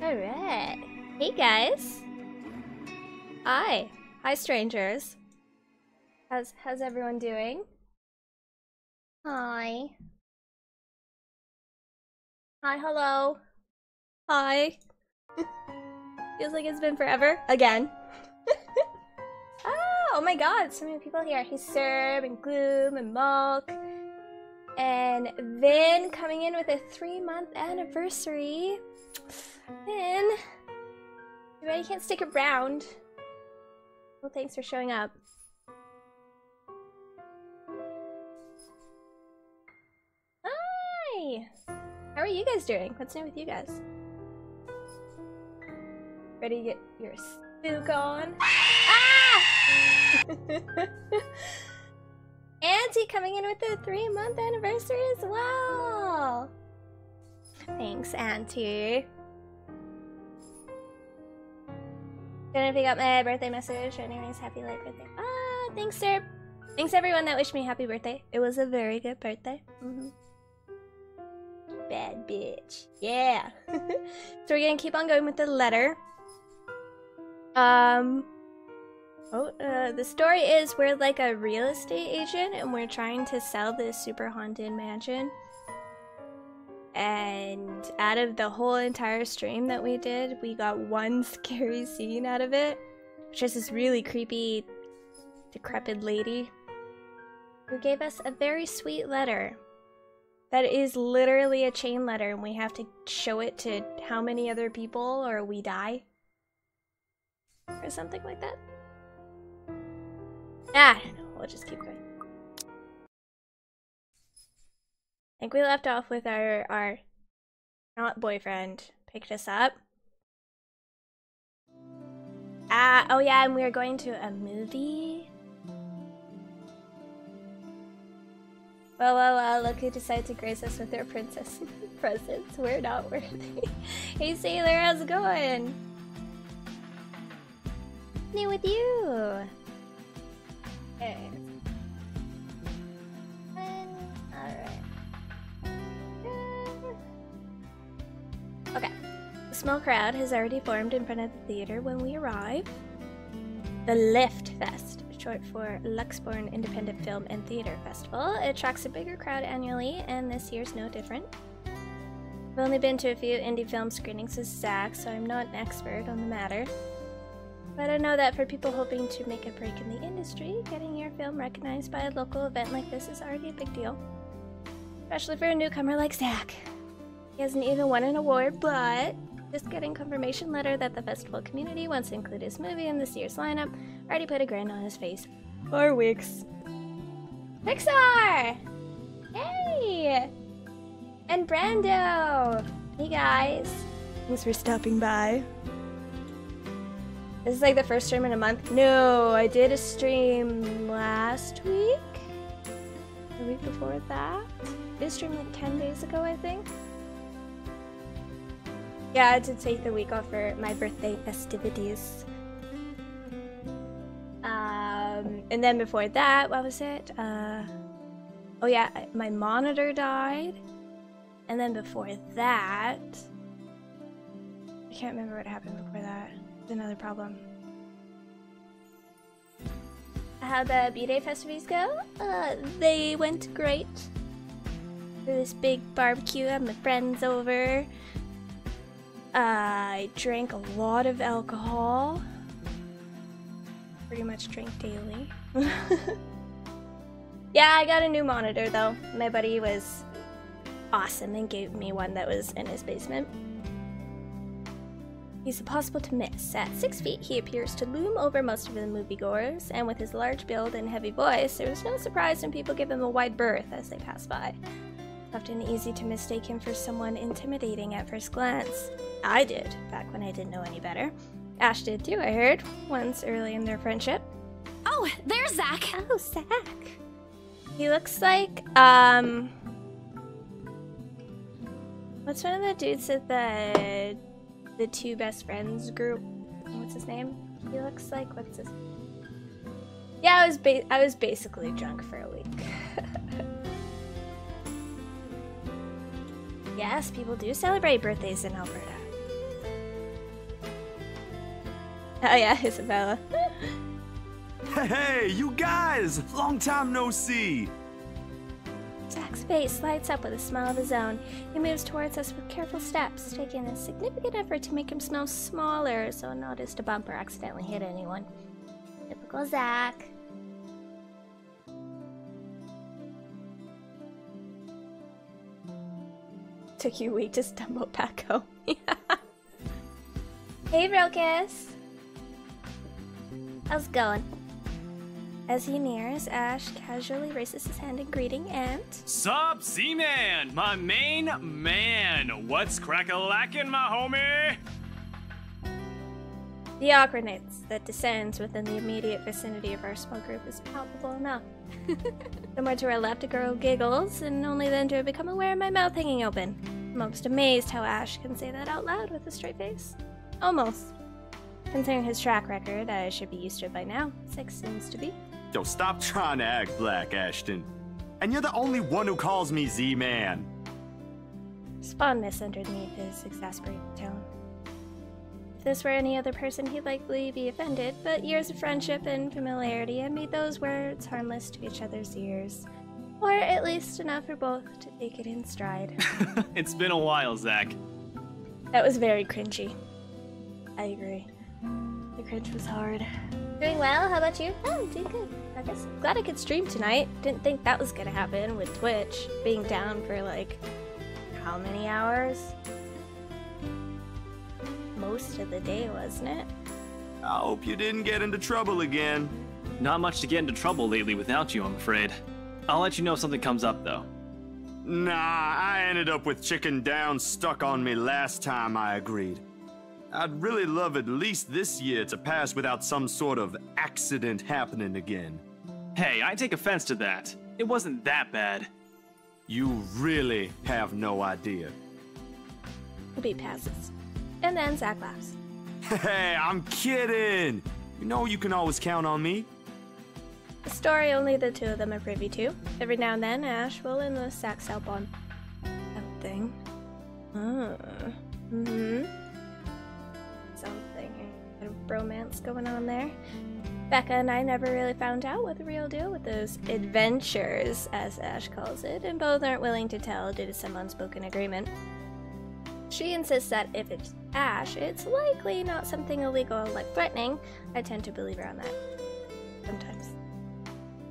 Alright. Hey guys. Hi. Hi strangers. How's everyone doing? Hi. Hi, hello. Hi. Feels like it's been forever. Again. Oh my god, so many people here. He's Serb and Gloom and Mulk. And Vin coming in with a 3-month anniversary. Vin, too bad you can't stick around. Well, thanks for showing up. Hi! How are you guys doing? What's new with you guys? Ready to get your spook on? Ah! Auntie coming in with a 3-month anniversary as well! Thanks, Auntie. Don't know if you got my birthday message. Anyways, happy late birthday. Ah, thanks, sir. Thanks everyone that wished me happy birthday. It was a very good birthday. Bad bitch. Yeah. So we're gonna keep on going with the letter. The story is we're like a real estate agent and we're trying to sell this super haunted mansion. And out of the whole entire stream that we did, we got one scary scene out of it, which is this really creepy, decrepit lady who gave us a very sweet letter that is literally a chain letter, and we have to show it to how many other people or we die. Or something like that. I don't know, we'll just keep going. I think we left off with our not boyfriend picked us up. Oh yeah, and we were going to a movie. Well, look who decided to grace us with their princess presents. We're not worthy. Hey Sailor, how's it going? New with you. Okay. Okay. A small crowd has already formed in front of the theater when we arrive. The Lift Fest, short for Luxborn Independent Film and Theater Festival, attracts a bigger crowd annually, and this year's no different. I've only been to a few indie film screenings with Zach, so I'm not an expert on the matter. But I know that for people hoping to make a break in the industry, getting your film recognized by a local event like this is already a big deal. Especially for a newcomer like Zach. He hasn't even won an award, but just getting confirmation letter that the festival community wants to include his movie in this year's lineup already put a grin on his face. 4 weeks. Pixar! Hey! And Brando! Hey guys! Thanks for stopping by. This is like the first stream in a month. No, I did a stream last week? The week before that? I did a stream like 10 days ago, I think. Yeah, I had to take the week off for my birthday festivities. And then before that, what was it? Oh yeah, my monitor died. And then before that, I can't remember what happened before that. It's another problem. How'd the B-Day festivities go? They went great. For this big barbecue, I had my friends over. I drank a lot of alcohol. Pretty much drink daily. Yeah, I got a new monitor though. My buddy was awesome and gave me one that was in his basement. He's impossible to miss. At 6 feet, he appears to loom over most of the moviegoers, and with his large build and heavy voice, there was no surprise when people give him a wide berth as they pass by. Often easy to mistake him for someone intimidating at first glance. I did, back when I didn't know any better. Ash did too, I heard, once early in their friendship. Oh, there's Zach! Oh, Zach! He looks like, what's one of the dudes at the two best friends group? What's his name? He looks like, what's his... Yeah, I was basically drunk for a week. Yes, people do celebrate birthdays in Alberta. Oh yeah, Isabella. Hey, you guys! Long time no see! Zach's face lights up with a smile of his own. He moves towards us with careful steps, taking a significant effort to make himself smaller so not as to bump or accidentally hit anyone. Typical Zach. Took you a week to stumble back home. Hey, Rokus! How's it going? As he nears, Ash casually raises his hand in greeting and... Sup, Z-Man, my main man. What's crack-a-lackin', my homie? The awkwardness that descends within the immediate vicinity of our small group is palpable enough. Somewhere to our left, a girl giggles, and only then do I become aware of my mouth hanging open. I'm almost amazed how Ash can say that out loud with a straight face. Almost. Considering his track record, I should be used to it by now. 6 seems to be. Yo, stop trying to act black, Ashton. And you're the only one who calls me Z-Man. There's fondness underneath his exasperated tone. If this were any other person, he'd likely be offended, but years of friendship and familiarity have made those words harmless to each other's ears. Or at least enough for both to take it in stride. It's been a while, Zach. That was very cringy. I agree. The cringe was hard. Doing well, how about you? Oh, doing good. I guess I'm glad I could stream tonight. Didn't think that was gonna happen with Twitch being down for like, how many hours? Most of the day, wasn't it? I hope you didn't get into trouble again. Not much to get into trouble lately without you, I'm afraid. I'll let you know if something comes up, though. Nah, I ended up with Chicken Down stuck on me last time I agreed. I'd really love at least this year to pass without some sort of accident happening again. Hey, I take offense to that. It wasn't that bad. You really have no idea. B passes. And then Zach laughs. Hey, I'm kidding! You know you can always count on me. A story only the two of them are privy to. Every now and then, Ash will enlist Zach's help on something. Something. A romance going on there. Becca and I never really found out what the real deal with those adventures, as Ash calls it, and both aren't willing to tell due to some unspoken agreement. She insists that if it's Ash, it's likely not something illegal like threatening. I tend to believe her on that. Sometimes.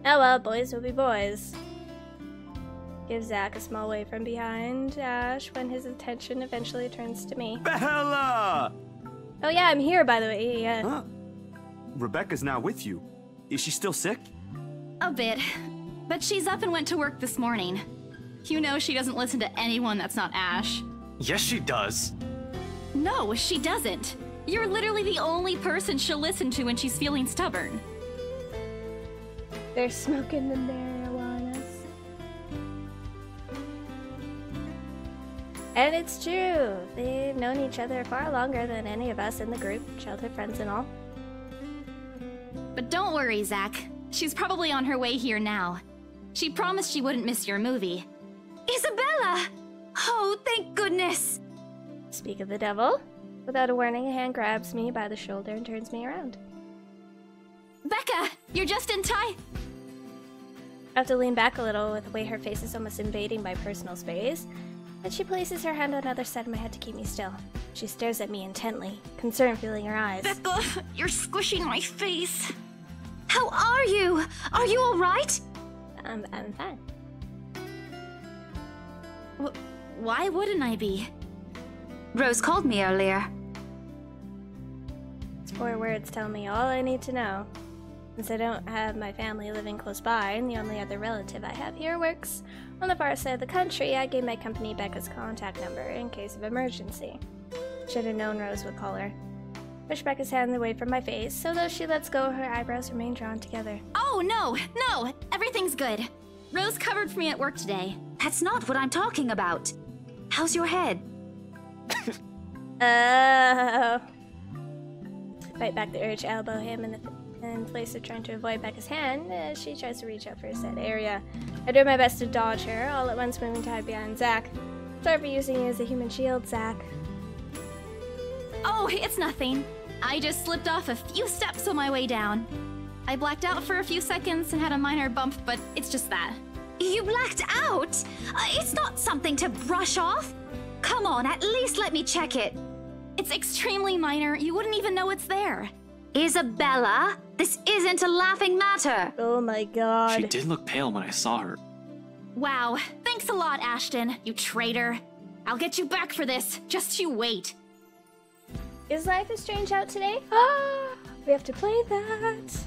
Oh well, boys will be boys. Give Zach a small wave from behind Ash when his attention eventually turns to me. Bella! Oh yeah, I'm here by the way, yeah. Huh? Rebecca's not with you. Is she still sick? A bit. But she's up and went to work this morning. You know she doesn't listen to anyone that's not Ash. Yes, she does. No, she doesn't. You're literally the only person she'll listen to when she's feeling stubborn. They're smoking the marijuanas. And it's true. They've known each other far longer than any of us in the group, childhood friends and all. But don't worry, Zach. She's probably on her way here now. She promised she wouldn't miss your movie. Isabella! Oh, thank goodness! Speak of the devil. Without a warning, a hand grabs me by the shoulder and turns me around. Becca! You're just in time! I have to lean back a little with the way her face is almost invading my personal space, and she places her hand on the other side of my head to keep me still. She stares at me intently, concern filling her eyes. Becca, you're squishing my face. How are you? Are you alright? I'm fine. Why wouldn't I be? Rose called me earlier. These 4 words tell me all I need to know. Since I don't have my family living close by, and the only other relative I have here works on the far side of the country, I gave my company Becca's contact number in case of emergency. Should have known Rose would call her. Push Becca's hand away from my face, so though she lets go, her eyebrows remain drawn together. Oh, no! Everything's good. Rose covered for me at work today. That's not what I'm talking about. How's your head? Oh. Fight back the urge to elbow him in place of trying to avoid Becca's hand as she tries to reach out for a said area. I do my best to dodge her, all at once moving to hide behind Zach. Sorry for using you as a human shield, Zach. Oh, it's nothing. I just slipped off a few steps on my way down. I blacked out for a few seconds and had a minor bump, but it's just that. You blacked out? It's not something to brush off. Come on, at least let me check it. It's extremely minor. You wouldn't even know it's there. Isabella, this isn't a laughing matter. Oh my god. She did look pale when I saw her. Wow. Thanks a lot, Ashton, you traitor. I'll get you back for this. Just you wait. Is Life is Strange out today? Ah, we have to play that.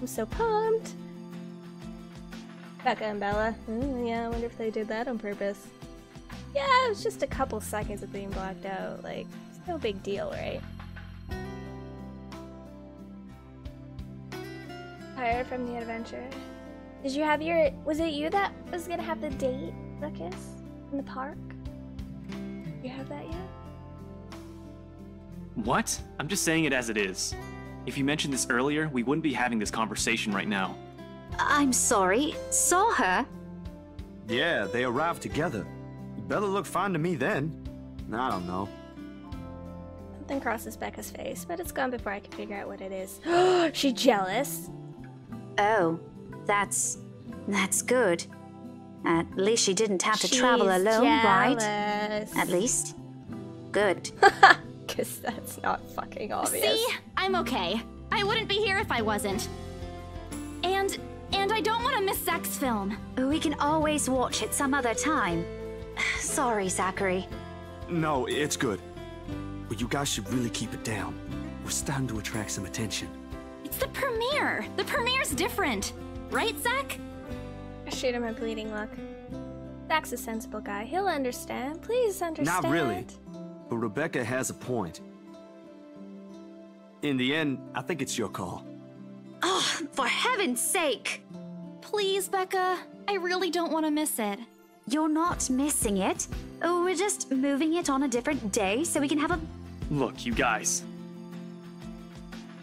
I'm so pumped. Becca and Bella. Yeah, I wonder if they did that on purpose. Yeah, it was just a couple seconds of being blacked out. Like, it's no big deal, right? Tired from the adventure. Did you have your... Was it you that was gonna have the date, Lucas? In the park? You have that yet? What? I'm just saying it as it is. If you mentioned this earlier, we wouldn't be having this conversation right now. I'm sorry. Saw her? Yeah, they arrived together. Bella looked fine to me then. I don't know. Something crosses Becca's face, but it's gone before I can figure out what it is. She jealous? Oh, that's good. At least she didn't have to travel alone, right? At least. Good. Because that's not fucking obvious. See? I'm okay. I wouldn't be here if I wasn't. And I don't want to miss Zach's film. We can always watch it some other time. Sorry, Zachary. No, it's good. But you guys should really keep it down. We're starting to attract some attention. It's the premiere. The premiere's different. Right, Zach? I shoot him a bleeding look. Zach's a sensible guy. He'll understand. Please understand. Not really. But Rebecca has a point. In the end, I think it's your call. Oh, for heaven's sake! Please, Becca. I really don't want to miss it. You're not missing it. We're just moving it on a different day so we can have a... Look, you guys.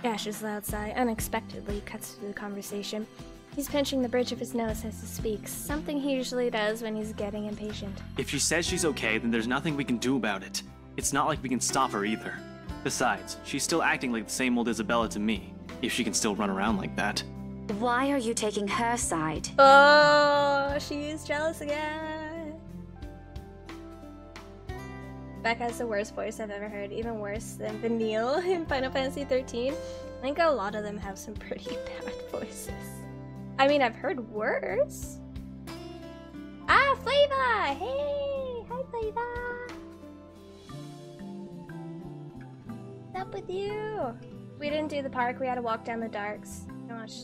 Ash's loud sigh unexpectedly cuts through the conversation. He's pinching the bridge of his nose as he speaks, something he usually does when he's getting impatient. If she says she's okay, then there's nothing we can do about it. It's not like we can stop her either. Besides, she's still acting like the same old Isabella to me, if she can still run around like that. Why are you taking her side? Oh, she's jealous again. Becca has the worst voice I've ever heard, even worse than Vanille in Final Fantasy 13. I think a lot of them have some pretty bad voices. I mean, I've heard worse. Ah, Flava! Hey! Hi, Flava! What's up with you? We didn't do the park, we had to walk down the darks. Gosh,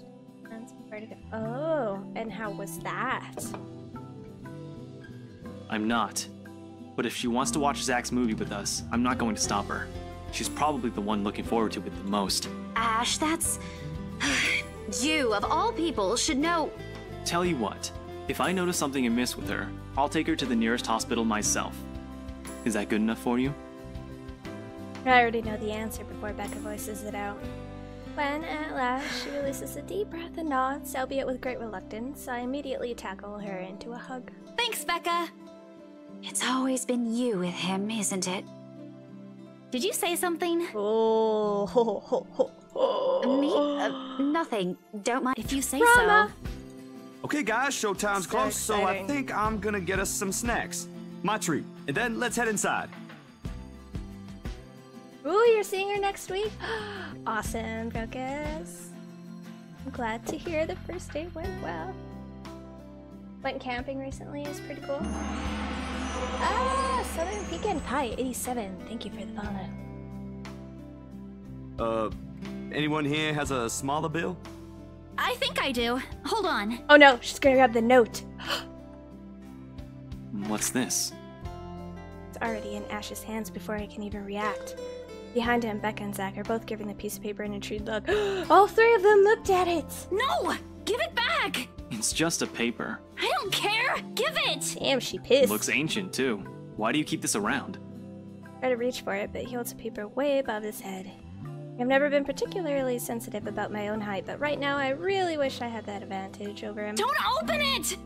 that's where to go. Oh, and how was that? I'm not. But if she wants to watch Zach's movie with us, I'm not going to stop her. She's probably the one looking forward to it the most. Ash, that's... You, of all people, should know... Tell you what, if I notice something amiss with her, I'll take her to the nearest hospital myself. Is that good enough for you? I already know the answer before Becca voices it out. When, at last, she releases a deep breath and nods, albeit with great reluctance, I immediately tackle her into a hug. Thanks, Becca. It's always been you with him, isn't it? Did you say something? Oh, ho, ho, ho, ho. Me? Nothing. Don't mind. If you say Drama. so. Okay, guys, showtime's So close, so I exciting. think I'm gonna get us some snacks. My treat. And then let's head inside. Ooh, you're seeing her next week? Awesome, Brocus. I'm glad to hear the first date went well. Went camping recently, is pretty cool. Ah, Southern Pecan Pie 87. Thank you for the follow. Anyone here has a smaller bill? I think I do. Hold on. Oh no, she's gonna grab the note. What's this? It's already in Ash's hands before I can even react. Behind him, Becca and Zach are both giving the piece of paper an intrigued look. All three of them looked at it! No! Give it back! It's just a paper. I don't care! Give it! Damn, she pissed. Looks ancient, too. Why do you keep this around? Try to reach for it, but he holds the paper way above his head. I've never been particularly sensitive about my own height, but right now I really wish I had that advantage over him. Don't open it!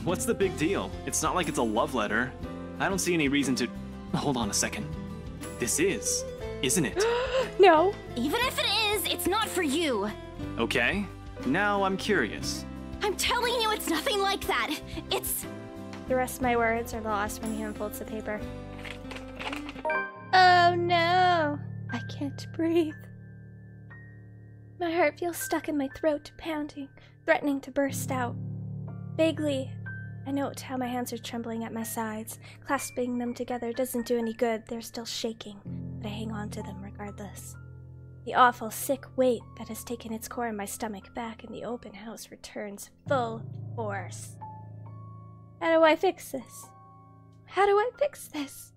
What's the big deal? It's not like it's a love letter. I don't see any reason to... Hold on a second. This is. isn't it? No. Even if it is, it's not for you. Okay, now I'm curious. I'm telling you, it's nothing like that. It's... The rest of my words are lost when he unfolds the paper. Oh no! I can't breathe. My heart feels stuck in my throat, pounding, threatening to burst out. Vaguely, I note how my hands are trembling at my sides. Clasping them together doesn't do any good. They're still shaking, but I hang on to them regardless. The awful, sick weight that has taken its core in my stomach back in the open house returns full force. How do I fix this? How do I fix this?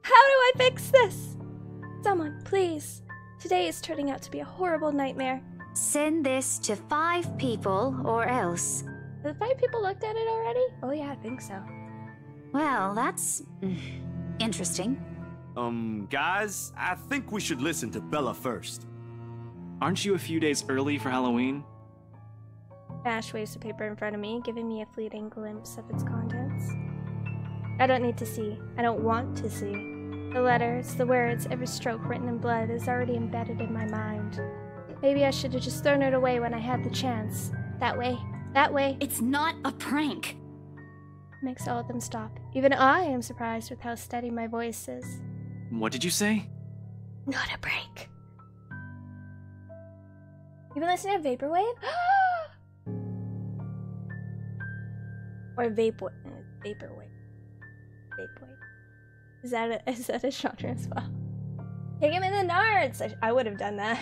How do I fix this? Someone, please. Today is turning out to be a horrible nightmare. Send this to 5 people or else. Have 5 people looked at it already? Oh yeah, I think so. Well, that's interesting. Guys, I think we should listen to Bella first. Aren't you a few days early for Halloween? Ash waves the paper in front of me, giving me a fleeting glimpse of its contents. I don't need to see. I don't want to see. The letters, the words, every stroke written in blood is already embedded in my mind. Maybe I should have just thrown it away when I had the chance. That way. It's not a prank. Makes all of them stop. Even I am surprised with how steady my voice is. What did you say? Not a prank. You been listening to Vaporwave? Or Vaporwave. Vaporwave. Is that a genre as well? Take him in the nards! I would have done that.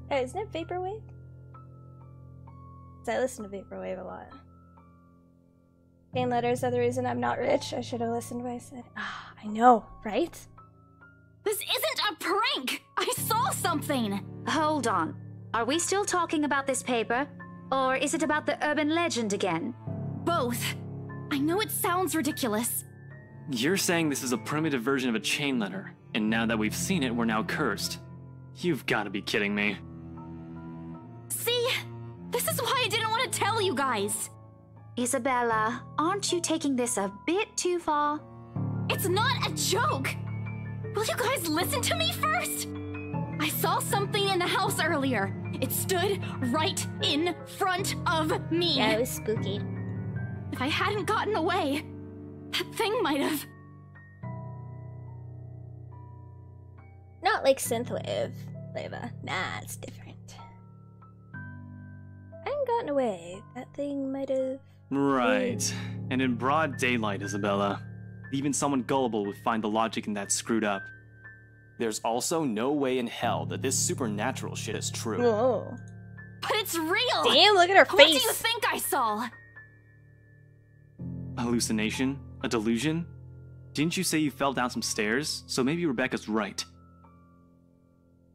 Hey, isn't it Vaporwave? Because I listen to Vaporwave a lot. Chain letters are the reason I'm not rich. I should have listened to what I said. Ah, I know, right? This isn't a prank! I saw something! Hold on. Are we still talking about this paper? Or is it about the urban legend again? Both. I know it sounds ridiculous. You're saying this is a primitive version of a chain letter, and now that we've seen it, we're now cursed. You've got to be kidding me. See? This is why I didn't want to tell you guys. Isabella, aren't you taking this a bit too far? It's not a joke! Will you guys listen to me first? I saw something in the house earlier. It stood right in front of me. Yeah, it was spooky. If I hadn't gotten away, that thing might have... Not like synthwave, Leva. Nah, it's different. I hadn't gotten away. That thing might have... Right. And in broad daylight, Isabella. Even someone gullible would find the logic in that screwed up. There's also no way in hell that this supernatural shit is true. Whoa. But it's real! Damn, look at her face! What do you think I saw? A hallucination? A delusion? Didn't you say you fell down some stairs? So maybe Rebecca's right.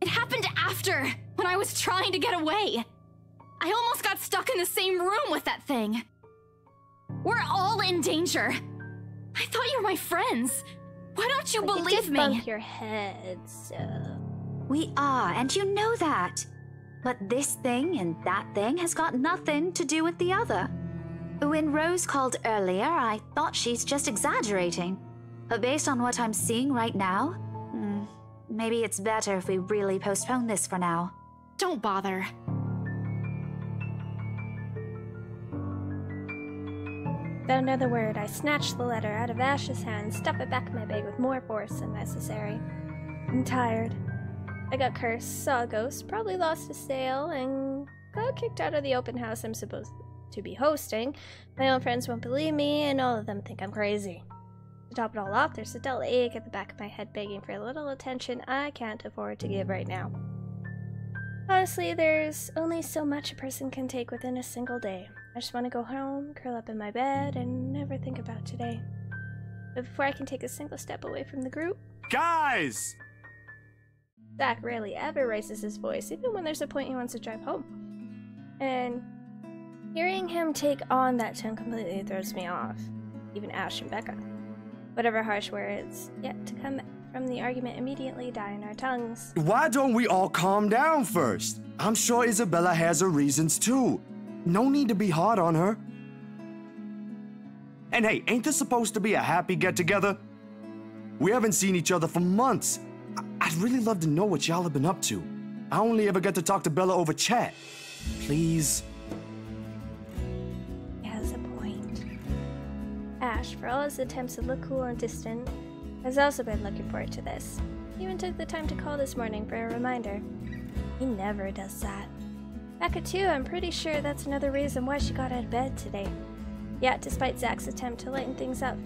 It happened after, when I was trying to get away. I almost got stuck in the same room with that thing. We're all in danger. I thought you were my friends. Why don't you believe me? Bump your head, so... We are, and you know that. But this thing and that thing has got nothing to do with the other. When Rose called earlier, I thought she's just exaggerating. But based on what I'm seeing right now, maybe it's better if we really postpone this for now. Don't bother. Without another word, I snatched the letter out of Ash's hand and stuffed it back in my bag with more force than necessary. I'm tired. I got cursed, saw a ghost, probably lost a sale, and got kicked out of the open house I'm supposed to be hosting. My own friends won't believe me, and all of them think I'm crazy. To top it all off, there's a dull ache at the back of my head begging for a little attention I can't afford to give right now. Honestly, there's only so much a person can take within a single day. I just want to go home, curl up in my bed, and never think about today. But before I can take a single step away from the group... Guys! Zach rarely ever raises his voice, even when there's a point he wants to drive home. And hearing him take on that tone completely throws me off. Even Ash and Becca. Whatever harsh words yet to come from the argument immediately die in our tongues. Why don't we all calm down first? I'm sure Isabella has her reasons too. No need to be hard on her. And hey, ain't this supposed to be a happy get-together? We haven't seen each other for months. I'd really love to know what y'all have been up to. I only ever get to talk to Bella over chat. Please? He has a point. Ash, for all his attempts to look cool and distant, has also been looking forward to this. He even took the time to call this morning for a reminder. He never does that. Becca too, I'm pretty sure that's another reason why she got out of bed today. Yet, despite Zach's attempt to lighten things up,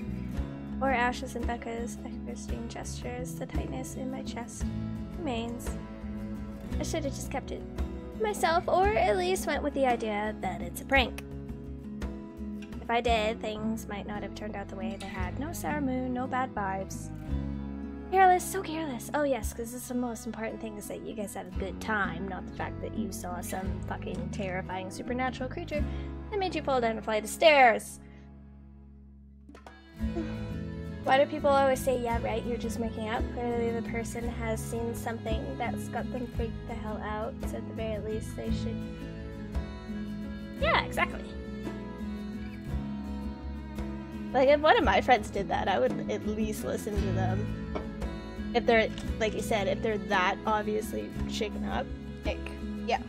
or Ash's and Becca's expressing gestures, the tightness in my chest remains. I should have just kept it to myself, or at least went with the idea that it's a prank. If I did, things might not have turned out the way they had. No sour moon, no bad vibes. Careless, so careless. Oh yes, because the most important thing is that you guys had a good time, not the fact that you saw some fucking terrifying supernatural creature that made you fall down a flight of stairs. Why do people always say, yeah, right, you're just making up? Clearly the person has seen something that's got them freaked the hell out, so at the very least they should... Yeah, exactly. Like, if one of my friends did that, I would at least listen to them. If they're, like you said, if they're that obviously shaken up, like, yeah.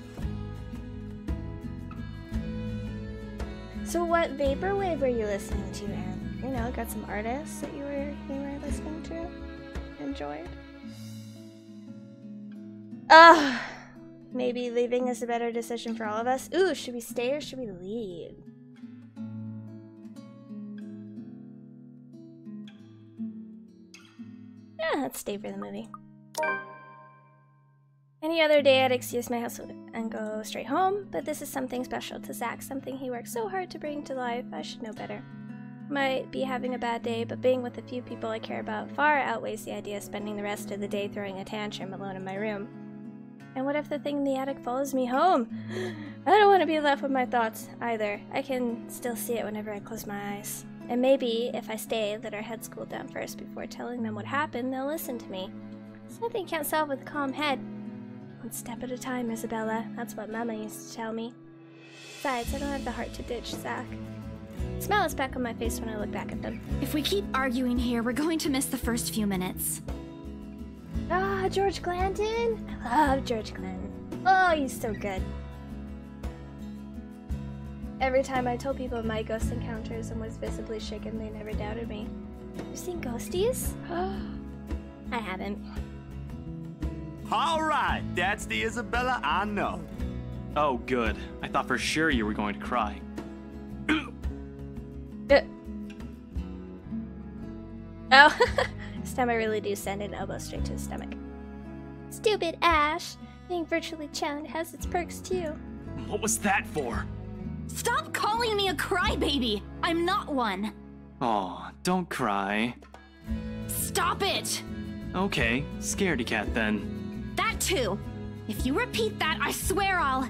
So what vaporwave were you listening to, Aaron? You know, got some artists that you were listening to? Enjoyed? Maybe leaving is a better decision for all of us. Ooh, should we stay or should we leave? Yeah, let's stay for the movie. Any other day I'd excuse my house and go straight home, but this is something special to Zach, something he worked so hard to bring to life. I should know better. Might be having a bad day, but being with the few people I care about far outweighs the idea of spending the rest of the day throwing a tantrum alone in my room. And what if the thing in the attic follows me home? I don't want to be left with my thoughts either. I can still see it whenever I close my eyes. And maybe if I stay, let our heads cool down first before telling them what happened, they'll listen to me. It's nothing you can't solve with a calm head. One step at a time, Isabella. That's what Mama used to tell me. Besides, I don't have the heart to ditch Zach. The smile is back on my face when I look back at them. If we keep arguing here, we're going to miss the first few minutes. Ah, George Glanton? I love George Glanton. Oh, he's so good. Every time I told people my ghost encounters and was visibly shaken, they never doubted me. You've seen ghosties? I haven't. All right, that's the Isabella I know. Oh, good. I thought for sure you were going to cry. Oh, this time I really do send an elbow straight to his stomach. Stupid Ash! Being virtually challenged has its perks too. What was that for? Stop calling me a crybaby! I'm not one! Aw, don't cry. Stop it! Okay, scaredy cat then. That too! If you repeat that, I swear I'll...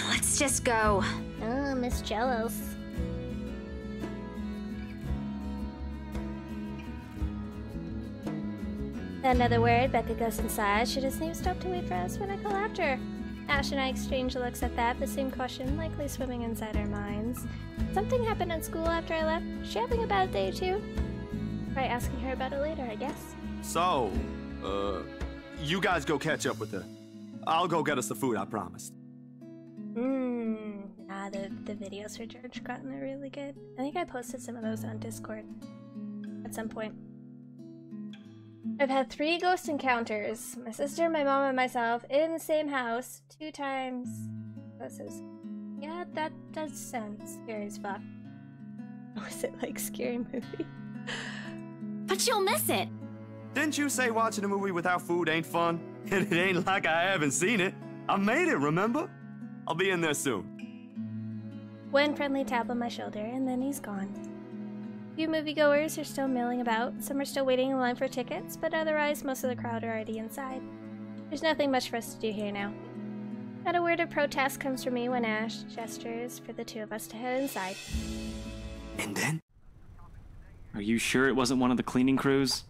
Let's just go. Oh, Miss Jealous. Another word, Becca goes inside. She doesn't even stop to wait for us when I call after her. Ash and I exchange looks at that, the same question likely swimming inside our minds. Something happened at school after I left. Is she having a bad day too? Try asking her about it later, I guess. So, you guys go catch up with her. I'll go get us the food I promised. The videos for George Glanton are really good. I think I posted some of those on Discord at some point. I've had 3 ghost encounters. My sister, my mom, and myself in the same house 2 times. Yeah, that does sound scary as fuck. Was it like Scary Movie? But you'll miss it! Didn't you say watching a movie without food ain't fun? And it ain't like I haven't seen it. I made it, remember? I'll be in there soon. One friendly tap on my shoulder, and then he's gone. Few moviegoers are still milling about. Some are still waiting in line for tickets, but otherwise most of the crowd are already inside. There's nothing much for us to do here now. Not a word of protest comes from me when Ash gestures for the 2 of us to head inside. And then? Are you sure it wasn't one of the cleaning crews?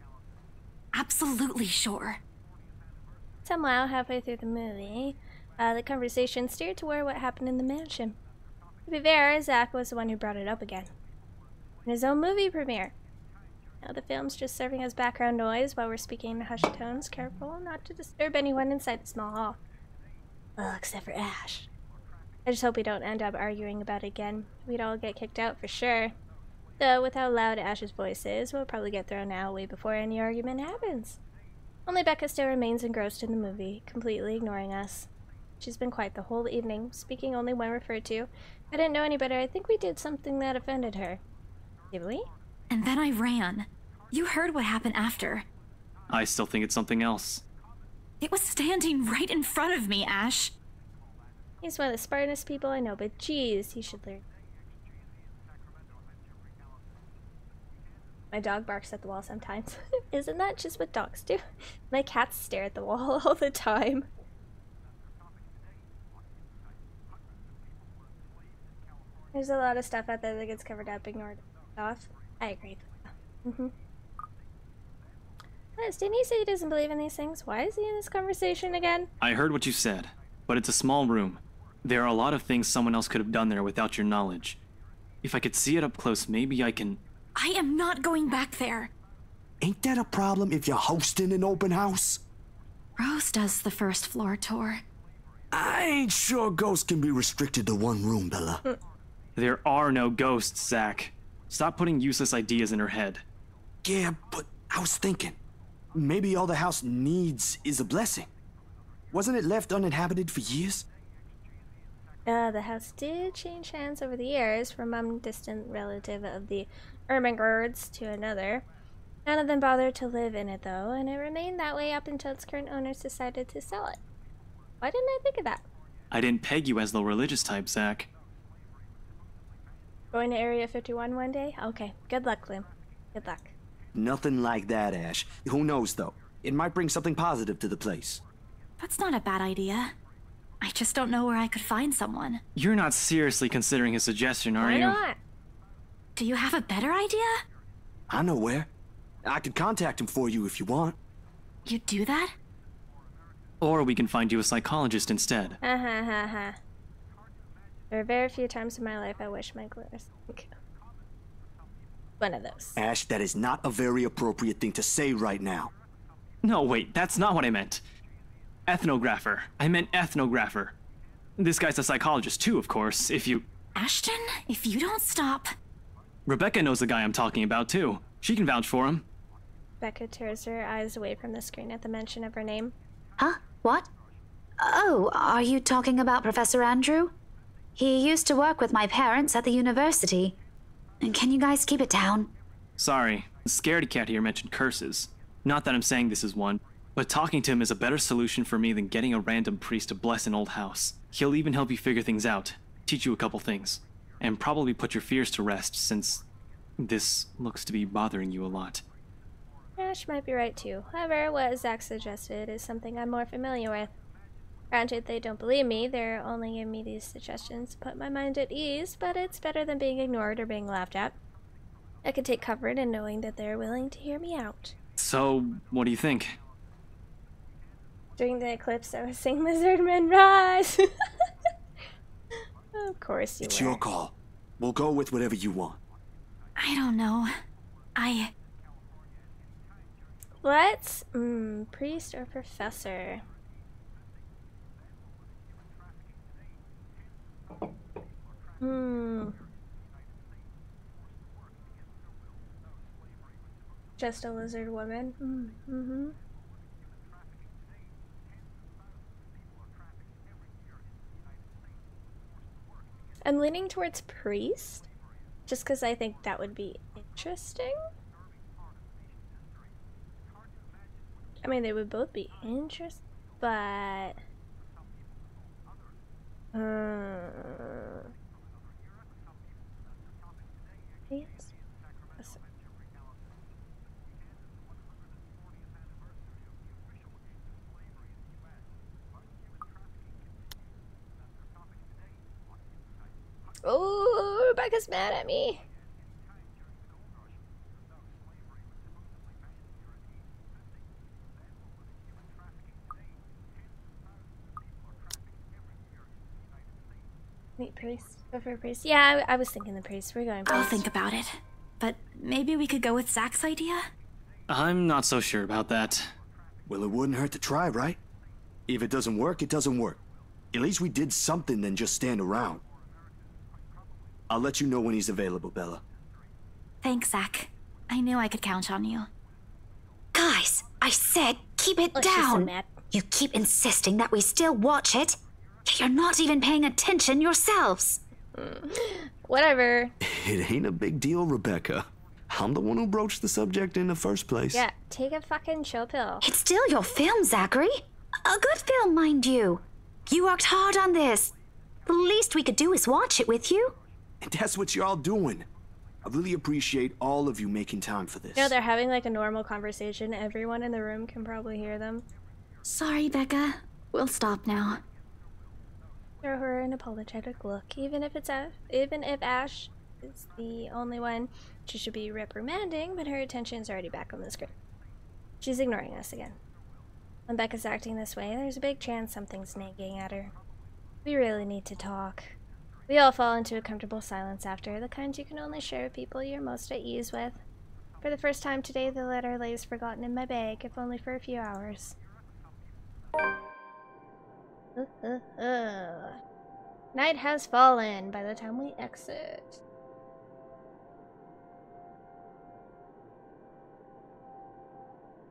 Absolutely sure. Somehow, halfway through the movie, the conversation steered toward what happened in the mansion. To be fair, Zach was the one who brought it up again. his own movie premiere. Now the film's just serving as background noise while we're speaking in hushed tones, careful not to disturb anyone inside the small hall. Well, except for Ash. I just hope we don't end up arguing about it again. We'd all get kicked out for sure. Though, with how loud Ash's voice is, we'll probably get thrown out way before any argument happens. Only Becca still remains engrossed in the movie, completely ignoring us. She's been quiet the whole evening, speaking only when referred to. I didn't know any better. I think we did something that offended her. Did we? And then I ran. You heard what happened after. I still think it's something else. It was standing right in front of me, Ash. He's one of the smartest people I know, but geez, he should learn. My dog barks at the wall sometimes. Isn't that just what dogs do? My cats stare at the wall all the time. There's a lot of stuff out there that gets covered up, ignored, off. I agree. Yes, didn't he say he doesn't believe in these things? Why is he in this conversation again? I heard what you said, but it's a small room. There are a lot of things someone else could have done there without your knowledge. If I could see it up close, maybe I can... I am not going back there. Ain't that a problem if you're hosting an open house? Rose does the first floor tour. I ain't sure ghosts can be restricted to one room, Bella. There are no ghosts, Zach. Stop putting useless ideas in her head. Yeah, but I was thinking, maybe all the house needs is a blessing. Wasn't it left uninhabited for years? The house did change hands over the years from one distant relative of the Ermengardes to another. None of them bothered to live in it, though, and it remained that way up until its current owners decided to sell it. Why didn't I think of that? I didn't peg you as the religious type, Zach. Going to Area 51 one day? Okay, good luck, Liam. Good luck. Nothing like that, Ash. Who knows, though? It might bring something positive to the place. That's not a bad idea. I just don't know where I could find someone. You're not seriously considering his suggestion, are you? Why not? Do you have a better idea? I know where. I could contact him for you if you want. You'd do that? Or we can find you a psychologist instead. Ha ha ha ha. There are very few times in my life I wish my was one of those. Ash, that is not a very appropriate thing to say right now. No, wait, that's not what I meant. Ethnographer. I meant ethnographer. This guy's a psychologist too, of course, if you... Ashton, if you don't stop... Rebecca knows the guy I'm talking about too. She can vouch for him. Becca tears her eyes away from the screen at the mention of her name. Huh? What? Oh, are you talking about Professor Andrew? He used to work with my parents at the university. Can you guys keep it down? Sorry, the scaredy cat here mentioned curses. Not that I'm saying this is one, but talking to him is a better solution for me than getting a random priest to bless an old house. He'll even help you figure things out, teach you a couple things, and probably put your fears to rest since this looks to be bothering you a lot. Ash might be right too. However, what Zach suggested is something I'm more familiar with. Granted, they don't believe me, they're only giving me these suggestions to put my mind at ease, but it's better than being ignored or being laughed at. I can take comfort in knowing that they're willing to hear me out. So, what do you think? During the eclipse, I was saying Lizard Men Rise! Of course you It's were. your call. We'll go with whatever you want. I don't know. Let's, priest or professor? Just a lizard woman. I'm leaning towards priest, just because I think that would be interesting. I mean, they would both be interesting, but... Yes. Oh, Rebecca's mad at me. Meet priest. Go for a priest. Yeah, I was thinking the priest. We're going priest. I'll think about it. But maybe we could go with Zach's idea? I'm not so sure about that. Well, it wouldn't hurt to try, right? If it doesn't work, it doesn't work. At least we did something than just stand around. I'll let you know when he's available, Bella. Thanks, Zach. I knew I could count on you. Guys, I said keep it Oh, she's so down. mad. You keep insisting that we still watch it, yet you're not even paying attention yourselves. Whatever. It ain't a big deal, Rebecca. I'm the one who broached the subject in the first place. Yeah, take a fucking chill pill. It's still your film, Zachary. A good film, mind you. You worked hard on this. The least we could do is watch it with you. And that's what y'all doing. I really appreciate all of you making time for this. You know, they're having like a normal conversation. Everyone in the room can probably hear them. Sorry, Becca. We'll stop now. Throw her an apologetic look. Even if Ash is the only one she should be reprimanding, but her attention's already back on the script. She's ignoring us again. When Becca's acting this way, there's a big chance something's nagging at her. We really need to talk. We all fall into a comfortable silence after, the kind you can only share with people you're most at ease with. For the first time today, the letter lays forgotten in my bag, if only for a few hours. Night has fallen by the time we exit.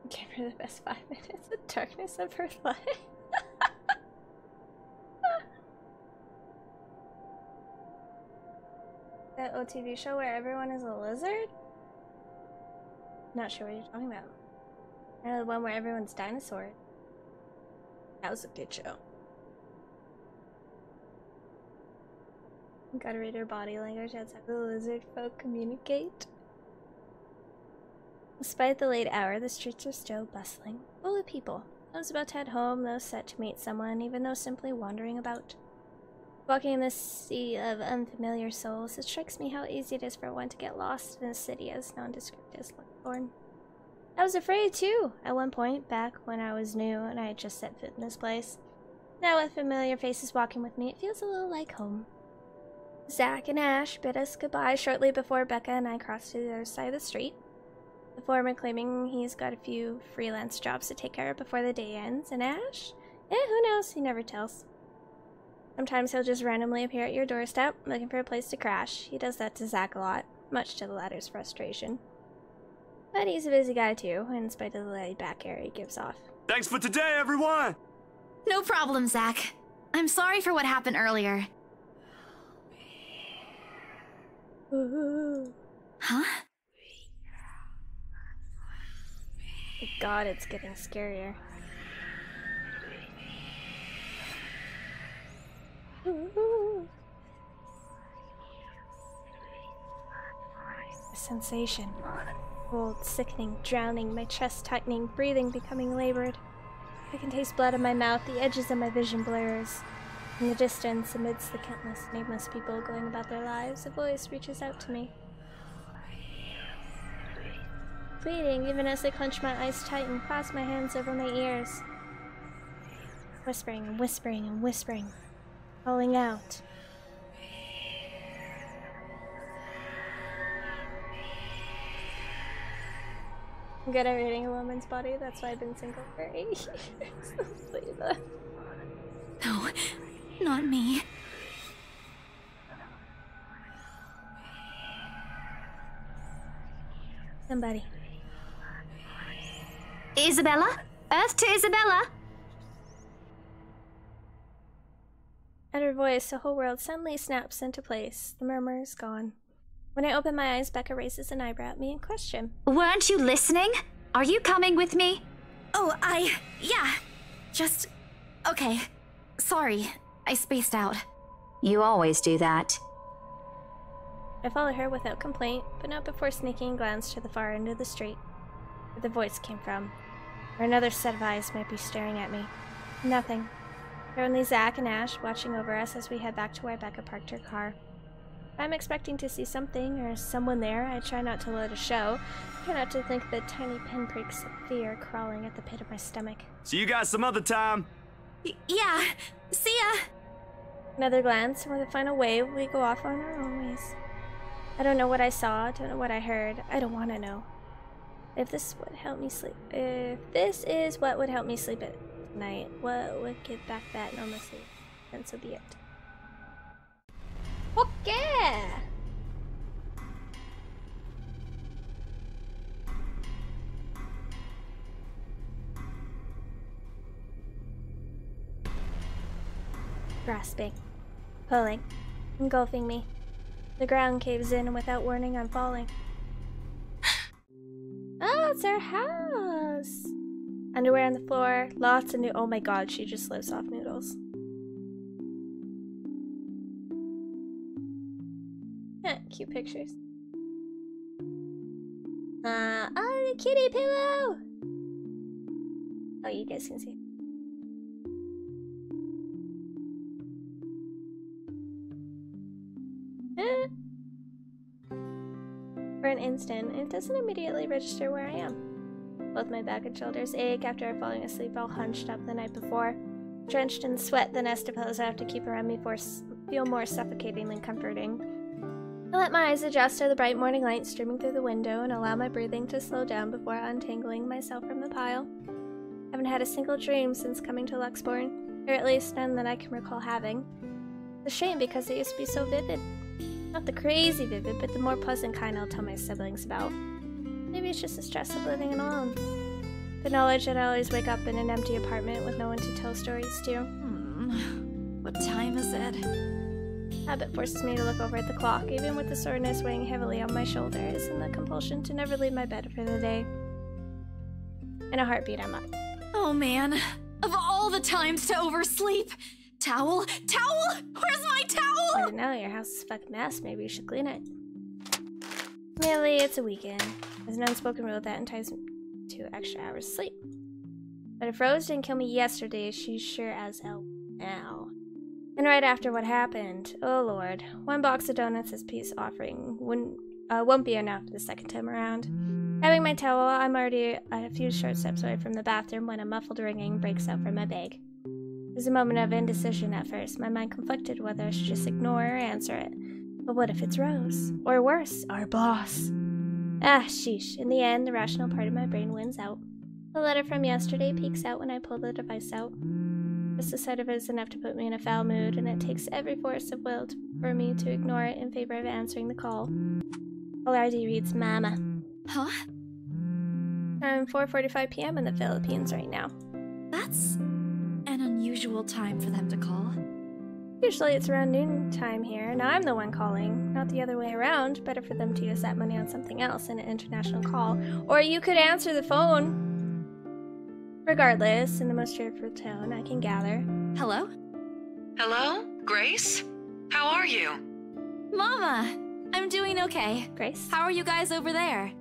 Give her the best 5 minutes of darkness of her life. That OTV show where everyone is a lizard? Not sure what you're talking about. I know the one where everyone's dinosaur. That was a good show. Gotta read her body language. That's how the lizard folk communicate. Despite the late hour, the streets are still bustling, full of people. Those about to head home, those set to meet someone, even those simply wandering about. Walking in this sea of unfamiliar souls, it strikes me how easy it is for one to get lost in a city as nondescript as Luckthorn. I was afraid too, at one point, back when I was new and I had just set foot in this place. Now with familiar faces walking with me, it feels a little like home. Zach and Ash bid us goodbye shortly before Becca and I crossed to the other side of the street. The former claiming he's got a few freelance jobs to take care of before the day ends, and Ash? Who knows, he never tells. Sometimes he'll just randomly appear at your doorstep, looking for a place to crash. He does that to Zach a lot, much to the latter's frustration. But he's a busy guy too, in spite of the laid-back air he gives off. Thanks for today, everyone! No problem, Zach. I'm sorry for what happened earlier. Huh? God, it's getting scarier. A sensation. Cold, sickening, drowning, my chest tightening, breathing becoming labored. I can taste blood in my mouth, the edges of my vision blurs. In the distance, amidst the countless nameless people going about their lives, a voice reaches out to me. Pleading, even as I clench my eyes tight and clasp my hands over my ears. Whispering and whispering and whispering. Calling out. I'm good at reading a woman's body, that's why I've been single for 8 years. No, not me. Somebody. Isabella? Earth to Isabella? At her voice, the whole world suddenly snaps into place. The murmur is gone. When I open my eyes, Becca raises an eyebrow at me in question. Weren't you listening? Are you coming with me? Oh, yeah. Just... okay. Sorry, I spaced out. You always do that. I follow her without complaint, but not before sneaking a glance to the far end of the street, where the voice came from, or another set of eyes might be staring at me. Nothing. There are only Zach and Ash watching over us as we head back to where Becca parked her car. If I'm expecting to see something or someone there, I try not to let it show. I try not to think the tiny pinpricks of fear crawling at the pit of my stomach. See you guys some other time. Yeah, see ya! Another glance, and with a final wave, we go off on our own ways. I don't know what I saw, I don't know what I heard. I don't want to know. If this would help me sleep, if this is what would help me sleep at night, what would get back that normalcy, then so be it. Okay. Grasping, pulling, engulfing me. The ground caves in, and without warning, I'm falling. Oh, it's our house! Underwear on the floor, lots of new— oh my god, she just lives off noodles. Cute pictures. Oh, the kitty pillow! Oh, you guys can see. For an instant, it doesn't immediately register where I am. Both my back and shoulders ache after falling asleep all hunched up the night before. Drenched in sweat, the nest of pillows I have to keep around me feel more suffocating than comforting. I let my eyes adjust to the bright morning light streaming through the window and allow my breathing to slow down before untangling myself from the pile. I haven't had a single dream since coming to Luxborn, or at least none that I can recall having. It's a shame because they used to be so vivid. Not the crazy vivid, but the more pleasant kind I'll tell my siblings about. Maybe it's just the stress of living alone. The knowledge that I always wake up in an empty apartment with no one to tell stories to. What time is it? Habit forces me to look over at the clock, even with the soreness weighing heavily on my shoulders and the compulsion to never leave my bed for the day. In a heartbeat, I'm up. Oh man, of all the times to oversleep! Towel? Towel? Where's my towel? I don't know, your house is a fucking mess. Maybe you should clean it. Merely, it's a weekend. There's an unspoken rule that entices 2 extra hours of sleep. But if Rose didn't kill me yesterday, she's sure as hell now. And right after what happened, oh lord, 1 box of donuts as peace offering won't be enough the second time around. Having my towel, I'm already a few short steps away from the bathroom when a muffled ringing breaks out from my bag. There's a moment of indecision at first. My mind conflicted whether I should just ignore or answer it. But what if it's Rose? Or worse, our boss? Ah, sheesh. In the end, the rational part of my brain wins out. The letter from yesterday peeks out when I pull the device out. Just the sight of it is enough to put me in a foul mood, and it takes every force of will for me to ignore it in favor of answering the call. Caller ID reads Mama. Huh? Around 4:45 p.m. in the Philippines right now. That's an unusual time for them to call. Usually it's around noon time here, and I'm the one calling, not the other way around. Better for them to use that money on something else than an international call. Or you could answer the phone. Regardless, in the most cheerful tone I can gather. Hello? Hello? Grace? How are you? Mama! I'm doing okay. Grace? How are you guys over there?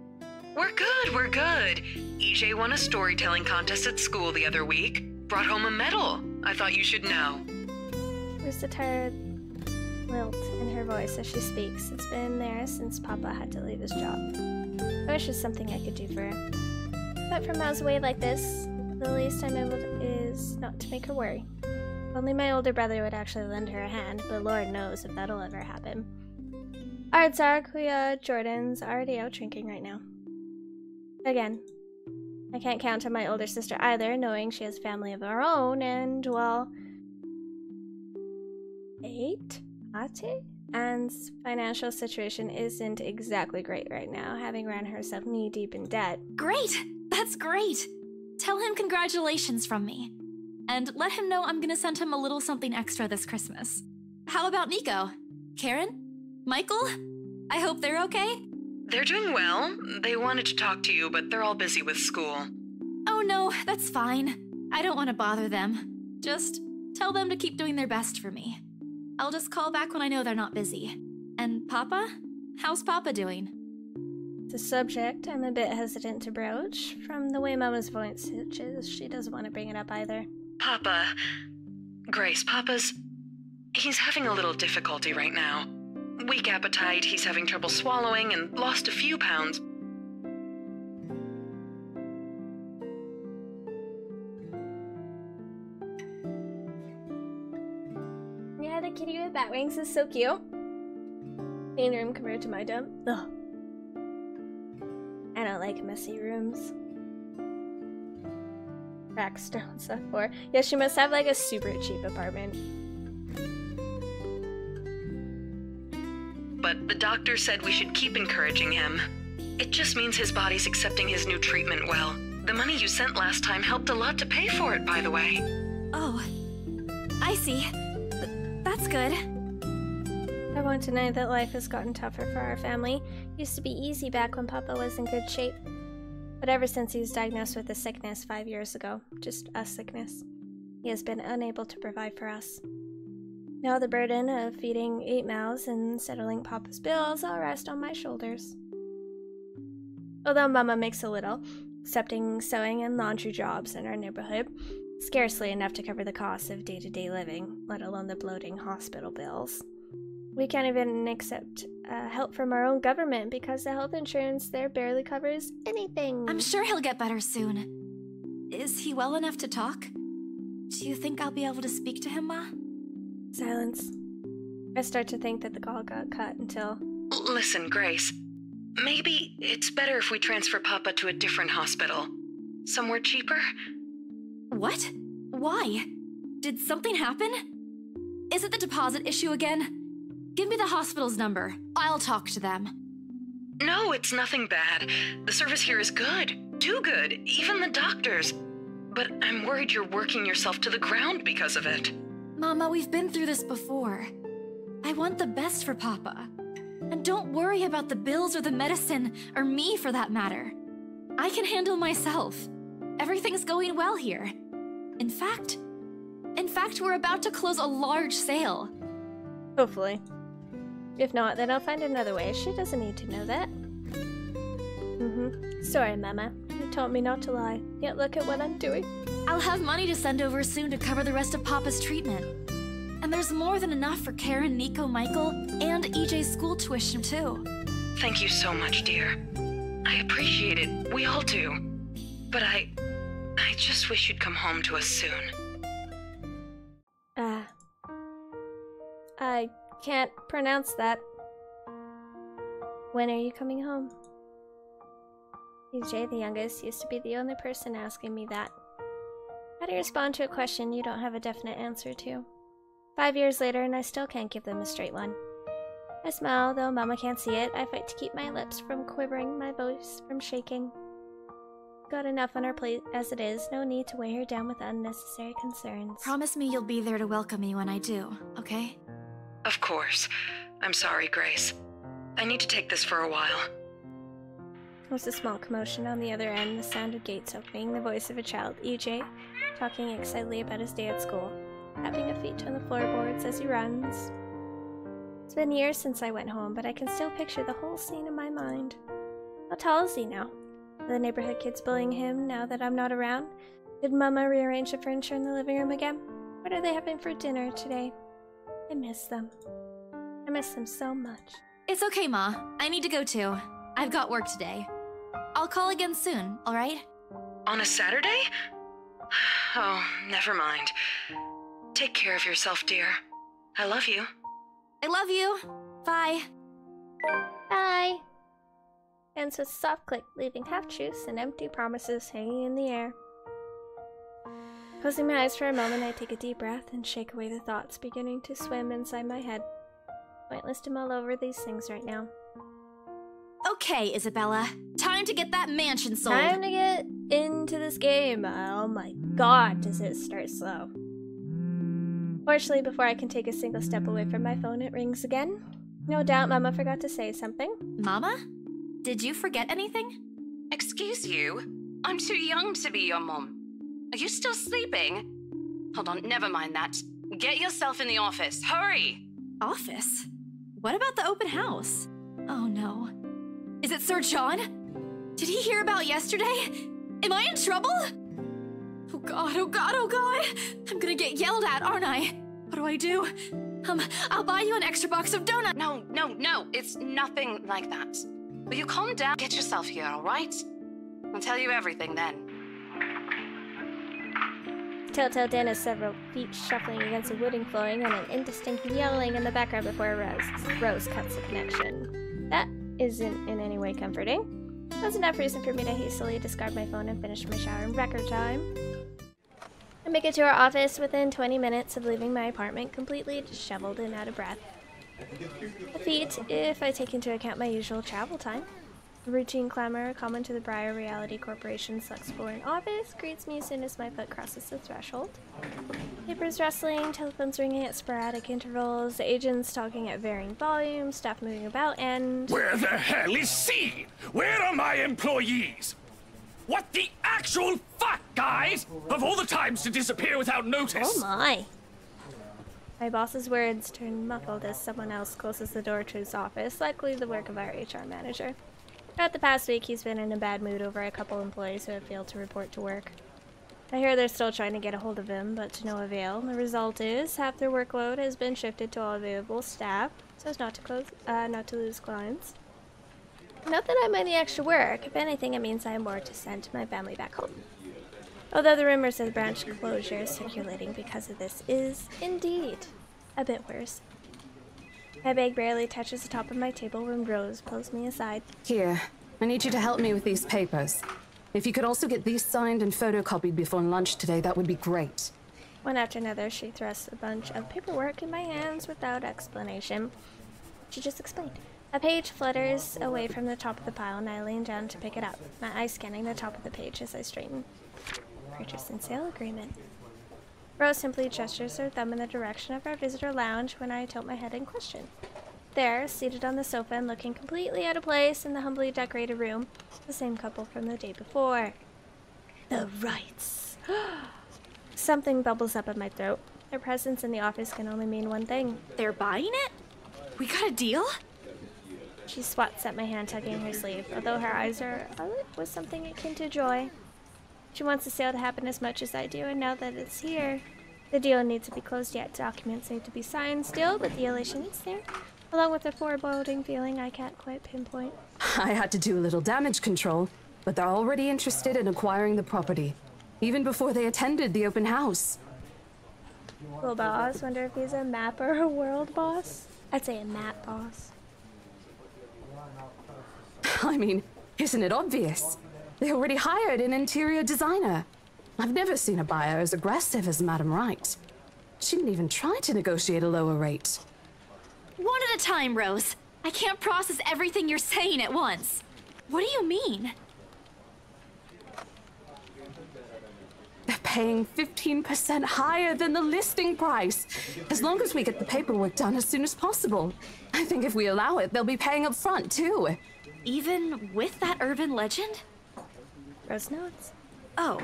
We're good, we're good. EJ won a storytelling contest at school the other week. Brought home a medal. I thought you should know. There's a tired lilt in her voice as she speaks. It's been there since Papa had to leave his job. I wish there's something I could do for her. But from miles away like this, the least I'm able to is not to make her worry. Only my older brother would actually lend her a hand, but Lord knows if that'll ever happen. Odds are Jordan's already out drinking right now. Again, I can't count on my older sister either, knowing she has a family of her own, and, well, Ate? Anne's financial situation isn't exactly great right now, having ran herself knee-deep in debt. Great! That's great! Tell him congratulations from me. And let him know I'm gonna send him a little something extra this Christmas. How about Nico? Karen? Michael? I hope they're okay? They're doing well. They wanted to talk to you, but they're all busy with school. Oh no, that's fine. I don't want to bother them. Just tell them to keep doing their best for me. I'll just call back when I know they're not busy. And Papa? How's Papa doing? The subject I'm a bit hesitant to broach. From the way Mama's voice hitches, she doesn't want to bring it up either. Papa. Grace, he's having a little difficulty right now. Weak appetite, he's having trouble swallowing, and lost a few pounds. Yeah, the kitty with bat wings is so cute. Clean room compared to my dump. Ugh. I don't like messy rooms. Backstone stuff for. Yeah, she must have like a super cheap apartment. But the doctor said we should keep encouraging him. It just means his body's accepting his new treatment well. The money you sent last time helped a lot to pay for it, by the way. Oh, I see. That's good. I won't deny that life has gotten tougher for our family. Used to be easy back when Papa was in good shape. But ever since he was diagnosed with a sickness 5 years ago, just a sickness, he has been unable to provide for us. Now the burden of feeding 8 mouths and settling Papa's bills all rest on my shoulders. Although Mama makes a little, accepting sewing and laundry jobs in our neighborhood, scarcely enough to cover the costs of day-to-day living, let alone the bloating hospital bills. We can't even accept help from our own government because the health insurance there barely covers anything. I'm sure he'll get better soon. Is he well enough to talk? Do you think I'll be able to speak to him, Ma? Silence. I start to think that the call got cut until... Listen, Grace. Maybe it's better if we transfer Papa to a different hospital. Somewhere cheaper? What? Why? Did something happen? Is it the deposit issue again? Give me the hospital's number. I'll talk to them. No, it's nothing bad. The service here is good. Too good. Even the doctors. But I'm worried you're working yourself to the ground because of it. Mama, we've been through this before. I want the best for Papa. And don't worry about the bills or the medicine, or me for that matter. I can handle myself. Everything's going well here. In fact, we're about to close a large sale. Hopefully. If not, then I'll find another way. She doesn't need to know that. Sorry, Mama. You told me not to lie. Yet look at what I'm doing. I'll have money to send over soon to cover the rest of Papa's treatment. And there's more than enough for Karen, Nico, Michael, and EJ's school tuition, too. Thank you so much, dear. I appreciate it. We all do. But I just wish you'd come home to us soon. I can't pronounce that. When are you coming home? EJ, the youngest, used to be the only person asking me that. How do you respond to a question you don't have a definite answer to? 5 years later, and I still can't give them a straight one. I smile, though Mama can't see it. I fight to keep my lips from quivering, my voice from shaking. Got enough on our plate as it is, no need to weigh her down with unnecessary concerns. Promise me you'll be there to welcome me when I do, okay? Of course. I'm sorry, Grace. I need to take this for a while. There was a small commotion on the other end, the sound of gates opening, the voice of a child, EJ, talking excitedly about his day at school, tapping a feet on the floorboards as he runs. It's been years since I went home, but I can still picture the whole scene in my mind. How tall is he now? Are the neighborhood kids bullying him now that I'm not around? Did Mama rearrange the furniture in the living room again? What are they having for dinner today? I miss them. I miss them so much. It's okay, Ma. I need to go too. I've got work today. I'll call again soon, alright? On a Saturday? Oh, never mind. Take care of yourself, dear. I love you. I love you. Bye. Bye. Ends with a soft click, leaving half-truths and empty promises hanging in the air. Closing my eyes for a moment, I take a deep breath and shake away the thoughts beginning to swim inside my head. Pointless to mull over these things right now. Okay, Isabella. Time to get that mansion sold. Time to get into this game. Oh my god, does it start slow. Fortunately, before I can take a single step away from my phone, it rings again. No doubt Mama forgot to say something. Mama? Did you forget anything? Excuse you? I'm too young to be your mom. Are you still sleeping? Hold on, never mind that. Get yourself in the office. Hurry! Office? What about the open house? Oh no. Is it Sir John? Did he hear about yesterday? Am I in trouble? Oh god, oh god, oh god! I'm gonna get yelled at, aren't I? What do I do? I'll buy you an extra box of donuts. No, it's nothing like that. Will you calm down? Get yourself here, all right? I'll tell you everything then. telltale din of several feet shuffling against the wooden flooring and an indistinct yelling in the background before Rose cuts the connection. That isn't in any way comforting. That's enough reason for me to hastily discard my phone and finish my shower in record time. I make it to our office within 20 minutes of leaving my apartment, completely disheveled and out of breath. A feat, if I take into account my usual travel time. The routine clamor common to the Briar Reality Corporation's Luxborn office greets me as soon as my foot crosses the threshold. Papers rustling, telephones ringing at sporadic intervals, agents talking at varying volumes, staff moving about, and... Where the hell is C? Where are my employees? What the actual fuck, guys? Of all the times to disappear without notice! Oh my. My boss's words turn muffled as someone else closes the door to his office, likely the work of our HR manager. Throughout the past week, he's been in a bad mood over a couple employees who have failed to report to work. I hear they're still trying to get a hold of him, but to no avail. The result is, half their workload has been shifted to all available staff, so as not to lose clients. Not that I'm any extra work. If anything, it means I have more to send my family back home. Although the rumors of the branch closure circulating because of this is, indeed, a bit worse. My bag barely touches the top of my table when Rose pulls me aside. Here, I need you to help me with these papers. If you could also get these signed and photocopied before lunch today, that would be great. One after another, she thrusts a bunch of paperwork in my hands without explanation. She just explained. A page flutters away from the top of the pile, and I lean down to pick it up, my eyes scanning the top of the page as I straighten. Purchase and sale agreement. Rose simply gestures her thumb in the direction of our visitor lounge when I tilt my head in question. There, seated on the sofa and looking completely out of place in the humbly decorated room, the same couple from the day before. The Wrights. Something bubbles up in my throat. Their presence in the office can only mean one thing. They're buying it? We got a deal? She swats at my hand, tugging her sleeve, although her eyes are lit with something akin to joy. She wants the sale to happen as much as I do, and now that it's here, the deal needs to be closed yet. Documents need to be signed still, but the elation is there, along with a foreboding feeling I can't quite pinpoint. I had to do a little damage control, but they're already interested in acquiring the property, even before they attended the open house. Cool boss. Wonder if he's a map or a world boss? I'd say a map boss. I mean, isn't it obvious? They already hired an interior designer. I've never seen a buyer as aggressive as Madam Wright. She didn't even try to negotiate a lower rate. One at a time, Rose. I can't process everything you're saying at once. What do you mean? They're paying 15% higher than the listing price, as long as we get the paperwork done as soon as possible. I think if we allow it, they'll be paying up front, too. Even with that urban legend? Rose nods. Oh,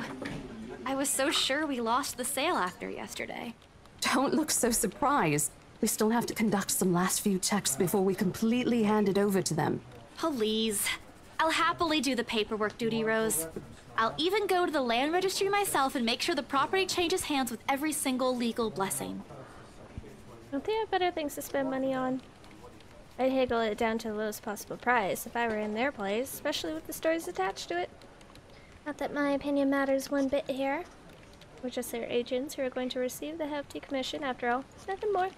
I was so sure we lost the sale after yesterday. Don't look so surprised. We still have to conduct some last few checks before we completely hand it over to them. Please. I'll happily do the paperwork duty, Rose. I'll even go to the land registry myself and make sure the property changes hands with every single legal blessing. Don't they have better things to spend money on? I'd haggle it down to the lowest possible price if I were in their place, especially with the stories attached to it. Not that my opinion matters one bit here. We're just their agents who are going to receive the hefty commission after all. Nothing more.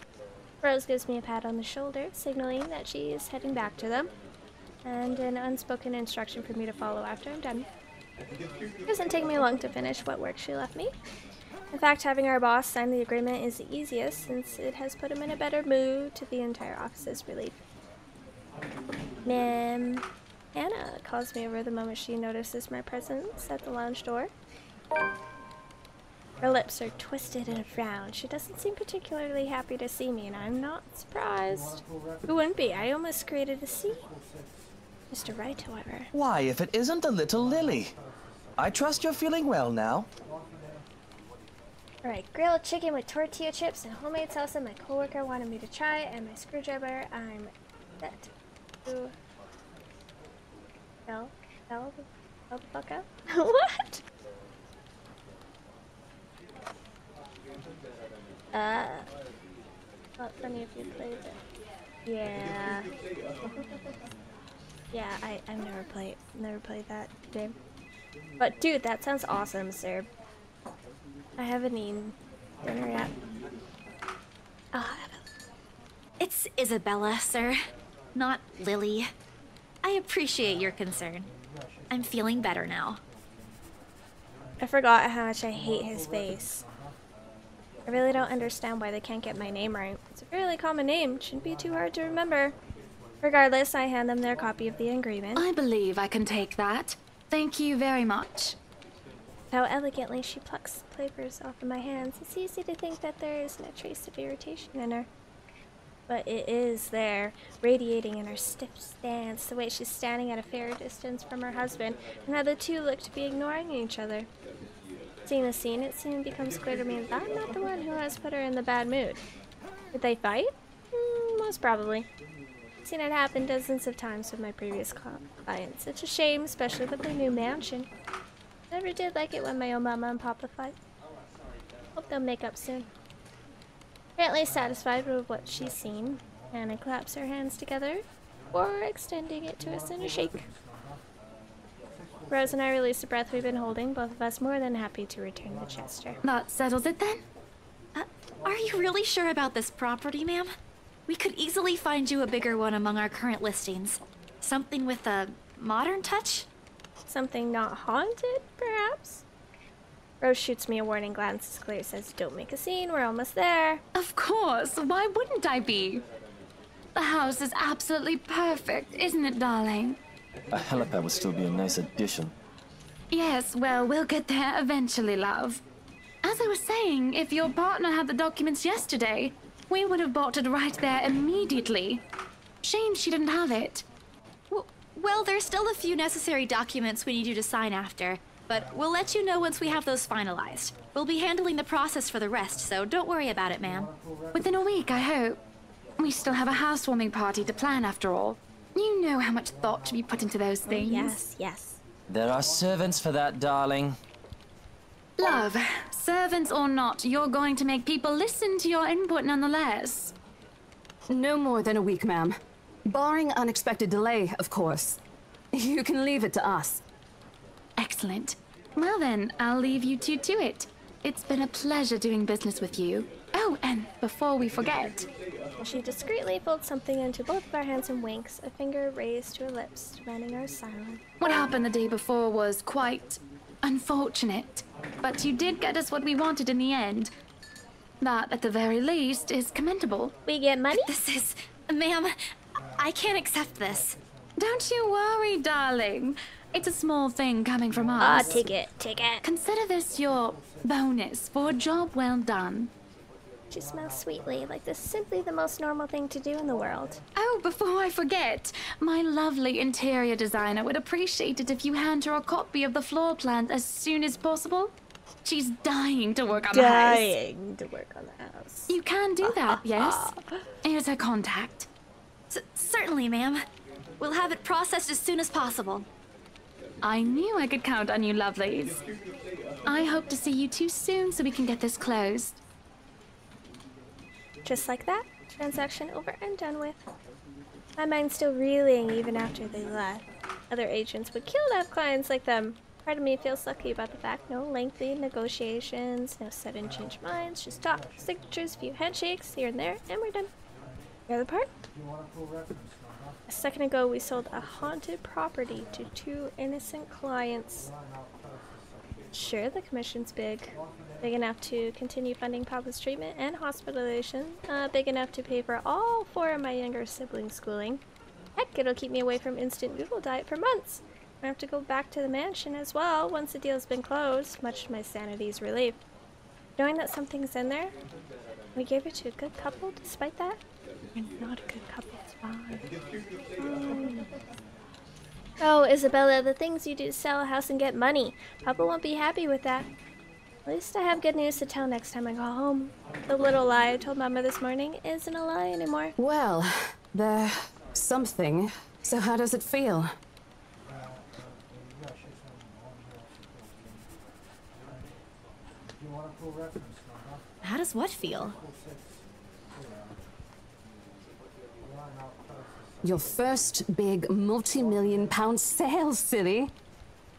Rose gives me a pat on the shoulder, signaling that she is heading back to them, and an unspoken instruction for me to follow after I'm done. It doesn't take me long to finish what work she left me. In fact, having our boss sign the agreement is the easiest, since it has put him in a better mood, to the entire office's relief. Anna calls me over the moment she notices my presence at the lounge door. Her lips are twisted in a frown. She doesn't seem particularly happy to see me, and I'm not surprised. Who wouldn't be? I almost created a scene. Mr. Wright, however. Why, if it isn't the little Lily. I trust you're feeling well now. Alright, grilled chicken with tortilla chips and homemade salsa my coworker wanted me to try, and my screwdriver. I'm set to fell the fuck up. What? Not funny if you played it. Yeah. Yeah, I've never played that game. But dude, that sounds awesome, sir. I haven't eaten dinner yet. Oh, It's Isabella, sir, not Lily. I appreciate your concern. I'm feeling better now. I forgot how much I hate his face. I really don't understand why they can't get my name right. It's a fairly common name. Shouldn't be too hard to remember. Regardless, I hand them their copy of the agreement. I believe I can take that. Thank you very much. How elegantly she plucks the papers off of my hands. It's easy to think that there isn't a trace of irritation in her. But it is there, radiating in her stiff stance, the way she's standing at a fair distance from her husband, and how the two look to be ignoring each other. Seeing the scene, it soon becomes clear to me that I'm not the one who has put her in the bad mood. Did they fight? Most probably. I've seen it happen dozens of times with my previous clients. It's a shame, especially with the new mansion. Never did like it when my own mama and papa fight. Hope they'll make up soon. Apparently satisfied with what she's seen, Anna claps her hands together, or extending it to us in a shake. Rose and I release the breath we've been holding, both of us more than happy to return the gesture. That settles it then? Are you really sure about this property, ma'am? We could easily find you a bigger one among our current listings. Something with a modern touch? Something not haunted, perhaps? Rose shoots me a warning glance as Claire says, "Don't make a scene, we're almost there." Of course, why wouldn't I be? The house is absolutely perfect, isn't it, darling? A helipad would still be a nice addition. Yes, well, we'll get there eventually, love. As I was saying, if your partner had the documents yesterday, we would have bought it right there immediately. Shame she didn't have it. Well, there's still a few necessary documents we need you to sign after, but we'll let you know once we have those finalized. We'll be handling the process for the rest, so don't worry about it, ma'am. Within a week, I hope. We still have a housewarming party to plan after all. You know how much thought to be put into those things. Yes, yes. There are servants for that, darling. Love, servants or not, you're going to make people listen to your input nonetheless. No more than a week, ma'am. Barring unexpected delay, of course. You can leave it to us. Excellent. Well then, I'll leave you two to it. It's been a pleasure doing business with you. Oh, and before we forget... She discreetly folds something into both of our hands and winks, a finger raised to her lips, demanding our silence. What happened the day before was quite unfortunate, but you did get us what we wanted in the end. That, at the very least, is commendable. We get money? This is... Ma'am, I can't accept this. Don't you worry, darling. It's a small thing coming from us. Take it, take it. Consider this your bonus for a job well done. She smells sweetly, like this is simply the most normal thing to do in the world. Oh, before I forget, my lovely interior designer would appreciate it if you hand her a copy of the floor plan as soon as possible. She's dying to work on the house. Dying to work on the house. You can do that, yes? Here's her contact. Certainly, ma'am. We'll have it processed as soon as possible. I knew I could count on you, lovelies. I hope to see you two soon so we can get this closed. Just like that, transaction over and done with. My mind's still reeling even after they left. Other agents would kill to have clients like them. Part of me feels lucky about the fact no lengthy negotiations, no sudden change minds, just talk, signatures, few handshakes here and there, and we're done. The other part? A second ago, we sold a haunted property to 2 innocent clients. Sure, the commission's big. Big enough to continue funding Papa's treatment and hospitalization. Big enough to pay for all 4 of my younger siblings' schooling. Heck, it'll keep me away from instant noodle diet for months. I have to go back to the mansion as well once the deal's been closed, much to my sanity's relief. Knowing that something's in there, we gave it to a good couple despite that. We're not a good couple, it's fine. Oh, Isabella, the things you do to sell a house and get money. Papa won't be happy with that. At least I have good news to tell next time I go home. The little lie I told Mama this morning isn't a lie anymore. Well, there's something. So how does it feel? How does what feel? Your first big multi-million-pound sale, silly.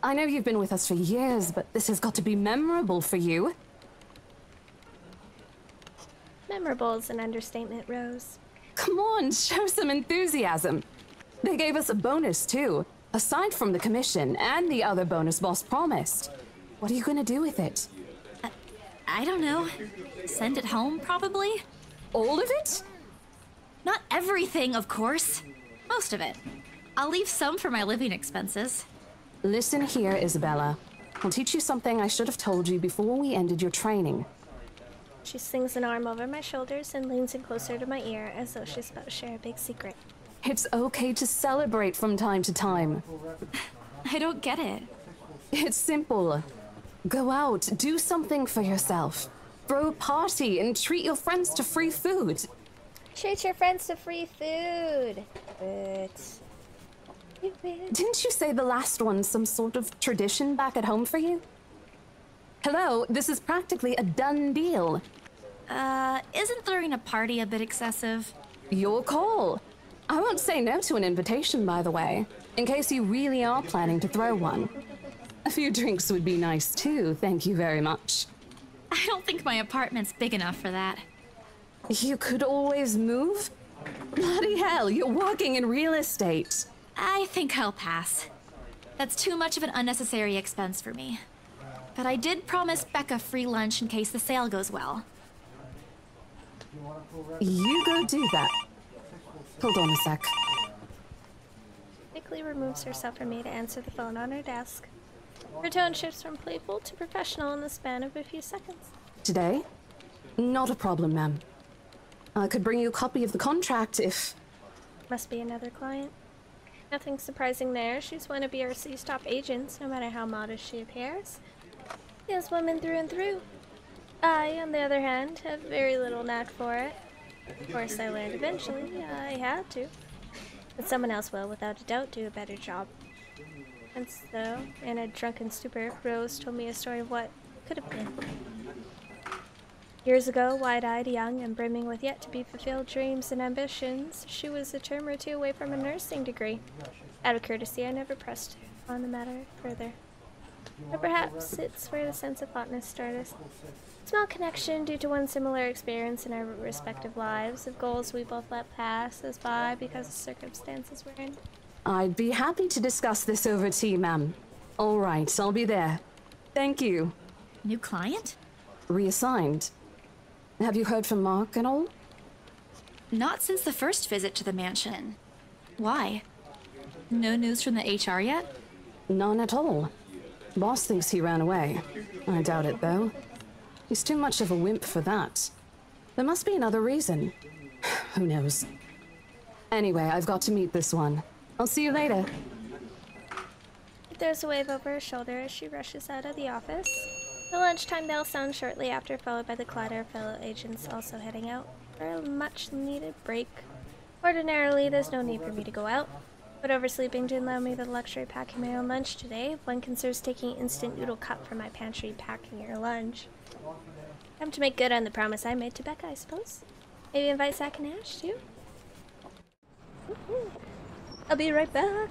I know you've been with us for years, but this has got to be memorable for you. Memorable is an understatement, Rose. Come on, show some enthusiasm. They gave us a bonus, too, aside from the commission and the other bonus boss promised. What are you gonna do with it? I don't know. Send it home, probably? All of it? Not everything, of course. Most of it. I'll leave some for my living expenses. Listen here, Isabella. I'll teach you something I should have told you before we ended your training. She slings an arm over my shoulders and leans in closer to my ear as though she's about to share a big secret. It's okay to celebrate from time to time. I don't get it. It's simple. Go out, do something for yourself. Throw a party and treat your friends to free food. Treat your friends to free food. But... Didn't you say the last one's some sort of tradition back at home for you? Hello, this is practically a done deal. Isn't throwing a party a bit excessive? Your call. I won't say no to an invitation, by the way, in case you really are planning to throw one. A few drinks would be nice too, thank you very much. I don't think my apartment's big enough for that. You could always move? Bloody hell, you're working in real estate. I think I'll pass. That's too much of an unnecessary expense for me. But I did promise Becca free lunch in case the sale goes well. You go do that. Hold on a sec. Quickly removes herself from me to answer the phone on her desk. Her tone shifts from playful to professional in the span of a few seconds. Today? Not a problem, ma'am. I could bring you a copy of the contract if... Must be another client. Nothing surprising there. She's one of BRC's top agents, no matter how modest she appears. She has women through and through. I, on the other hand, have very little knack for it. Of course, I learned eventually. I had to. But someone else will, without a doubt, do a better job. Once, though, in a drunken stupor, Rose told me a story of what could have been. Years ago, wide-eyed, young, and brimming with yet-to-be-fulfilled dreams and ambitions, she was a term or two away from a nursing degree. Out of courtesy, I never pressed on the matter further. Or perhaps it's where the sense of hotness started. Small connection due to one similar experience in our respective lives, of goals we both let pass us by because of circumstances we're in. I'd be happy to discuss this over tea, ma'am. All right, I'll be there. Thank you. New client? Reassigned. Have you heard from Mark at all? Not since the first visit to the mansion. Why? No news from the HR yet? None at all. Boss thinks he ran away. I doubt it, though. He's too much of a wimp for that. There must be another reason. Who knows? Anyway, I've got to meet this one. I'll see you later. There's a wave over her shoulder as she rushes out of the office. The lunchtime bell sounds shortly after, followed by the clatter of fellow agents also heading out for a much-needed break. Ordinarily, there's no need for me to go out, but oversleeping didn't allow me the luxury of packing my own lunch today. If one considers taking instant noodle cup from my pantry packing your lunch. Time to make good on the promise I made to Becca, I suppose. Maybe invite Zach and Ash, too? I'll be right back.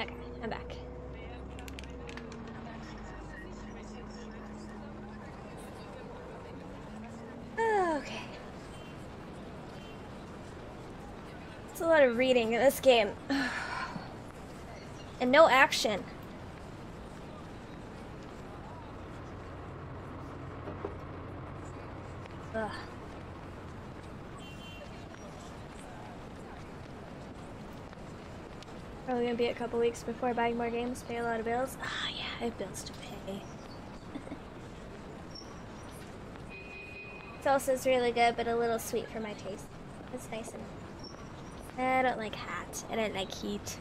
Okay, I'm back. Okay. It's a lot of reading in this game. And no action. Ugh. Probably gonna be a couple weeks before buying more games, pay a lot of bills. Ah, yeah, I have bills to pay. Salsa's really good, but a little sweet for my taste. It's nice and... I don't like hot. I don't like heat.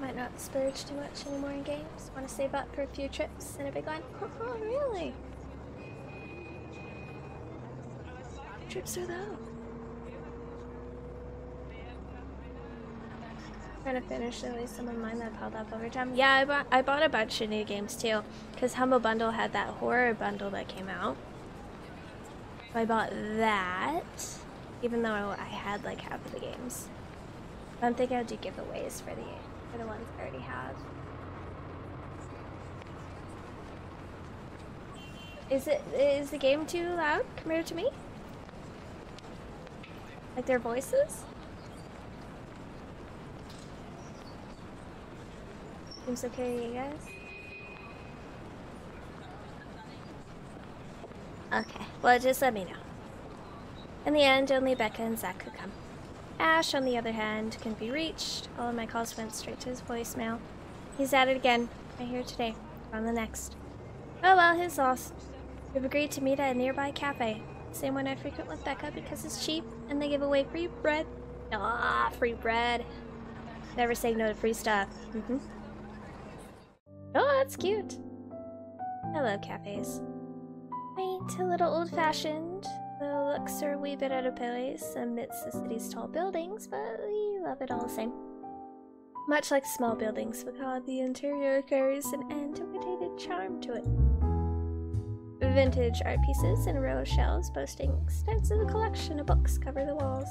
Might not splurge too much anymore in games. Want to save up for a few trips and a big one. Oh, really? Trips are low. Trying to finish at least some of mine that piled up over time. Yeah, I bought a bunch of new games too, because Humble Bundle had that horror bundle that came out. So I bought that, even though I had like half of the games. I don't think I'll do giveaways for the ones I already have. Is the game too loud compared to me? Like their voices? Seems okay to you guys? Okay, well just let me know. In the end, only Becca and Zach could come. Ash, on the other hand, couldn't be reached. All of my calls went straight to his voicemail. He's at it again. I hear today. On the next. Oh well, his loss. We've agreed to meet at a nearby cafe. Same one I frequent with Becca because it's cheap and they give away free bread. Ah, free bread. Never say no to free stuff. Oh, that's cute. I love cafes. Quaint, a little old-fashioned. The looks are a wee bit out of place amidst the city's tall buildings, but we love it all the same. Much like small buildings, the interior carries an antiquated charm to it. Vintage art pieces in a row of shelves boasting extensive collection of books cover the walls.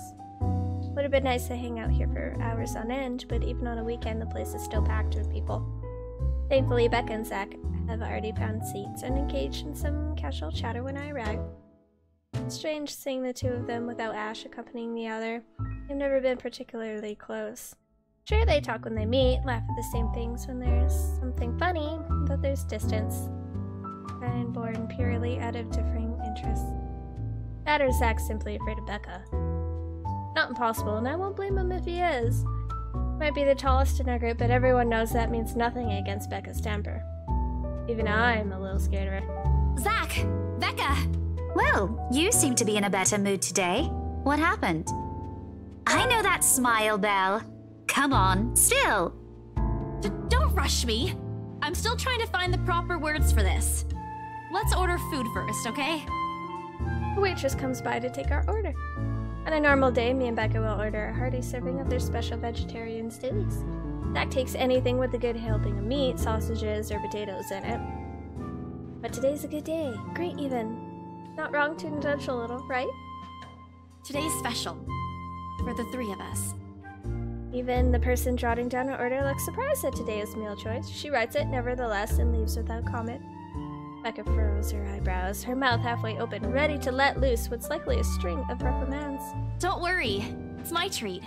Would have been nice to hang out here for hours on end, but even on a weekend the place is still packed with people. Thankfully, Becca and Zach have already found seats and engaged in some casual chatter when I arrive. It's strange seeing the two of them without Ash accompanying the other. They've never been particularly close. Sure, they talk when they meet, laugh at the same things when there's something funny, but there's distance. And born purely out of differing interests. That or Zach's simply afraid of Becca. Not impossible, and I won't blame him if he is. Might be the tallest in our group, but everyone knows that means nothing against Becca's temper. Even I'm a little scared of her. Zach! Becca! Well, you seem to be in a better mood today. What happened? I know that smile, Belle. Come on, still. Don't rush me. I'm still trying to find the proper words for this. Let's order food first, okay? The waitress comes by to take our order. On a normal day, me and Becca will order a hearty serving of their special vegetarian stews. Zach takes anything with a good helping of meat, sausages, or potatoes in it. But today's a good day. Great even. Not wrong to indulge a little, right? Today's special. For the three of us. Even the person jotting down her order looks surprised at today's meal choice. She writes it nevertheless and leaves without comment. Becca furrows her eyebrows, her mouth halfway open, ready to let loose what's likely a string of reprimands. Don't worry. It's my treat.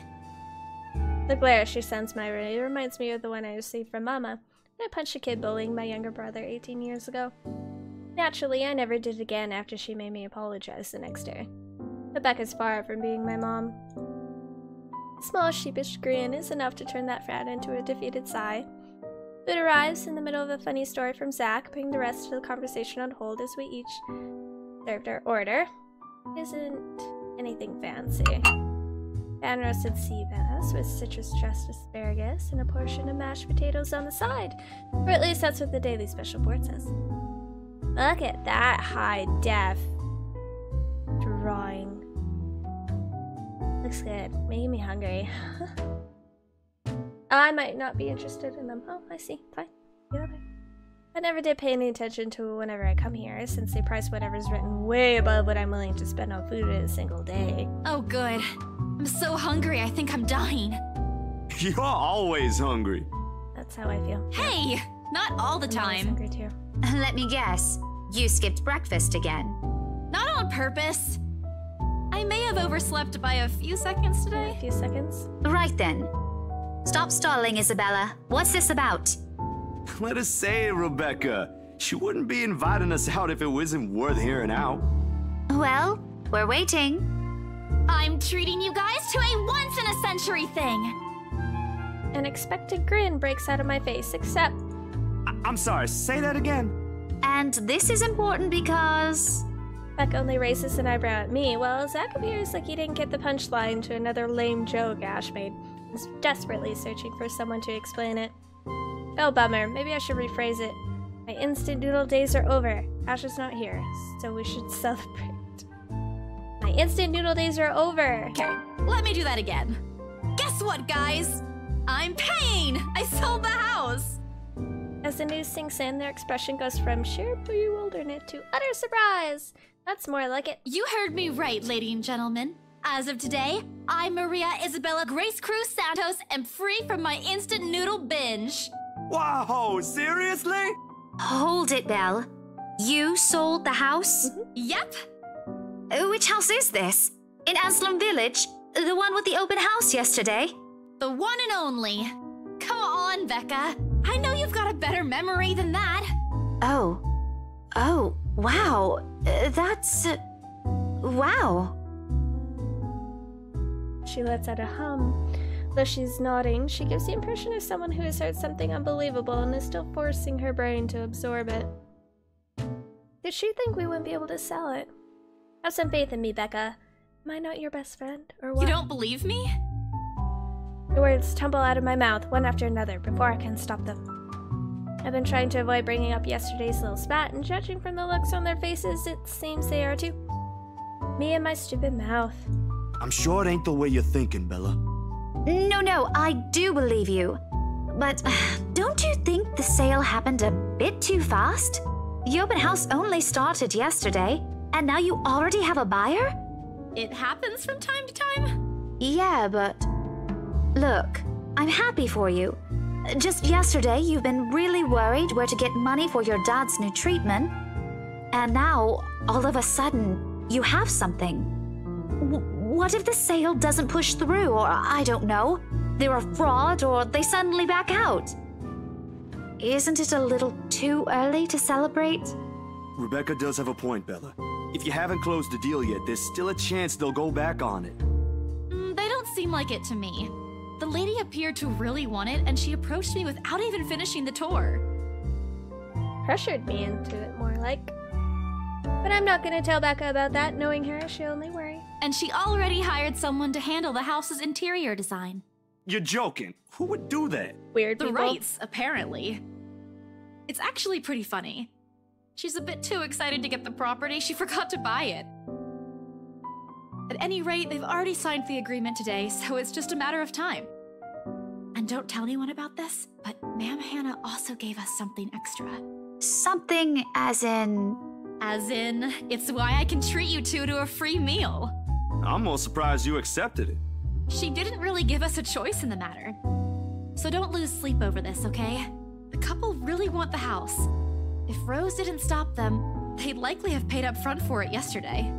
The glare she sends my way reminds me of the one I received from Mama when I punched a kid bullying my younger brother 18 years ago. Naturally, I never did it again after she made me apologize the next day. But Becca's far from being my mom. A small sheepish grin is enough to turn that frown into a defeated sigh. Food arrives in the middle of a funny story from Zach, putting the rest of the conversation on hold as we each served our order. Isn't anything fancy. Pan-roasted sea bass with citrus-dressed asparagus and a portion of mashed potatoes on the side. Or at least that's what the daily special board says. Look at that high-def drawing. Looks good. Making me hungry. I might not be interested in them. Oh, I see. Fine. Get over. I never did pay any attention to whenever I come here, since they price whatever's written way above what I'm willing to spend on food in a single day. Oh good. I'm so hungry, I think I'm dying. You're always hungry. That's how I feel. Hey! Not all the I'm always time. hungry too. Let me guess. You skipped breakfast again. Not on purpose. I may have overslept by a few seconds today. A few seconds. Right then. Stop stalling, Isabella. What's this about? Let us say, Rebecca. She wouldn't be inviting us out if it wasn't worth hearing out. Well, we're waiting. I'm treating you guys to a once-in-a-century thing. An expected grin breaks out of my face, except... I'm sorry, say that again. And this is important because... Beck only raises an eyebrow at me, while Zach appears like he didn't get the punchline to another lame joke Ash made. He's desperately searching for someone to explain it. Oh, bummer. Maybe I should rephrase it. My instant noodle days are over. Ash is not here, so we should celebrate. My instant noodle days are over. Okay, let me do that again. Guess what, guys? I'm paying! I sold the house! As the news sinks in, their expression goes from sheer bewilderment to utter surprise. That's more like it. You heard me right, ladies and gentlemen. As of today, I'm Maria Isabella Grace Cruz Santos and free from my instant noodle binge. Wow, seriously? Hold it, Belle. You sold the house? Yep. Which house is this? In Aslam Village? The one with the open house yesterday? The one and only. Come on, Becca. I know you've got a better memory than that. Oh. Oh, wow. That's... wow. She lets out a hum. Though she's nodding, she gives the impression of someone who has heard something unbelievable and is still forcing her brain to absorb it. Did she think we wouldn't be able to sell it? Have some faith in me, Becca. Am I not your best friend, or what? You don't believe me? The words tumble out of my mouth, one after another, before I can stop them. I've been trying to avoid bringing up yesterday's little spat, and judging from the looks on their faces, it seems they are too. Me and my stupid mouth. I'm sure it ain't the way you're thinking, Bella. No, I do believe you. But don't you think the sale happened a bit too fast? The open house only started yesterday, and now you already have a buyer? It happens from time to time. Yeah, but... Look, I'm happy for you. Just yesterday, you've been really worried where to get money for your dad's new treatment. And now, all of a sudden, you have something. What if the sale doesn't push through, or I don't know, they're a fraud, or they suddenly back out? Isn't it a little too early to celebrate? Rebecca does have a point, Bella. If you haven't closed the deal yet, there's still a chance they'll go back on it. They don't seem like it to me. The lady appeared to really want it, and she approached me without even finishing the tour. Pressured me into it, more like. But I'm not gonna tell Becca about that. Knowing her, she'll only worry. And she already hired someone to handle the house's interior design. You're joking. Who would do that? Weird The people. Wrights, apparently. It's actually pretty funny. She's a bit too excited to get the property, she forgot to buy it. At any rate, they've already signed the agreement today, so it's just a matter of time. And don't tell anyone about this, but Ma'am Hannah also gave us something extra. Something as in... As in, it's why I can treat you two to a free meal. I'm more surprised you accepted it. She didn't really give us a choice in the matter. So don't lose sleep over this, okay? The couple really want the house. If Rose didn't stop them, they'd likely have paid up front for it yesterday.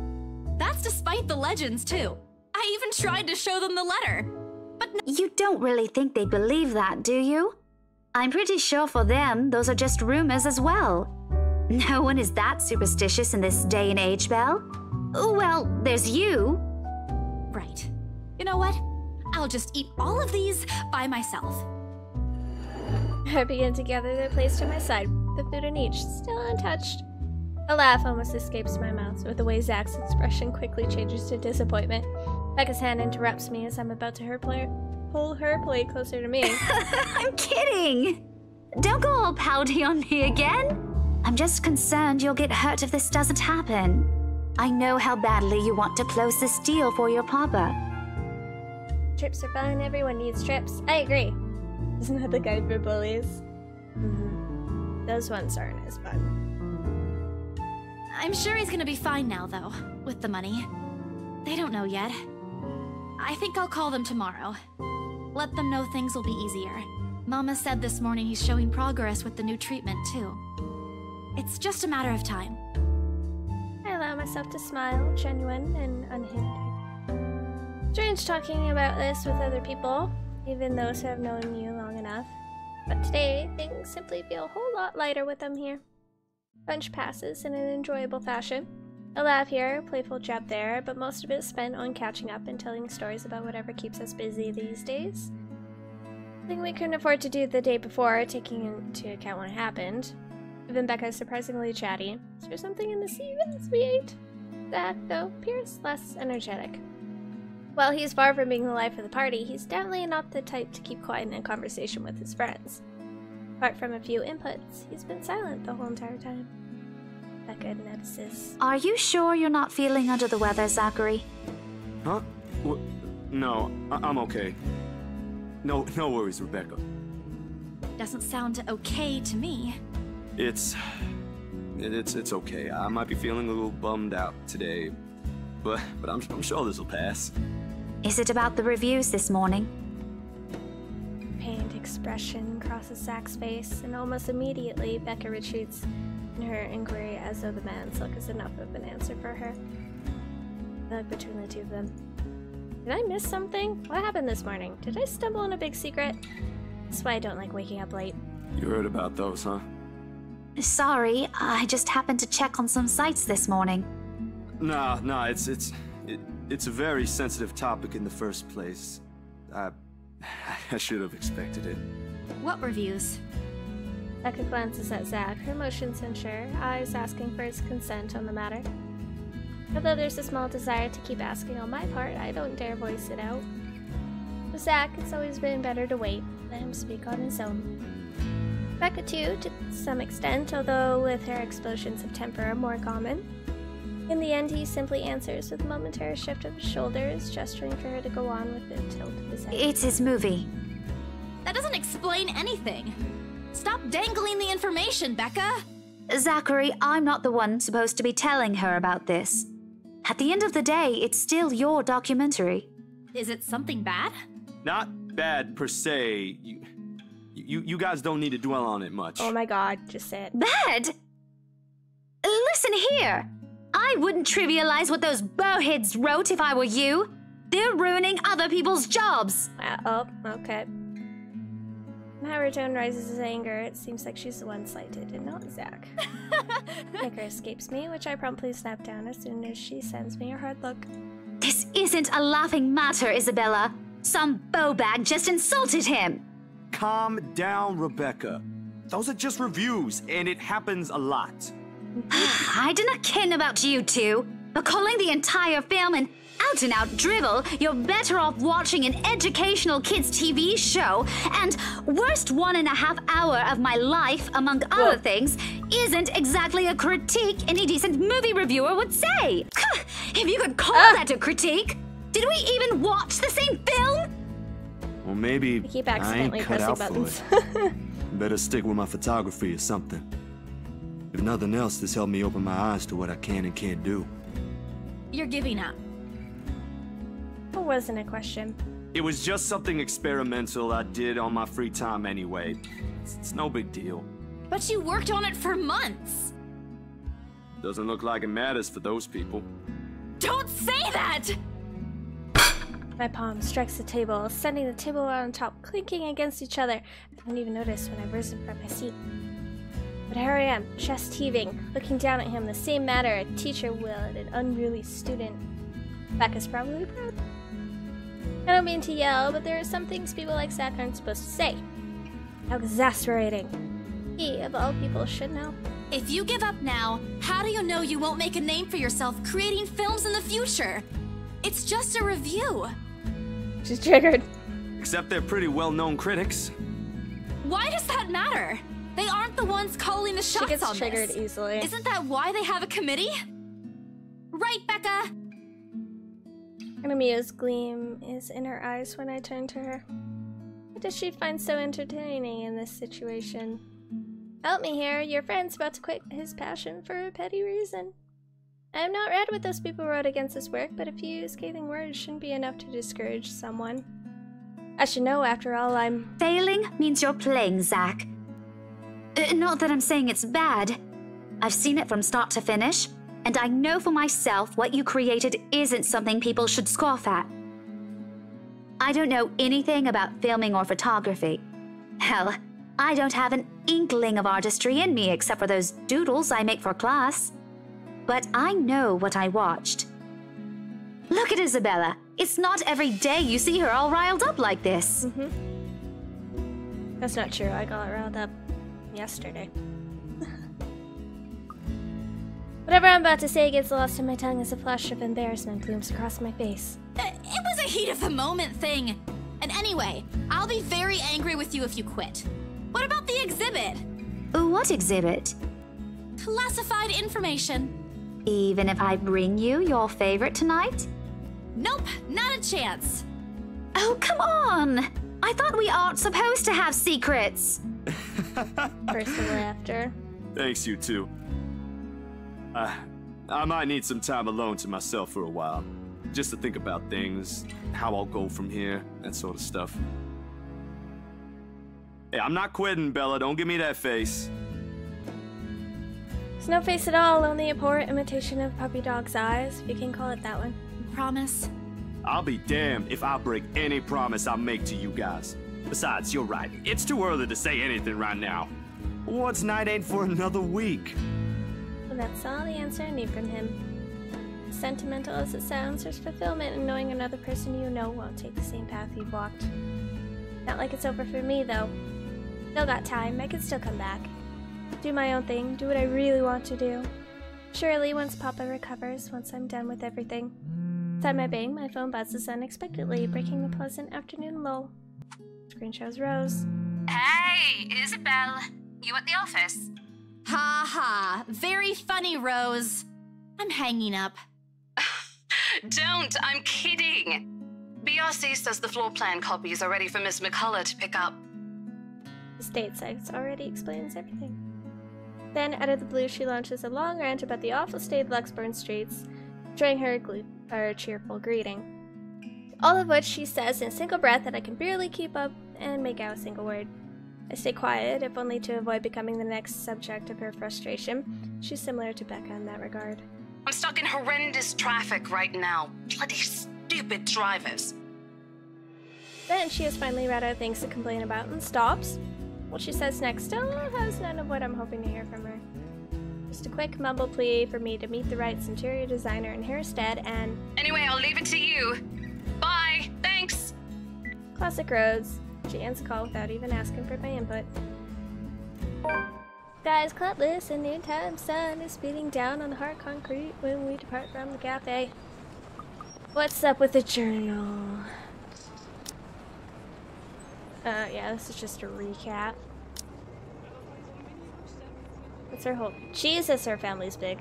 That's despite the legends, too. I even tried to show them the letter. But You don't really think they believe that, do you? I'm pretty sure for them, those are just rumors as well. No one is that superstitious in this day and age, Belle. Well, there's you. Right. You know what? I'll just eat all of these by myself. I begin to gather their place to my side, the food in each, still untouched. A laugh almost escapes my mouth, with the way Zach's expression quickly changes to disappointment. Becca's hand interrupts me as I'm about to pull her plate closer to me. I'm kidding! Don't go all pouty on me again. I'm just concerned you'll get hurt if this doesn't happen. I know how badly you want to close this deal for your papa. Trips are fun, everyone needs trips. I agree. Isn't that the guide for bullies? Those ones aren't as fun. I'm sure he's gonna be fine now, though, with the money. They don't know yet. I think I'll call them tomorrow. Let them know things will be easier. Mama said this morning he's showing progress with the new treatment, too. It's just a matter of time. I allow myself to smile, genuine and unhindered. Strange talking about this with other people, even those who have known you long enough. But today, things simply feel a whole lot lighter with them here. Lunch passes in an enjoyable fashion. A laugh here, a playful jab there, but most of it is spent on catching up and telling stories about whatever keeps us busy these days. Something we couldn't afford to do the day before, taking into account what happened. Even Becca is surprisingly chatty. Is there something in the sea as we ate? Zach, though, appears less energetic. While he's far from being the life of the party, he's definitely not the type to keep quiet in a conversation with his friends. Apart from a few inputs, he's been silent the whole entire time. Becca notices. Are you sure you're not feeling under the weather, Zachary? Huh? No, I'm okay. No worries, Rebecca. Doesn't sound okay to me. It's okay. I might be feeling a little bummed out today, but I'm sure this will pass. Is it about the reviews this morning? Pained expression crosses Zach's face, and almost immediately Becca retreats in her inquiry as though the man's look is enough of an answer for her. I look between the two of them. Did I miss something? What happened this morning? Did I stumble on a big secret? That's why I don't like waking up late. You heard about those, huh? Sorry, I just happened to check on some sites this morning. Nah, it's a very sensitive topic in the first place. I should have expected it. What reviews? Becca glances at Zach, her emotions unsure, eyes asking for his consent on the matter. Although there's a small desire to keep asking on my part, I don't dare voice it out. With Zach, it's always been better to wait, let him speak on his own. Becca too, to some extent, although with her explosions of temper more common. In the end, he simply answers with a momentary shift of his shoulders, gesturing for her to go on with a tilt of his head. It's his movie. That doesn't explain anything. Stop dangling the information, Becca! Zachary, I'm not the one supposed to be telling her about this. At the end of the day, it's still your documentary. Is it something bad? Not bad per se. You guys don't need to dwell on it much. Oh my god, just say it. Bad? Listen here. I wouldn't trivialize what those bowheads wrote if I were you. They're ruining other people's jobs. Oh, okay. How her tone rises his anger, it seems like she's the one slighted and not Zach. Anger escapes me, which I promptly snap down as soon as she sends me a hard look. This isn't a laughing matter, Isabella. Some bowbag just insulted him. Calm down, Rebecca. Those are just reviews, and it happens a lot. I do not ken about you two, but calling the entire film an out-and-out dribble, you're better off watching an educational kids' TV show, and worst 1.5 hour of my life, among other things, isn't exactly a critique any decent movie reviewer would say. If you could call that a critique, did we even watch the same film? Well, maybe I keep accidentally pressing buttons. Better stick with my photography or something. If nothing else, this helped me open my eyes to what I can and can't do. You're giving up. It wasn't a question. It was just something experimental I did on my free time anyway. It's no big deal. But you worked on it for months. Doesn't look like it matters for those people. Don't say that! My palm strikes the table, sending the table on top clinking against each other. I don't even notice when I've risen from my seat. But here I am, chest heaving, looking down at him the same manner a teacher will at an unruly student. Becca's probably proud. I don't mean to yell, but there are some things people like Zach aren't supposed to say. How exasperating. He, of all people, should know. If you give up now, how do you know you won't make a name for yourself creating films in the future? It's just a review. She's triggered. Except they're pretty well-known critics. Why does that matter? They aren't the ones calling the shots on this. She gets triggered easily. Isn't that why they have a committee? Right, Becca? An amused gleam is in her eyes when I turn to her. What does she find so entertaining in this situation? Help me here, your friend's about to quit his passion for a petty reason. I'm not read what those people wrote against this work, but a few scathing words shouldn't be enough to discourage someone. I should know, after all, I'm... Failing means you're playing, Zack. Not that I'm saying it's bad. I've seen it from start to finish, and I know for myself what you created isn't something people should scoff at. I don't know anything about filming or photography. Hell, I don't have an inkling of artistry in me except for those doodles I make for class. But I know what I watched. Look at Isabella. It's not every day you see her all riled up like this. That's not true. I got riled up yesterday. Whatever I'm about to say gets lost in my tongue as a flush of embarrassment blooms across my face. It was a heat of the moment thing. And anyway, I'll be very angry with you if you quit. What about the exhibit? What exhibit? Classified information. Even if I bring you your favorite tonight? Nope, not a chance. Oh, come on! I thought we aren't supposed to have secrets. Burst of laughter. Thanks, you two. I might need some time alone to myself for a while. Just to think about things, how I'll go from here, that sort of stuff. Hey, I'm not quitting, Bella. Don't give me that face. It's no face at all, only a poor imitation of puppy dog's eyes, if you can call it that one. Promise? I'll be damned if I break any promise I make to you guys. Besides, you're right. It's too early to say anything right now. What's night ain't for another week? Well, that's all the answer I need from him. Sentimental as it sounds, there's fulfillment in knowing another person you know won't take the same path you've walked. Not like it's over for me, though. Still got time. I can still come back. Do my own thing. Do what I really want to do. Surely, once Papa recovers, once I'm done with everything. Inside my bang, my phone buzzes unexpectedly, breaking the pleasant afternoon lull. Screen shows Rose. Hey, Isabel. You at the office? Ha ha. Very funny, Rose. I'm hanging up. Don't, I'm kidding. BRC says the floor plan copies are ready for Miss McCullough to pick up. The state sites already explains everything. Then, out of the blue, she launches a long rant about the awful state of Luxburn streets, betraying her cheerful greeting. All of which she says in a single breath that I can barely keep up and make out a single word. I stay quiet, if only to avoid becoming the next subject of her frustration. She's similar to Becca in that regard. I'm stuck in horrendous traffic right now. Bloody stupid drivers. Then she has finally run out of things to complain about and stops. What she says next still has none of what I'm hoping to hear from her. Just a quick mumble plea for me to meet the right interior designer in her stead and... Anyway, I'll leave it to you. Bye. Thanks. Classic Rose. She ends the call without even asking for my input. Guys, cloudless and noontime sun is beating down on the hard concrete when we depart from the cafe. What's up with the journal? Yeah, this is just a recap. What's her whole... Jesus, her family's big.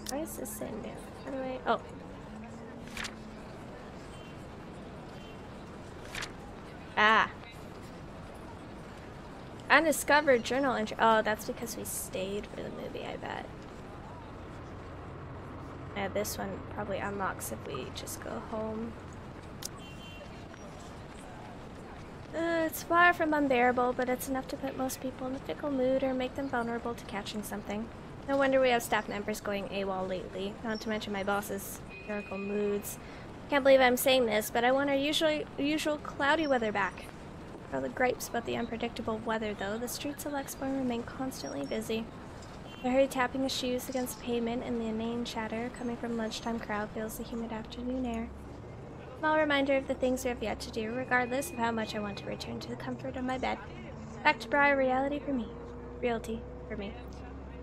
Why is this sitting down? How do I... Oh. Ah. Undiscovered journal entry. Oh, that's because we stayed for the movie, I bet. Yeah, this one probably unlocks if we just go home. It's far from unbearable, but it's enough to put most people in a fickle mood or make them vulnerable to catching something. No wonder we have staff members going AWOL lately, not to mention my boss's hysterical moods. Can't believe I'm saying this, but I want our usual cloudy weather back. For all the gripes about the unpredictable weather, though, the streets of Luxburn remain constantly busy. The hurried tapping of shoes against pavement and the inane chatter coming from lunchtime crowd fills the humid afternoon air. Small reminder of the things we have yet to do, regardless of how much I want to return to the comfort of my bed. Back to Briar reality for me. Realty for me.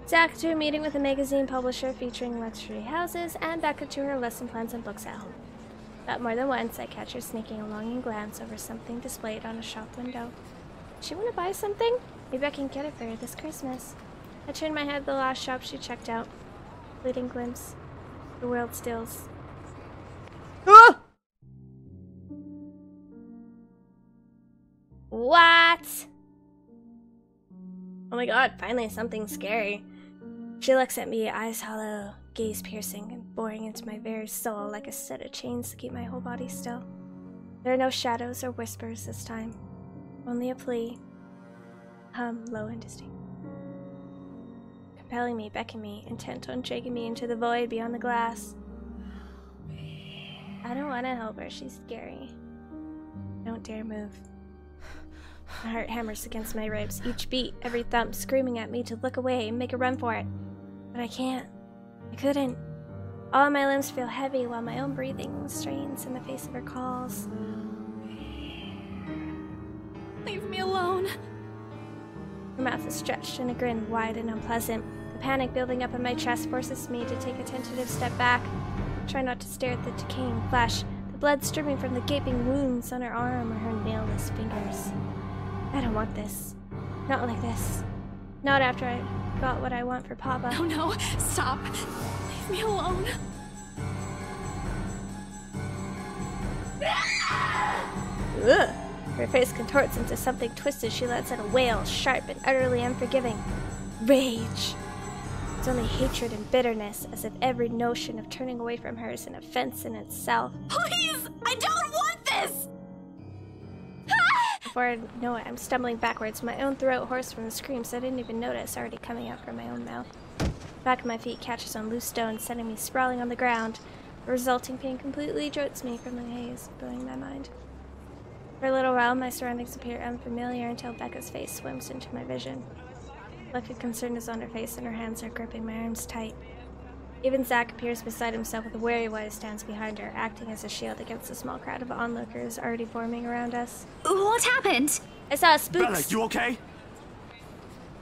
Zack to a meeting with a magazine publisher featuring luxury houses, and Becca to her lesson plans and books at home. But more than once, I catch her sneaking a longing glance over something displayed on a shop window. Does she want to buy something? Maybe I can get it for her this Christmas. I turned my head to the last shop she checked out. Fleeting glimpse. The world stills. Ah! What? my god, finally something scary. She looks at me, eyes hollow, gaze piercing, and boring into my very soul like a set of chains to keep my whole body still. There are no shadows or whispers this time. Only a plea. Hum, low and distinct. Compelling me, beckoning me, intent on dragging me into the void beyond the glass. I don't want to help her, she's scary. Don't dare move. My heart hammers against my ribs, each beat, every thump screaming at me to look away and make a run for it. But I can't. I couldn't. All my limbs feel heavy while my own breathing strains in the face of her calls. Leave me alone. Her mouth is stretched in a grin wide and unpleasant. The panic building up in my chest forces me to take a tentative step back. Try not to stare at the decaying flesh, the blood streaming from the gaping wounds on her arm or her nailless fingers. I don't want this. Not like this. Not after I got what I want for Papa. Oh no, stop. Leave me alone. Ugh. Her face contorts into something twisted. She lets out a wail, sharp and utterly unforgiving. Rage. It's only hatred and bitterness, as if every notion of turning away from her is an offense in itself. Please! I don't want this! Before I know it, I'm stumbling backwards, my own throat hoarse from the screams I didn't even notice already coming out from my own mouth. The back of my feet catches on loose stones, sending me sprawling on the ground. The resulting pain completely jolts me from the haze, blowing my mind. For a little while, my surroundings appear unfamiliar until Becca's face swims into my vision. A look of concern is on her face and her hands are gripping my arms tight. Even Zack appears beside himself with a wary wife stands behind her, acting as a shield against the small crowd of onlookers already forming around us. What happened? I saw a spook. Bella, you okay?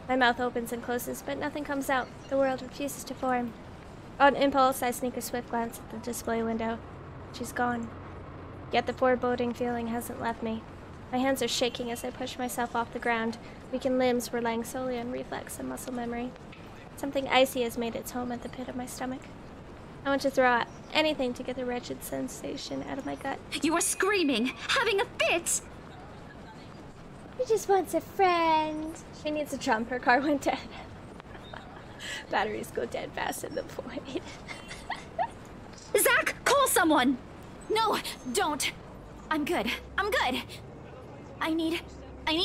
My mouth opens and closes, but nothing comes out. The world refuses to form. On impulse, I sneak a swift glance at the display window. She's gone. Yet the foreboding feeling hasn't left me. My hands are shaking as I push myself off the ground, weakened limbs relying solely on reflex and muscle memory. Something icy has made its home at the pit of my stomach. I want to throw out anything to get the wretched sensation out of my gut. You are screaming, having a fit! She just wants a friend. She needs a jump. Her car went dead. Batteries go dead fast in the void. Zack, call someone! No, don't. I'm good. I'm good. I need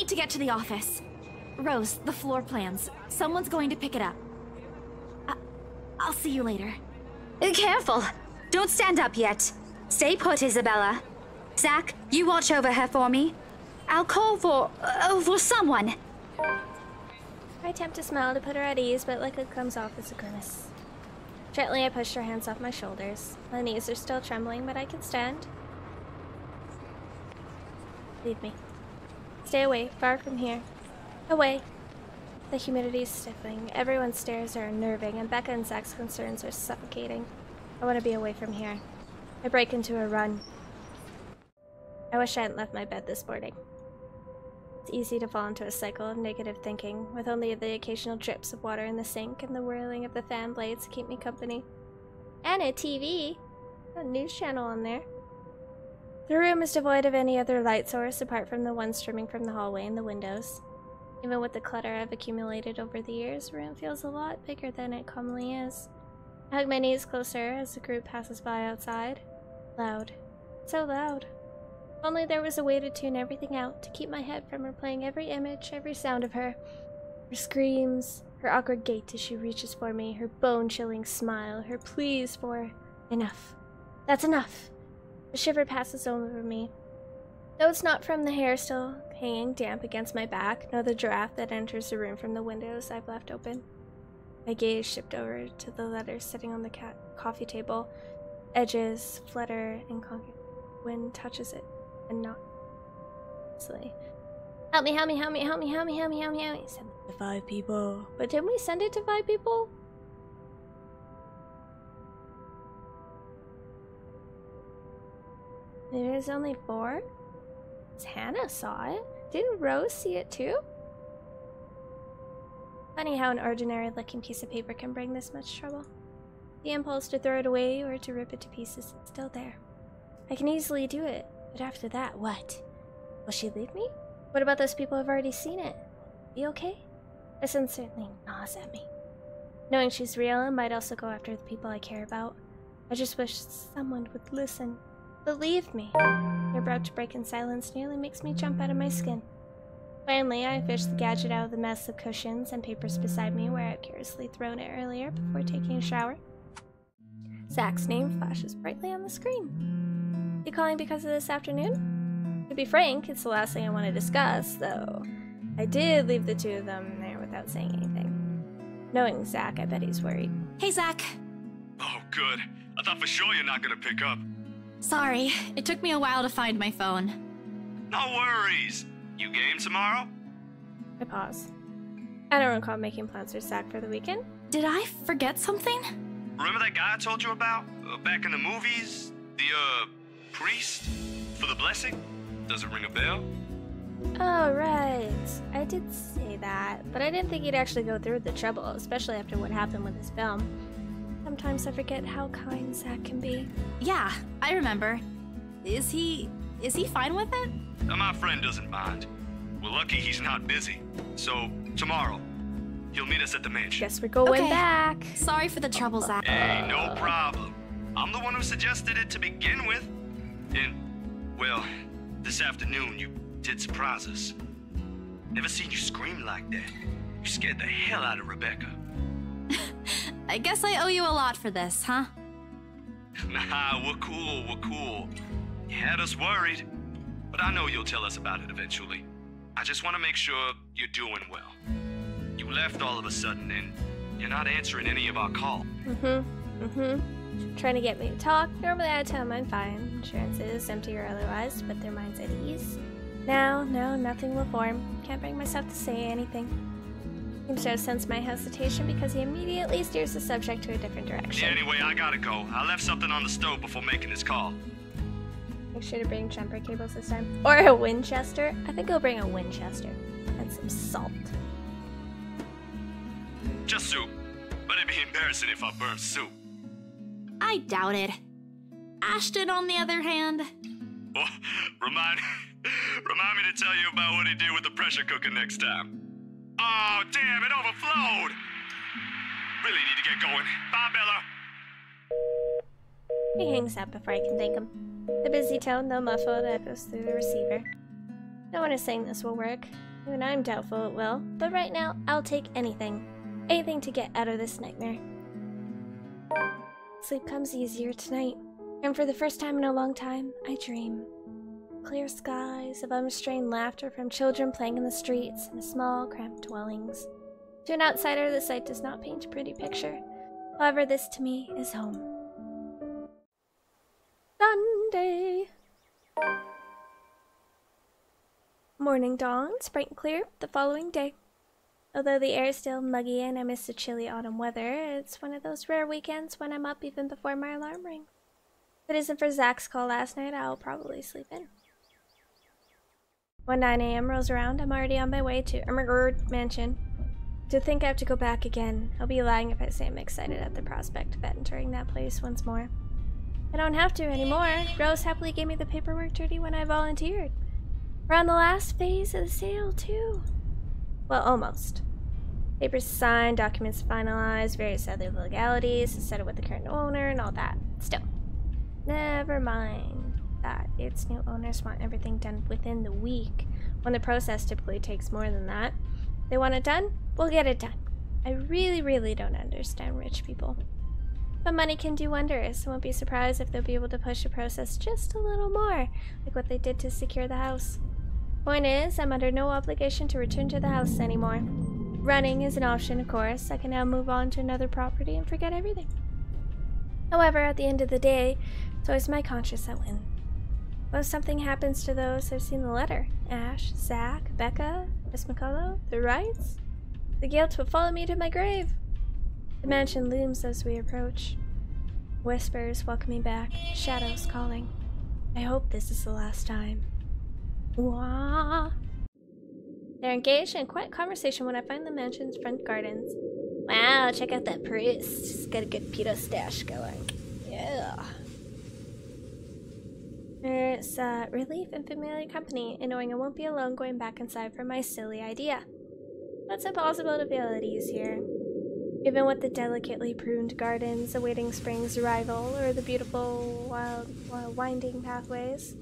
to get to the office. Rose, the floor plans. Someone's going to pick it up. I'll see you later. Careful. Don't stand up yet. Stay put, Isabella. Zack, you watch over her for me. I'll call for someone. I attempt to smile to put her at ease, but liquid comes off as a grimace. Gently, I push her hands off my shoulders. My knees are still trembling, but I can stand. Leave me. Stay away, far from here. Away. The humidity is stifling. Everyone's stares are unnerving, and Becca and Zack's concerns are suffocating. I want to be away from here. I break into a run. I wish I hadn't left my bed this morning. It's easy to fall into a cycle of negative thinking, with only the occasional drips of water in the sink and the whirling of the fan blades to keep me company. And a TV! A news channel on there. The room is devoid of any other light source apart from the one streaming from the hallway and the windows. Even with the clutter I've accumulated over the years, the room feels a lot bigger than it commonly is. I hug my knees closer as the group passes by outside. Loud. So loud. If only there was a way to tune everything out, to keep my head from replaying every image, every sound of her. Her screams, her awkward gait as she reaches for me, her bone-chilling smile, her pleas for enough. That's enough! A shiver passes over me. Though it's not from the hair still hanging damp against my back, nor the draft that enters the room from the windows I've left open. My gaze shifts over to the letters sitting on the coffee table. Edges flutter and wind touches it, and not easily. Help me, help me, help me, help me, help me, help me, help me, help me. Send it to 5 people. But didn't we send it to 5 people? There's only 4? Hannah saw it. Didn't Rose see it too? Funny how an ordinary-looking piece of paper can bring this much trouble. The impulse to throw it away or to rip it to pieces is still there. I can easily do it, but after that, what? Will she leave me? What about those people who've already seen it? Be okay? This one certainly gnaws at me. Knowing she's real and might also go after the people I care about, I just wish someone would listen. Believe me. You're about to break in silence nearly makes me jump out of my skin. Finally, I fish the gadget out of the mess of cushions and papers beside me where I'd carelessly thrown it earlier before taking a shower. Zach's name flashes brightly on the screen. You calling because of this afternoon? To be frank, it's the last thing I want to discuss, though I did leave the two of them there without saying anything. Knowing Zach, I bet he's worried. Hey, Zach. Oh, good. I thought for sure you're not gonna pick up. Sorry, it took me a while to find my phone. No worries. You game tomorrow? I pause. I don't recall making plans for Zach for the weekend. Did I forget something? Remember that guy I told you about? Back in the movies? The, priest? For the blessing? Does it ring a bell? Oh, right. I did say that, but I didn't think he'd actually go through the trouble, especially after what happened with his film. Sometimes I forget how kind Zach can be. Yeah, I remember. Is he fine with it? My friend doesn't mind. We're lucky he's not busy. So, tomorrow, he'll meet us at the mansion. Guess we're going back. Sorry for the trouble, Zach. Hey, no problem. I'm the one who suggested it to begin with. And, well, this afternoon you did surprise us. Never seen you scream like that. You scared the hell out of Rebecca. I guess I owe you a lot for this, huh? Nah, we're cool. You had us worried. But I know you'll tell us about it eventually. I just want to make sure you're doing well. You left all of a sudden and you're not answering any of our calls. Trying to get me to talk. Normally I tell them I'm fine. Insurances, empty or otherwise, but their mind's at ease. Now, no, nothing will form. Can't bring myself to say anything. Seems to have sensed my hesitation because he immediately steers the subject to a different direction. Yeah, anyway, I gotta go. I left something on the stove before making this call. Make sure to bring jumper cables this time. Or a Winchester. I think I'll bring a Winchester. And some salt. Just soup. But it'd be embarrassing if I burned soup. I doubt it. Ashton, on the other hand... Well, remind me to tell you about what he did with the pressure cooker next time. Oh, damn, it overflowed! Really need to get going. Bye, Bella. He hangs up before I can thank him. The busy tone, though muffled, echoes through the receiver. No one is saying this will work. Even I'm doubtful it will. But right now, I'll take anything. Anything to get out of this nightmare. Sleep comes easier tonight. And for the first time in a long time, I dream. Clear skies of unrestrained laughter from children playing in the streets and small, cramped dwellings. To an outsider, the sight does not paint a pretty picture. However, this to me is home. Sunday. Morning dawns, bright and clear, the following day. Although the air is still muggy and I miss the chilly autumn weather, it's one of those rare weekends when I'm up even before my alarm rings. If it isn't for Zach's call last night, I'll probably sleep in. When 9 a.m. rolls around, I'm already on my way to Ermengarde Mansion. To think I have to go back again, I'll be lying if I say I'm excited at the prospect of entering that place once more. I don't have to anymore. Rose happily gave me the paperwork duty when I volunteered. We're on the last phase of the sale, too. Well, almost. Papers signed, documents finalized, various other legalities, settled with the current owner, and all that. Still, never mind that its new owners want everything done within the week, when the process typically takes more than that. They want it done? We'll get it done. I really don't understand rich people. But money can do wonders. I won't be surprised if they'll be able to push the process just a little more, like what they did to secure the house. Point is, I'm under no obligation to return to the house anymore. Running is an option, of course. I can now move on to another property and forget everything. However, at the end of the day, it's always my conscience that wins. What if something happens to those who've seen the letter? Ash, Zach, Becca, Miss McCullough, the Wrights? The guilt will follow me to my grave. The mansion looms as we approach. Whispers welcoming back, shadows calling. I hope this is the last time. Wah! They're engaged in a quiet conversation when I find the mansion's front gardens. Wow, check out that priest. He's got a good pedo stash going. Yeah. There's relief and familiar company in knowing I won't be alone going back inside for my silly idea. It's impossible to feel at ease here. Even with the delicately pruned gardens awaiting spring's arrival, or the beautiful, wild winding pathways.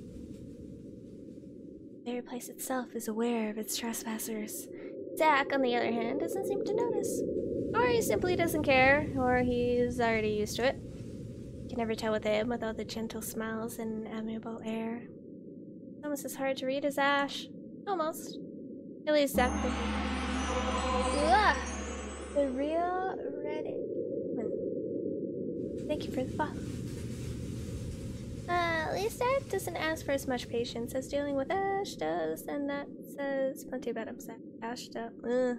The very place itself is aware of its trespassers. Zack, on the other hand, doesn't seem to notice. Or he simply doesn't care, or he's already used to it. You can never tell with him, with all the gentle smiles and amiable air. Almost as hard to read as Ash. Almost. At least Zack. The real Reddit. Thank you for the follow. At least Zack doesn't ask for as much patience as dealing with Ash does, and that says plenty about himself. Ash does. Can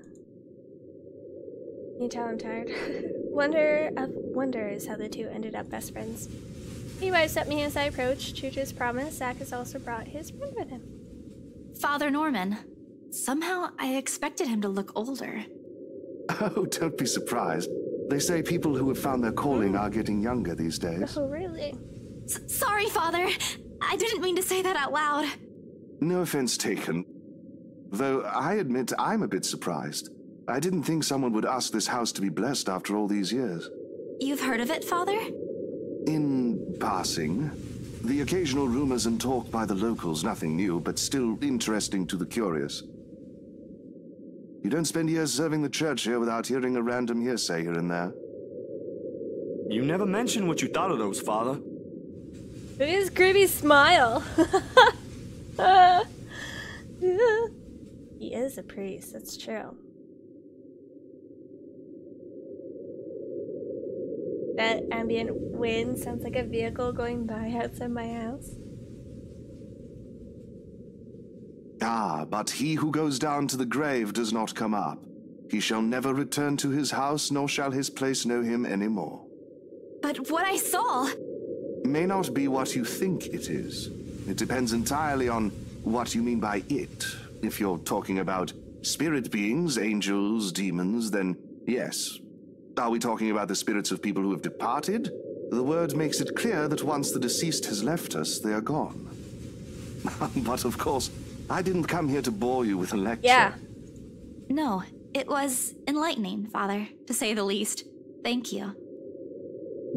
you tell I'm tired? Wonder of wonders how the two ended up best friends. He waves at me as I approach. True to his promise, Zack has also brought his friend with him. Father Norman. Somehow I expected him to look older. Oh, don't be surprised. They say people who have found their calling are getting younger these days. Oh, really? Sorry, Father. I didn't mean to say that out loud. No offense taken. Though I admit I'm a bit surprised. I didn't think someone would ask this house to be blessed after all these years. You've heard of it, Father? In passing. The occasional rumors and talk by the locals, nothing new, but still interesting to the curious. You don't spend years serving the church here without hearing a random hearsay here and there. You never mentioned what you thought of those, Father. Look at his creepy smile. He is a priest, that's true. That ambient wind sounds like a vehicle going by outside my house. Ah, but he who goes down to the grave does not come up. He shall never return to his house, nor shall his place know him any more. But what I saw... May not be what you think it is. It depends entirely on what you mean by it. If you're talking about spirit beings, angels, demons, then yes. Are we talking about the spirits of people who have departed? The word makes it clear that once the deceased has left us, they are gone. But of course, I didn't come here to bore you with a lecture. Yeah. No, it was enlightening, Father, to say the least. Thank you.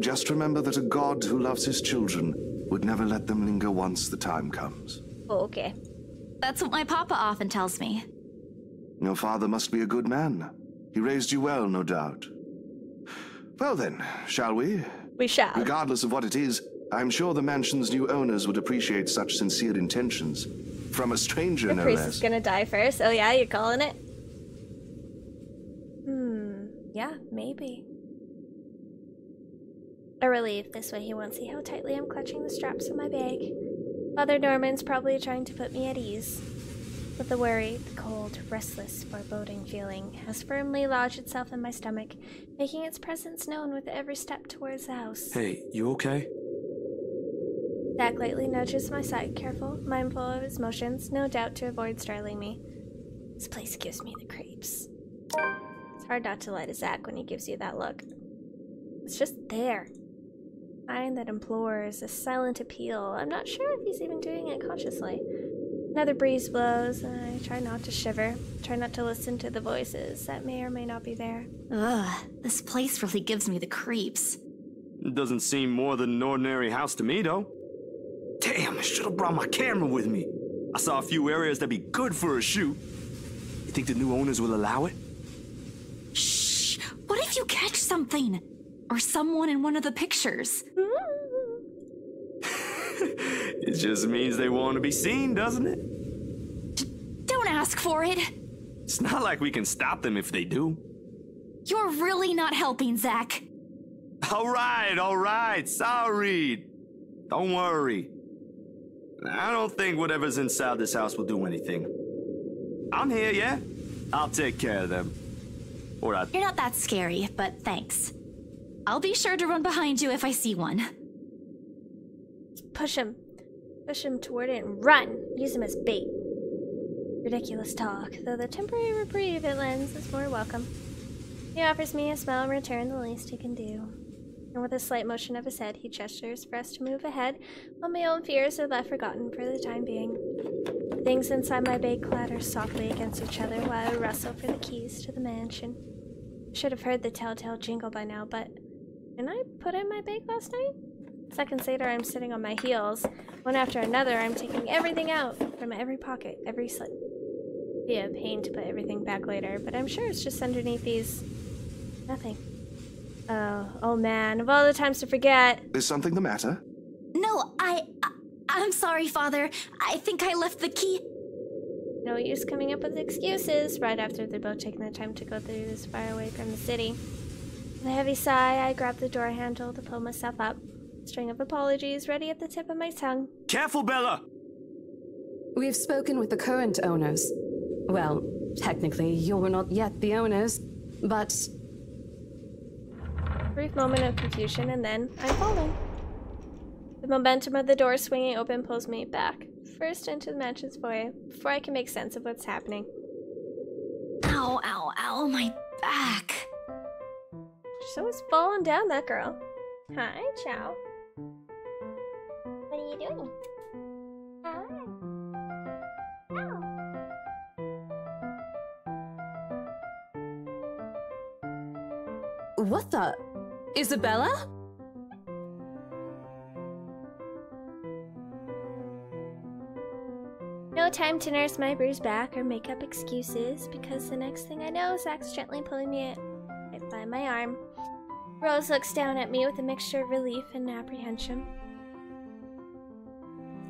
Just remember that a God who loves his children would never let them linger once the time comes. Oh, okay. That's what my papa often tells me. Your father must be a good man. He raised you well, no doubt. Well then, shall we? We shall. Regardless of what it is, I'm sure the mansion's new owners would appreciate such sincere intentions. From a stranger, no less. The priest is gonna die first. Oh yeah, you're calling it? Yeah, maybe. A relief. This way he won't see how tightly I'm clutching the straps of my bag. Father Norman's probably trying to put me at ease. But the worry, the cold, restless, foreboding feeling has firmly lodged itself in my stomach, making its presence known with every step towards the house. Hey, you okay? Zack lightly nudges my side, careful, mindful of his motions, no doubt to avoid startling me. This place gives me the creeps. It's hard not to lie to Zack when he gives you that look. It's just there. Mind that implores, a silent appeal. I'm not sure if he's even doing it consciously. Another breeze blows, and I try not to shiver. Try not to listen to the voices that may or may not be there. Ugh, this place really gives me the creeps. It doesn't seem more than an ordinary house to me, though. Damn, I should have brought my camera with me. I saw a few areas that'd be good for a shoot. You think the new owners will allow it? Shh! What if you catch something? Or someone in one of the pictures? It just means they want to be seen, doesn't it? Don't ask for it. It's not like we can stop them if they do. You're really not helping, Zack. All right. Sorry. Don't worry. I don't think whatever's inside this house will do anything. I'm here, yeah? I'll take care of them. Or You're not that scary, but thanks. I'll be sure to run behind you if I see one. Push him. Push him toward it and run. Use him as bait. Ridiculous talk, though the temporary reprieve it lends is more welcome. He offers me a smile in return, the least he can do. And with a slight motion of his head, he gestures for us to move ahead, while my own fears are left forgotten for the time being. Things inside my bag clatter softly against each other while I wrestle for the keys to the mansion. Should have heard the telltale jingle by now, but didn't I put in my bag last night? Seconds later, I'm sitting on my heels. One after another, I'm taking everything out from every pocket, every slip. Be a pain to put everything back later, but I'm sure it's just underneath these. Nothing. Oh man, of all the times to forget. Is something the matter? No, I'm sorry, Father. I think I left the key. No use coming up with excuses right after they're both taking the time to go through this far away from the city. With a heavy sigh, I grab the door handle to pull myself up. String of apologies ready at the tip of my tongue. Careful, Bella! We've spoken with the current owners. Well, technically, you're not yet the owners, but... Brief moment of confusion, and then I'm falling. The momentum of the door swinging open pulls me back, first into the mansion's foyer, before I can make sense of what's happening. Ow, ow, ow, my back. She's always falling down, that girl. Hi, Chow. What are you doing? Hi. What the? Isabella? No time to nurse my bruised back or make up excuses, because the next thing I know, Zach's gently pulling me right by my arm. Rose looks down at me with a mixture of relief and apprehension.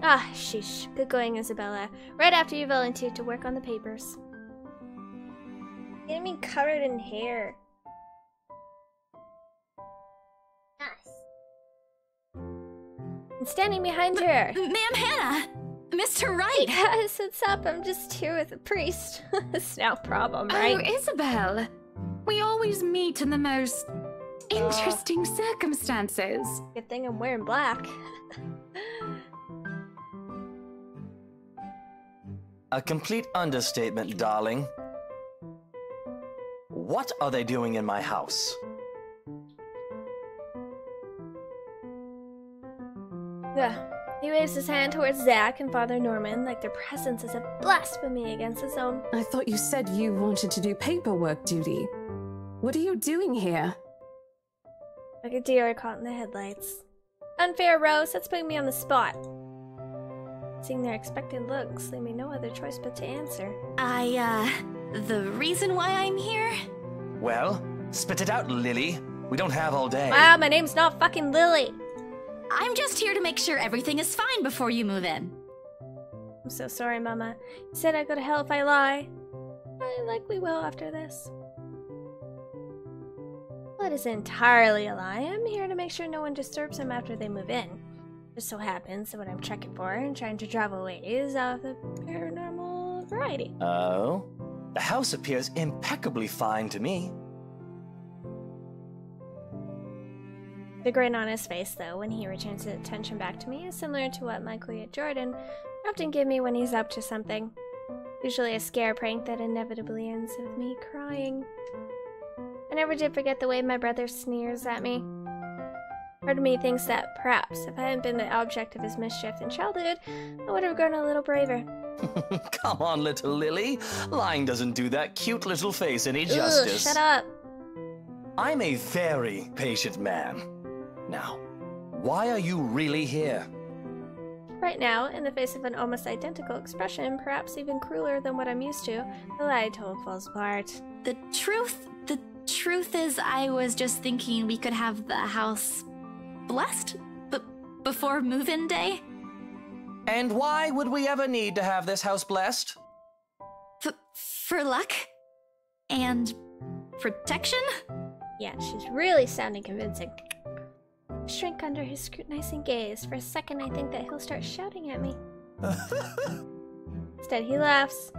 Ah, sheesh. Good going, Isabella. Right after you volunteered to work on the papers. Getting me covered in hair. I'm standing behind her. Ma'am Hannah! Mr. Wright! Yes, what's up? I'm just here with a priest. It's no problem, right? Oh, Isabel. We always meet in the most interesting circumstances. Good thing I'm wearing black. A complete understatement, darling. What are they doing in my house? Yeah. He waves his hand towards Zach and Father Norman like their presence is a blasphemy against his own. I thought you said you wanted to do paperwork duty. What are you doing here? Like a deer caught in the headlights. Unfair, Rose. That's putting me on the spot. Seeing their expectant looks, they made no other choice but to answer. The reason why I'm here? Well, spit it out, Lily. We don't have all day. Wow, my name's not fucking Lily. I'm just here to make sure everything is fine before you move in. I'm so sorry, Mama. You said I'd go to hell if I lie. I likely will after this. Well, it is entirely a lie. I'm here to make sure no one disturbs them after they move in. Just so happens that what I'm checking for and trying to drive away is of the paranormal variety. Oh? The house appears impeccably fine to me. The grin on his face, though, when he returns his attention back to me is similar to what my Kuya Jordan often give me when he's up to something. Usually a scare prank that inevitably ends with me crying. I never did forget the way my brother sneers at me. Part of me thinks that perhaps if I hadn't been the object of his mischief in childhood, I would have grown a little braver. Come on, little Lily. Lying doesn't do that cute little face any justice. Ugh, shut up. I'm a very patient man. Now, why are you really here? Right now, in the face of an almost identical expression, perhaps even crueler than what I'm used to, the lie told falls apart. The truth is I was just thinking we could have the house blessed before move-in day. And why would we ever need to have this house blessed? For luck and protection? Yeah, she's really sounding convincing. I shrink under his scrutinizing gaze. For a second, I think that he'll start shouting at me. Instead, he laughs.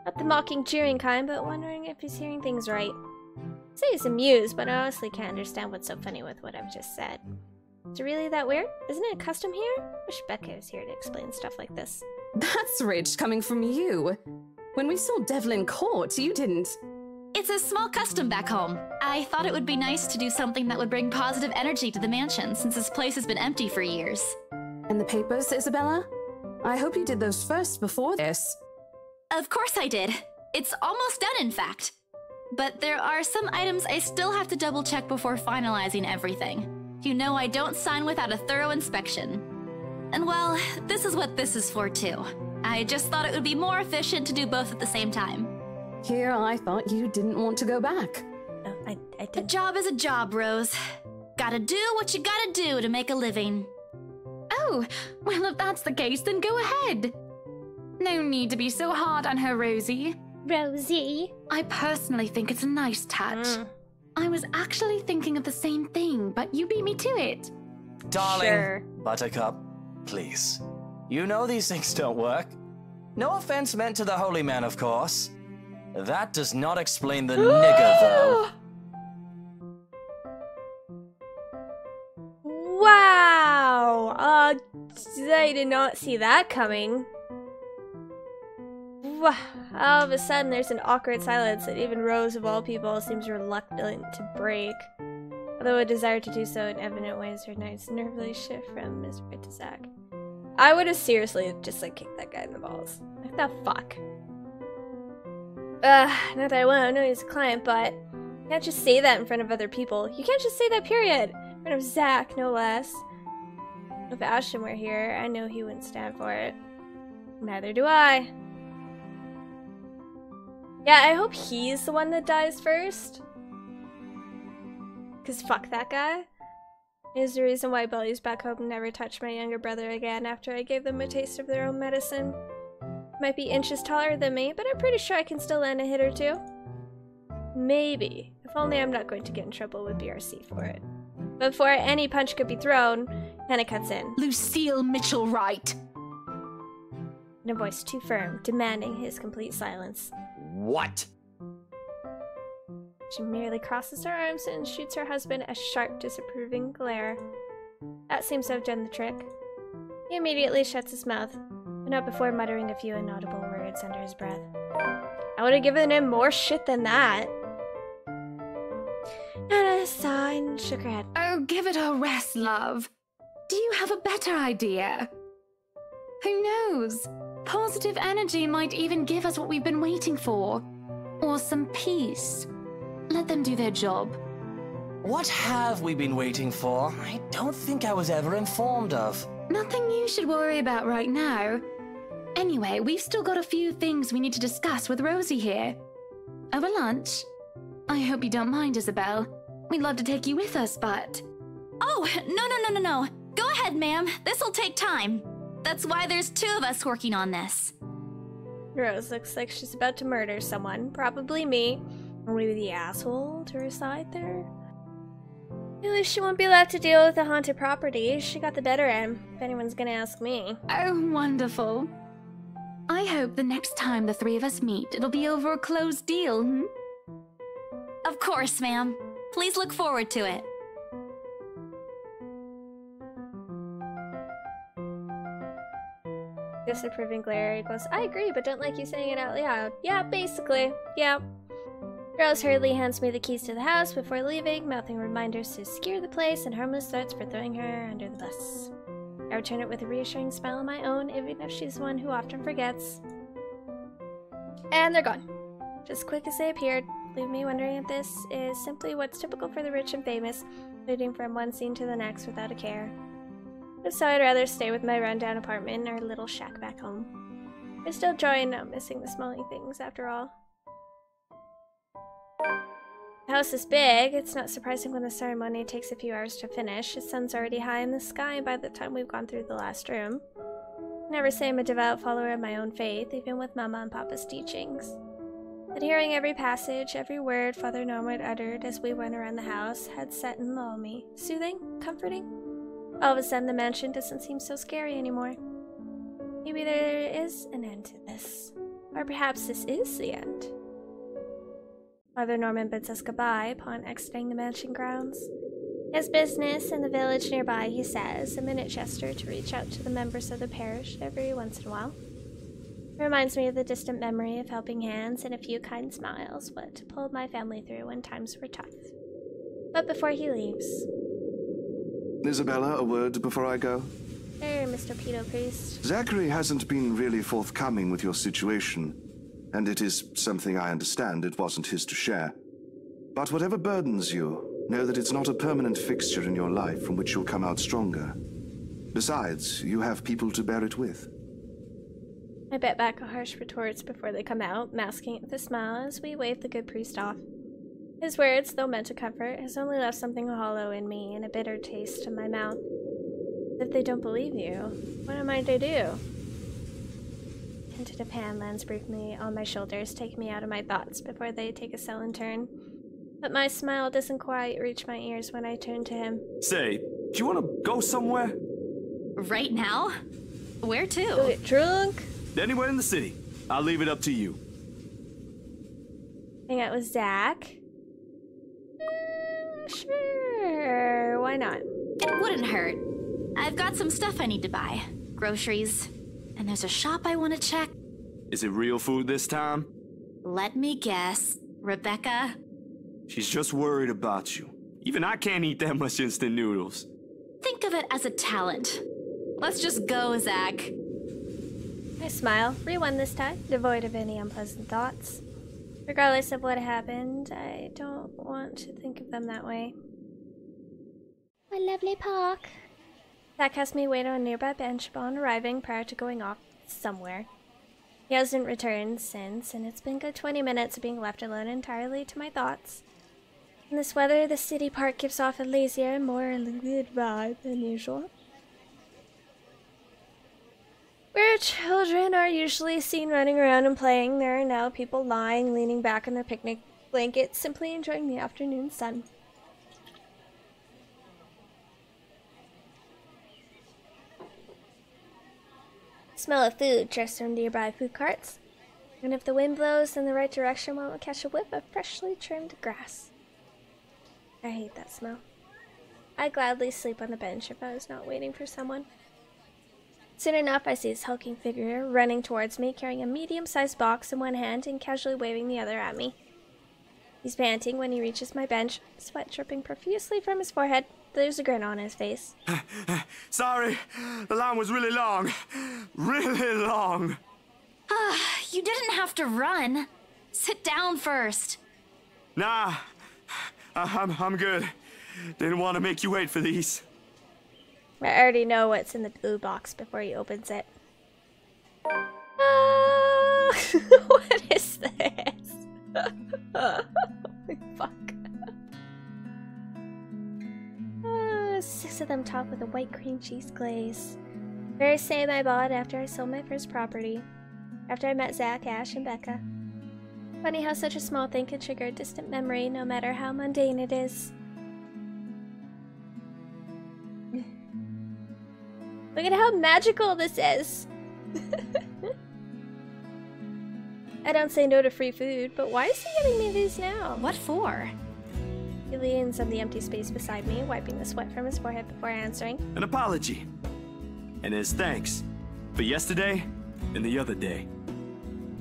Not the mocking, jeering kind, but wondering if he's hearing things right. I say he's amused, but I honestly can't understand what's so funny with what I've just said. Is it really that weird? Isn't it a custom here? Wish Becca was here to explain stuff like this. That's rich coming from you. When we saw Devlin Court, you didn't... It's a small custom back home. I thought it would be nice to do something that would bring positive energy to the mansion, since this place has been empty for years. And the papers, Isabella? I hope you did those first before this. Of course I did. It's almost done, in fact. But there are some items I still have to double check before finalizing everything. You know I don't sign without a thorough inspection. And well, this is what this is for too. I just thought it would be more efficient to do both at the same time. Here, I thought you didn't want to go back. Oh, I did. A job is a job, Rose. Gotta do what you gotta do to make a living. Oh, well, if that's the case, then go ahead. No need to be so hard on her, Rosie. Rosie? I personally think it's a nice touch. I was actually thinking of the same thing, but you beat me to it. Darling, Sure. Buttercup, please. You know these things don't work. No offense meant to the holy man, of course. That does not explain the nigger, though. Wow! I did not see that coming. Wow. All of a sudden, there's an awkward silence that even Rose, of all people, seems reluctant to break. Although a desire to do so in evident ways, her nights nervously shift from Misery to Zach. I would have seriously just, like, kicked that guy in the balls. Like, the fuck? Not that I want to know he's a client, but you can't just say that in front of other people. You can't just say that, period. In front of Zach, no less. If Ashton were here, I know he wouldn't stand for it. Neither do I. Yeah, I hope he's the one that dies first. Cause fuck that guy. Is the reason why bullies back home never touched my younger brother again after I gave them a taste of their own medicine. Might be inches taller than me, but I'm pretty sure I can still land a hit or two. Maybe. If only I'm not going to get in trouble with BRC for it. But before any punch could be thrown, Hannah cuts in. Lucille Mitchell-Wright. In a voice too firm, demanding his complete silence. What? She merely crosses her arms and shoots her husband a sharp, disapproving glare. That seems to have done the trick. He immediately shuts his mouth, but not before muttering a few inaudible words under his breath. I would have given him more shit than that. Hannah sighed and shook her head. Oh, give it a rest, love. Do you have a better idea? Who knows? Positive energy might even give us what we've been waiting for. Or some peace. Let them do their job. What have we been waiting for? I don't think I was ever informed of. Nothing you should worry about right now. Anyway, we've still got a few things we need to discuss with Rosie here. Over lunch? I hope you don't mind, Isabel. We'd love to take you with us, but... Oh, no. Go ahead, ma'am. This'll take time. That's why there's two of us working on this. Rose looks like she's about to murder someone. Probably me. Or maybe the asshole to her side there. At least she won't be left to deal with the haunted property. She got the better end, if anyone's gonna ask me. Oh, wonderful. I hope the next time the three of us meet, it'll be over a closed deal, hmm? Of course, ma'am. Please look forward to it. Disapproving glare equals, I agree, but don't like you saying it out loud. Yeah, basically. Yeah. Rose hurriedly hands me the keys to the house before leaving, mouthing reminders to secure the place and harmless threats for throwing her under the bus. I return it with a reassuring smile of my own, even if she's the one who often forgets. And they're gone. Just quick as they appeared, leave me wondering if this is simply what's typical for the rich and famous, moving from one scene to the next without a care. If so, I'd rather stay with my rundown apartment in our little shack back home. There's still joy in not missing the smalling things, after all. The house is big. It's not surprising when the ceremony takes a few hours to finish. The sun's already high in the sky by the time we've gone through the last room. I never say I'm a devout follower of my own faith, even with Mama and Papa's teachings. But hearing every passage, every word Father Norman uttered as we went around the house had set and lulled me. Soothing? Comforting? All of a sudden, the mansion doesn't seem so scary anymore. Maybe there is an end to this. Or perhaps this is the end. Father Norman bids us goodbye upon exiting the mansion grounds. He has business in the village nearby, he says, a minute gesture to reach out to the members of the parish every once in a while. It reminds me of the distant memory of helping hands and a few kind smiles, what pulled my family through when times were tough. But before he leaves... Isabella, a word before I go? Sure, Mr. Pedo Priest. Zachary hasn't been really forthcoming with your situation. and it is something I understand it wasn't his to share. But whatever burdens you, know that it's not a permanent fixture in your life from which you'll come out stronger. Besides, you have people to bear it with. I bet back a harsh retorts before they come out, masking it with a smile as we wave the good priest off. His words, though meant to comfort, has only left something hollow in me and a bitter taste in my mouth. If they don't believe you, what am I to do? Tentative hand lands briefly on my shoulders, taking me out of my thoughts before they take a sullen turn. But my smile doesn't quite reach my ears when I turn to him. Say, do you want to go somewhere? Right now? Where to? Go get drunk? Anywhere in the city. I'll leave it up to you. Hang out with Zach? Sure, why not? It wouldn't hurt. I've got some stuff I need to buy. Groceries. And there's a shop I want to check. Is it real food this time? Let me guess. Rebecca? She's just worried about you. Even I can't eat that much instant noodles. Think of it as a talent. Let's just go, Zach. I smile, rewind this time, devoid of any unpleasant thoughts. Regardless of what happened, I don't want to think of them that way. My lovely park. Zach has me wait on a nearby bench upon arriving prior to going off somewhere. He hasn't returned since, and it's been a good 20 minutes of being left alone entirely to my thoughts. In this weather, the city park gives off a lazier and more liquid vibe than usual. Where children are usually seen running around and playing, there are now people lying, leaning back on their picnic blankets, simply enjoying the afternoon sun. Smell of food just from nearby food carts, and if the wind blows in the right direction, one will catch a whiff of freshly trimmed grass. I hate that smell. I'd gladly sleep on the bench if I was not waiting for someone. Soon enough, I see his hulking figure running towards me, carrying a medium-sized box in one hand and casually waving the other at me. He's panting when he reaches my bench, sweat dripping profusely from his forehead. There's a grin on his face. Sorry, the line was really long. Really long. You didn't have to run. Sit down first. Nah, I'm good. Didn't want to make you wait for these. I already know what's in the blue box before he opens it. What is this? Fuck. 6 of them topped with a white cream cheese glaze. Very same I bought after I sold my first property. After I met Zach, Ash, and Becca. Funny how such a small thing can trigger a distant memory, no matter how mundane it is. Look at how magical this is! I don't say no to free food, but why is he giving me these now? What for? He leans on the empty space beside me, wiping the sweat from his forehead before answering. An apology. And his thanks for yesterday and the other day.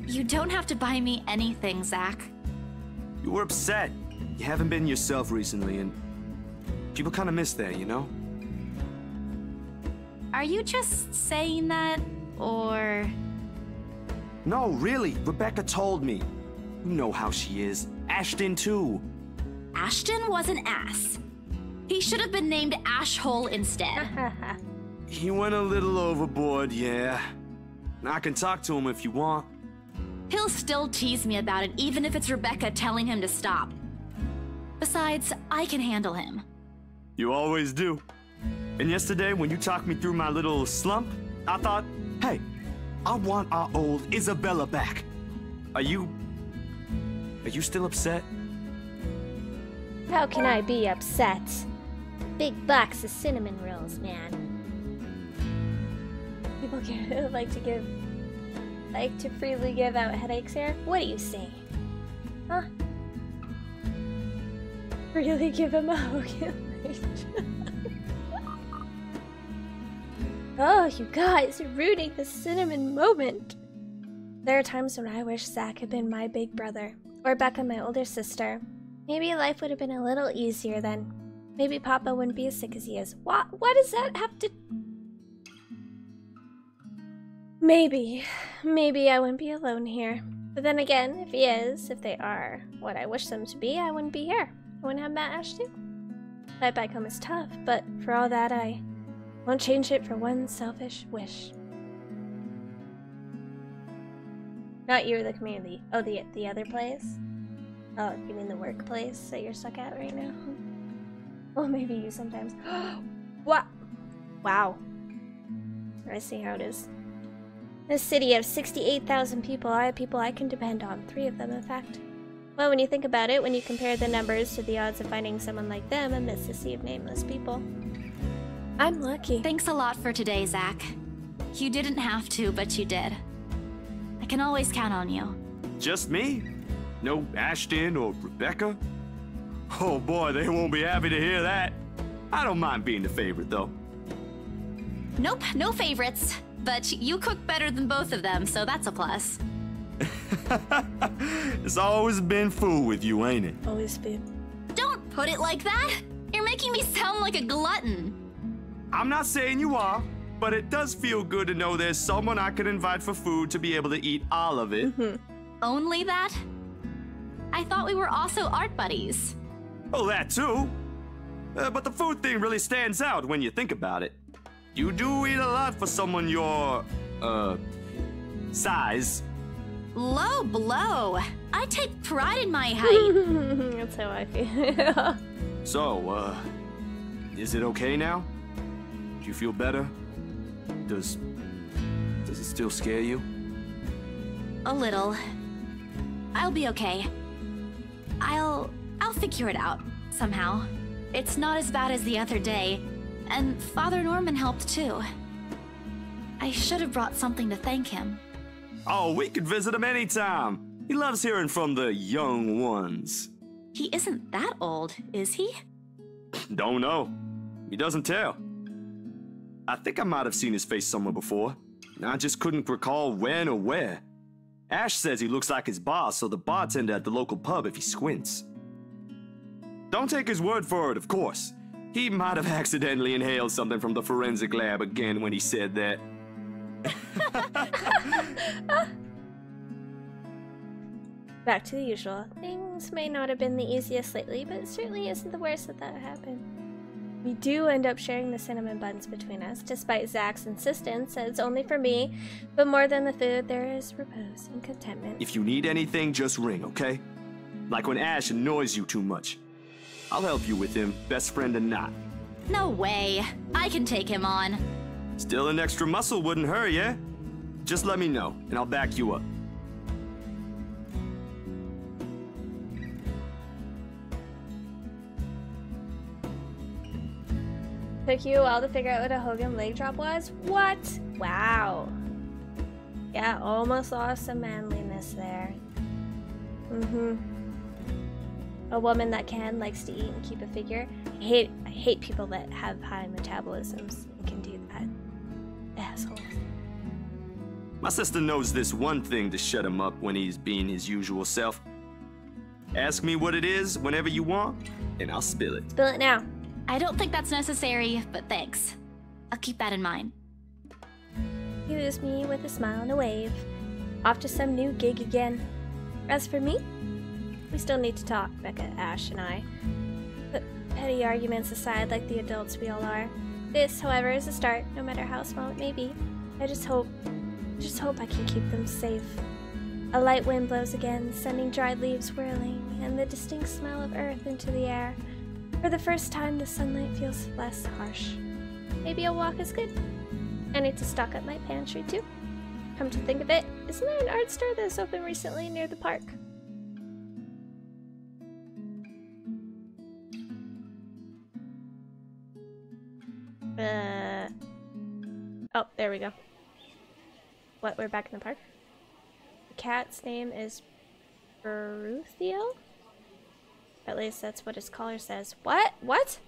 You don't have to buy me anything, Zach. You were upset. You haven't been yourself recently, and people kind of miss that, you know? Are you just saying that, or...? No, really. Rebecca told me. You know how she is. Ashton, too. Ashton was an ass. He should have been named Ashhole instead. He went a little overboard, yeah. I can talk to him if you want. He'll still tease me about it, even if it's Rebecca telling him to stop. Besides, I can handle him. You always do. And yesterday, when you talked me through my little slump, I thought, hey, I want our old Isabella back. Are you still upset? How can I be upset? Big box of cinnamon rolls, man. People like to freely give out headaches here? What do you say? Huh? Really give him a hug? Oh, you guys are ruining the cinnamon moment. There are times when I wish Zach had been my big brother, or Becca my older sister. Maybe life would have been a little easier then. Maybe Papa wouldn't be as sick as he is. What does that have to... Maybe I wouldn't be alone here. But then again, if they are what I wish them to be, I wouldn't be here. I wouldn't have met Ash too. Life back home is tough, but for all that, I won't change it for one selfish wish. Not you, the community. Oh, the other place? Oh, you mean the workplace that you're stuck at right now? Well, maybe you sometimes. What? Wow. I see how it is. In a city of 68,000 people, I have people I can depend on. 3 of them, in fact. Well, when you think about it, when you compare the numbers to the odds of finding someone like them amidst a sea of nameless people. I'm lucky. Thanks a lot for today, Zach. You didn't have to, but you did. I can always count on you. Just me? No Ashton or Rebecca? Oh boy, they won't be happy to hear that. I don't mind being the favorite, though. Nope, no favorites. But you cook better than both of them, so that's a plus. It's always been food with you, ain't it? Always been. Don't put it like that! You're making me sound like a glutton. I'm not saying you are, but it does feel good to know there's someone I could invite for food to be able to eat all of it. Only that? I thought we were also art buddies. Oh, that too. But the food thing really stands out when you think about it. You do eat a lot for someone your, size. Low blow. I take pride in my height. That's how I feel. So, is it okay now? Do you feel better? Does it still scare you? A little. I'll be okay. I'll figure it out, somehow. It's not as bad as the other day, and Father Norman helped too. I should have brought something to thank him. Oh, we could visit him anytime. He loves hearing from the young ones. He isn't that old, is he? Don't know. He doesn't tell. I think I might have seen his face somewhere before. I just couldn't recall when or where. Ash says he looks like his boss, so the bartender at the local pub if he squints. Don't take his word for it, of course. He might have accidentally inhaled something from the forensic lab again when he said that. Back to the usual. Things may not have been the easiest lately, but it certainly isn't the worst that happened. We do end up sharing the cinnamon buns between us, despite Zach's insistence that it's only for me, but more than the food, there is repose and contentment. If you need anything, just ring, okay? Like when Ash annoys you too much. I'll help you with him, best friend or not. No way. I can take him on. Still an extra muscle wouldn't hurt, yeah? Just let me know, and I'll back you up. Took you a while to figure out what a Hogan leg drop was? What? Wow. Yeah, almost lost some manliness there. A woman that likes to eat and keep a figure. I hate people that have high metabolisms and can do that. Assholes. My sister knows this one thing to shut him up when he's being his usual self. Ask me what it is whenever you want, and I'll spill it. Spill it now. I don't think that's necessary, but thanks. I'll keep that in mind. You lose me with a smile and a wave. Off to some new gig again. As for me, we still need to talk, Becca, Ash, and I. But petty arguments aside, like the adults we all are. This, however, is a start, no matter how small it may be. I just hope I can keep them safe. A light wind blows again, sending dried leaves whirling, and the distinct smell of earth into the air. For the first time, the sunlight feels less harsh. Maybe a walk is good. I need to stock up my pantry, too. Come to think of it, isn't there an art store that's opened recently near the park? Oh, there we go. What, we're back in the park? The cat's name is Beruthiel? At least that's what his collar says. What? What?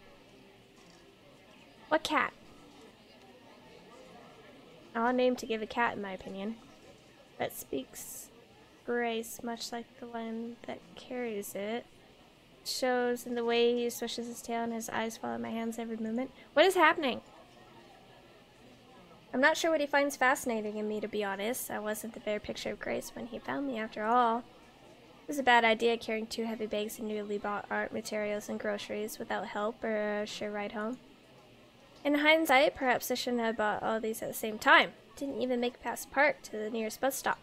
What cat? Odd name to give a cat, in my opinion. That speaks grace, much like the one that carries it. Shows in the way he swishes his tail and his eyes follow my hand's every movement. What is happening? I'm not sure what he finds fascinating in me, to be honest. I wasn't the bare picture of Grace when he found me, after all. It was a bad idea carrying 2 heavy bags of newly bought art materials and groceries without help or a sure ride home. In hindsight, perhaps I shouldn't have bought all these at the same time. Didn't even make it past the park to the nearest bus stop.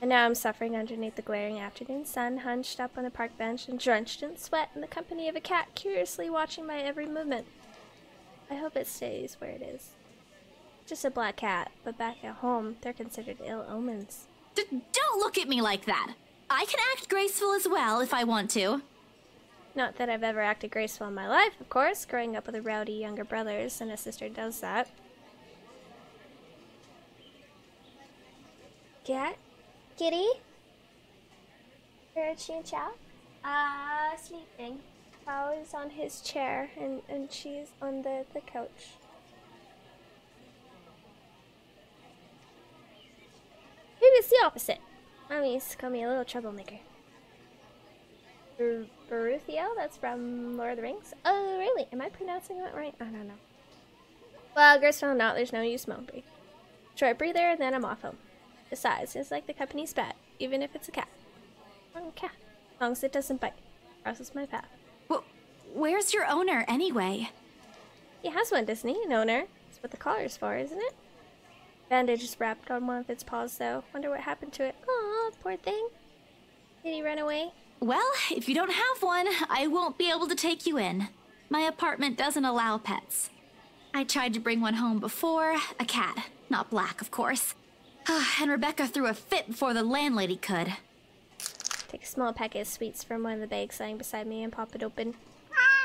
And now I'm suffering underneath the glaring afternoon sun, hunched up on a park bench and drenched in sweat in the company of a cat curiously watching my every movement. I hope it stays where it is. Just a black cat, but back at home, they're considered ill omens. Don't look at me like that! I can act graceful as well if I want to. Not that I've ever acted graceful in my life, of course. Growing up with a rowdy younger brothers and a sister does that. Cat? Kitty? Where's she and Chow? Sleeping. Chow is on his chair and she's on the couch. Maybe it's the opposite. Mommy used to call me a little troublemaker. Baruthio? That's from Lord of the Rings? Oh, really? Am I pronouncing that right? I don't know. Well, graceful or not, there's no use moaning. Short breather, and then I'm off home. Besides, it's like the company's pet, even if it's a cat. I'm a cat. As long as it doesn't bite. Crosses my path. Well, where's your owner, anyway? He has one, doesn't he? An owner. That's what the collar's for, isn't it? Bandage is wrapped on one of its paws, though. Wonder what happened to it. Aw, poor thing. Did he run away? Well, if you don't have one, I won't be able to take you in. My apartment doesn't allow pets. I tried to bring one home before, a cat. Not black, of course. And Rebecca threw a fit before the landlady could. Take a small packet of sweets from one of the bags lying beside me and pop it open.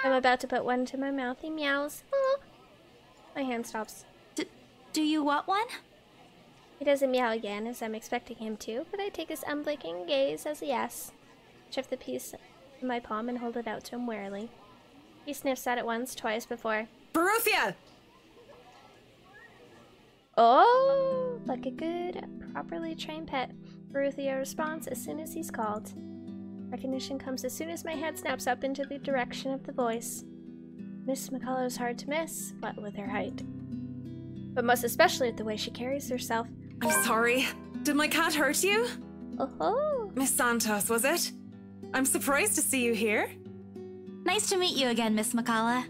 I'm about to put one into my mouth. He meows. Aww. My hand stops. Do you want one? He doesn't meow again, as I'm expecting him to, but I take his unblinking gaze as a yes. Shift the piece in my palm and hold it out to him warily. He sniffs at it once, twice before. Baruthia! Oh, like a good, properly trained pet, Baruthia responds as soon as he's called. Recognition comes as soon as my head snaps up into the direction of the voice. Miss McCullough's hard to miss, what with her height. But most especially with the way she carries herself. I'm sorry. Did my cat hurt you? Oh-ho. Miss Santos, was it? I'm surprised to see you here. Nice to meet you again, Miss McCullough.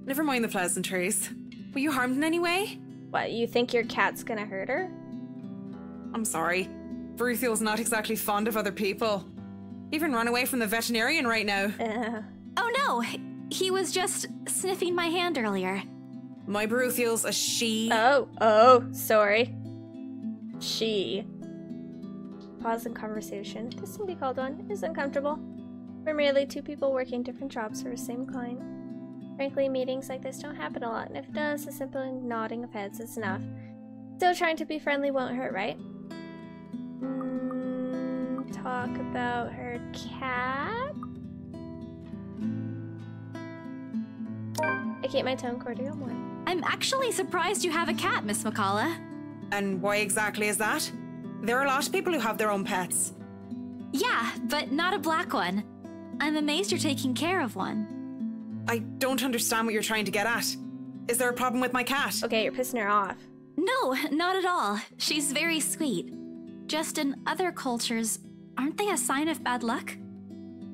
Never mind the pleasantries. Were you harmed in any way? What, you think your cat's gonna hurt her? I'm sorry. Baruthiel's not exactly fond of other people. Even run away from the veterinarian right now. Oh no, he was just sniffing my hand earlier. My Baruthiel's a she. Oh, sorry. She. Pause in conversation. This can be called one. Is uncomfortable. We're merely 2 people working different jobs for the same client. Frankly, meetings like this don't happen a lot, and if it does, a simple nodding of heads is enough. Still trying to be friendly won't hurt, right? Talk about her cat? I keep my tone cordial more. I'm actually surprised you have a cat, Miss McCullough. And why exactly is that? There are a lot of people who have their own pets. Yeah, but not a black one. I'm amazed you're taking care of one. I don't understand what you're trying to get at. Is there a problem with my cat? Okay, you're pissing her off. No, not at all. She's very sweet. Just in other cultures, aren't they a sign of bad luck?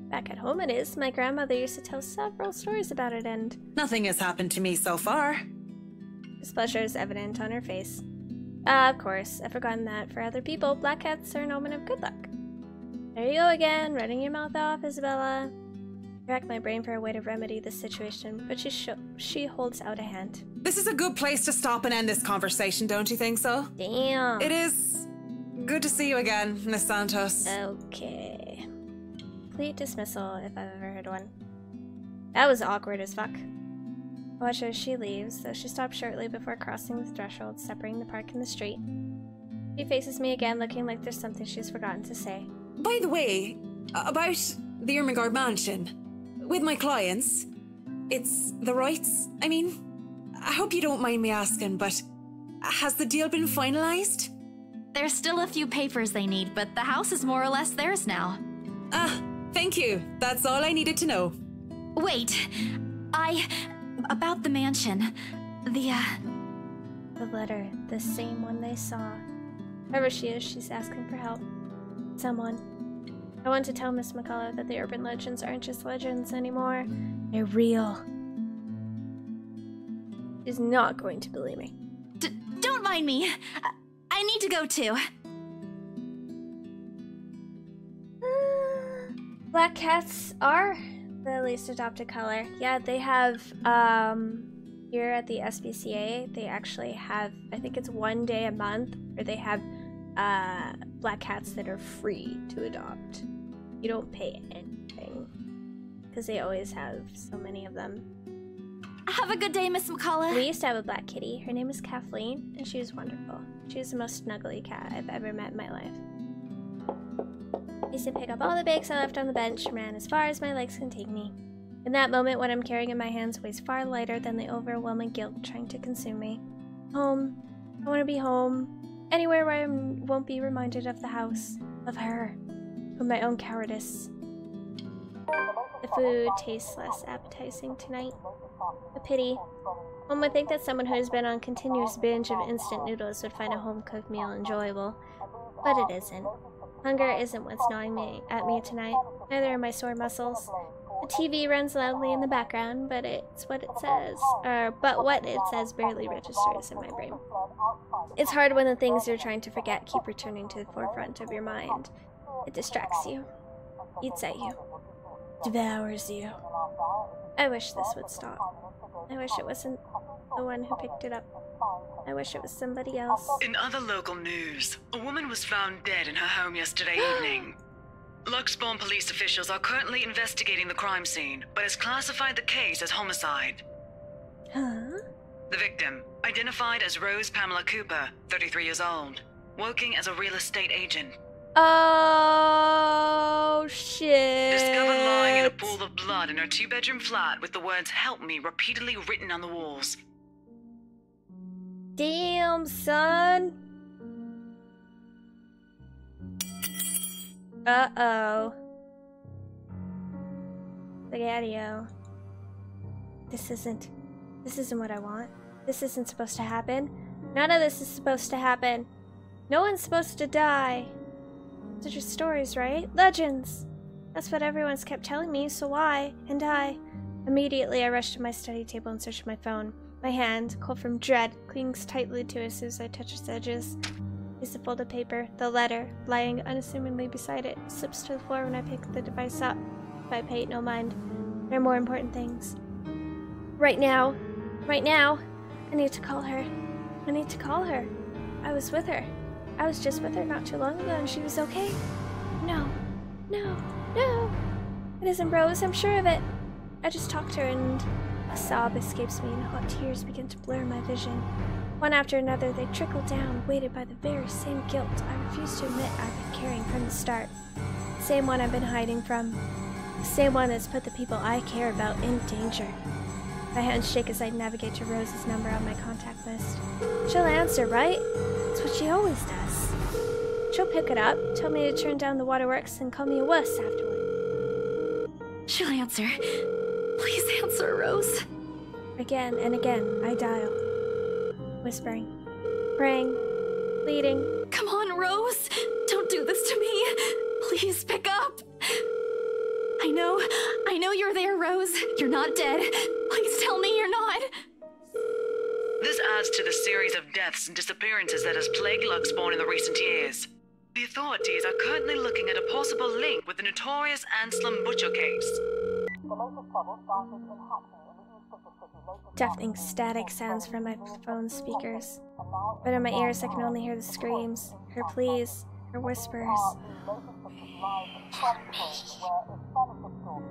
Back at home it is. My grandmother used to tell several stories about it and... Nothing has happened to me so far. Displeasure is evident on her face. Of course, I've forgotten that for other people, black cats are an omen of good luck. There you go again, running your mouth off, Isabella. I rack my brain for a way to remedy this situation, but she holds out a hand. This is a good place to stop and end this conversation, don't you think so? Damn. It is good to see you again, Miss Santos. Okay. Complete dismissal, if I've ever heard one. That was awkward as fuck. I watch her as she leaves, though she stops shortly before crossing the threshold, separating the park and the street. She faces me again, looking like there's something she's forgotten to say. By the way, about the Ermengarde mansion. With my clients, it's the rights. I mean, I hope you don't mind me asking, but has the deal been finalized? There's still a few papers they need, but the house is more or less theirs now. Thank you. That's all I needed to know. Wait, about the mansion. The letter, the same one they saw. Whoever she is, she's asking for help. Someone. I want to tell Miss McCullough that the urban legends aren't just legends anymore. They're real. She's not going to believe me. Don't mind me. I need to go too. Black cats are the least adopted color. Yeah, they have, here at the SPCA, they actually have, I think it's 1 day a month, where they have, black cats that are free to adopt. You don't pay anything. Because they always have so many of them. Have a good day, Miss McCullough. We used to have a black kitty. Her name was Kathleen, and she was wonderful. She was the most snuggly cat I've ever met in my life. I used to pick up all the bakes I left on the bench and ran as far as my legs can take me. In that moment, what I'm carrying in my hands weighs far lighter than the overwhelming guilt trying to consume me. Home. I want to be home. Anywhere where I won't be reminded of the house. Of her. Of my own cowardice. The food tastes less appetizing tonight. A pity. One would think that someone who has been on continuous binge of instant noodles would find a home-cooked meal enjoyable. But it isn't. Hunger isn't what's gnawing at me tonight. Neither are my sore muscles. The TV runs loudly in the background, but it's what it says. But what it says barely registers in my brain. It's hard when the things you're trying to forget keep returning to the forefront of your mind. It distracts you. Eats at you. Devours you. I wish this would stop. I wish it wasn't the one who picked it up. I wish it was somebody else. In other local news, a woman was found dead in her home yesterday evening. Luxbourne police officials are currently investigating the crime scene, but has classified the case as homicide. Huh? The victim, identified as Rose Pamela Cooper, 33 years old, working as a real estate agent. Oh, shit. Discovered lying in a pool of blood in her 2-bedroom flat with the words "Help me" repeatedly written on the walls. Damn, son. Uh-oh. Spaghetti-o. This isn't what I want. This isn't supposed to happen. None of this is supposed to happen. No one's supposed to die. Those are just stories, right? Legends! That's what everyone's kept telling me, so why? And I... Immediately, I rushed to my study table and searched my phone. My hand, cold from dread, clings tightly to it as soon as I touch its edges. Is the folded paper, the letter, lying unassumingly beside it, slips to the floor when I pick the device up. But I pay it no mind. There are more important things. Right now, I need to call her. I need to call her. I was with her. I was just with her not too long ago and she was okay. No. It isn't Rose, I'm sure of it. I just talked to her and a sob escapes me and hot tears begin to blur my vision. One after another, they trickle down, weighted by the very same guilt I refuse to admit I've been carrying from the start. The same one I've been hiding from. The same one that's put the people I care about in danger. My hands shake as I navigate to Rose's number on my contact list. She'll answer, right? It's what she always does. She'll pick it up, tell me to turn down the waterworks, and call me a wuss afterward. She'll answer. Please answer, Rose. Again and again, I dial. Whispering, praying, pleading. Come on, Rose! Don't do this to me! Please pick up! I know you're there, Rose. You're not dead. Please tell me you're not. This adds to the series of deaths and disappearances that has plagued Luxbourne in the recent years. The authorities are currently looking at a possible link with the notorious Anselm Butcher case. Deafening static sounds from my phone speakers. But in my ears I can only hear the screams, her pleas, her whispers.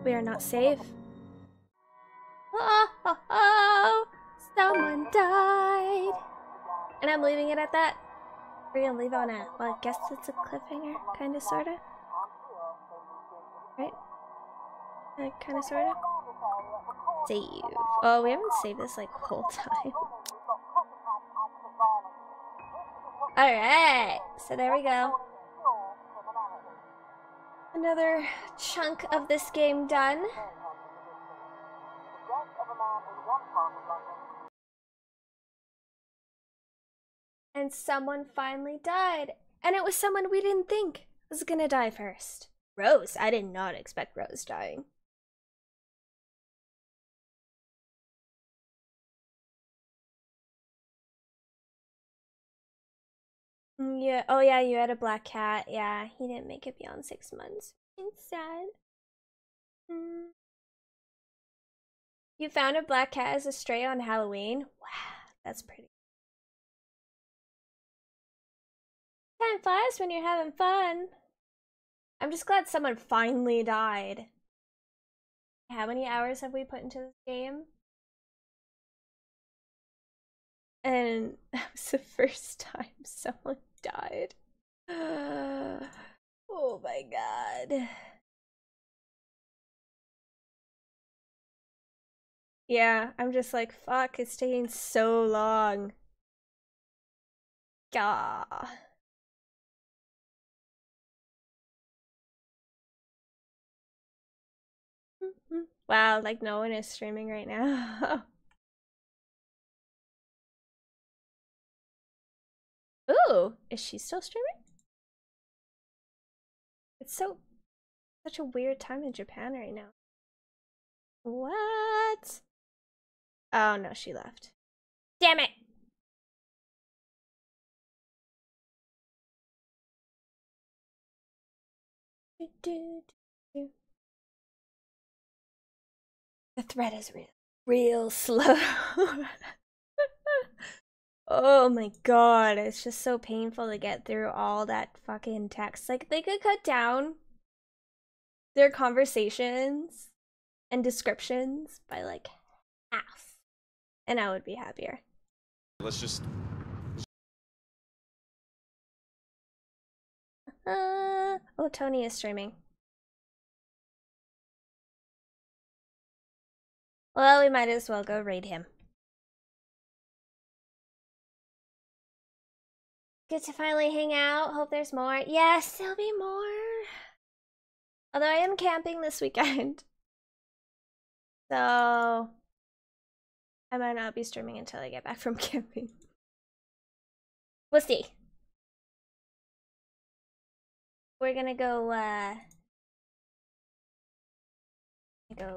We are not safe. Oh, someone died. And I'm leaving it at that. We're gonna leave on a, well, I guess it's a cliffhanger, kinda, sorta. Right? Kinda, sorta. Save. Oh, we haven't saved this like the whole time. Alright, so there we go. Another chunk of this game done. And someone finally died. And it was someone we didn't think was gonna die first. Rose. I did not expect Rose dying. Yeah. Oh yeah, you had a black cat. Yeah, he didn't make it beyond 6 months. It's sad. You found a black cat as a stray on Halloween? Wow, that's pretty. Time flies when you're having fun. I'm just glad someone finally died. How many hours have we put into this game? And that was the first time someone died. Oh my god. Yeah, I'm just like, fuck, it's taking so long. Gah. Wow, like no one is streaming right now. Ooh, is she still streaming? It's such a weird time in Japan right now. What? Oh no, she left. Damn it! The thread is real slow. Oh my god, it's just so painful to get through all that fucking text. Like, they could cut down their conversations and descriptions by like half, and I would be happier. Let's just... Oh, Tony is streaming. Well, we might as well go raid him. Good to finally hang out. Hope there's more. Yes, there'll be more. Although I am camping this weekend. So I might not be streaming until I get back from camping. We'll see. We're gonna go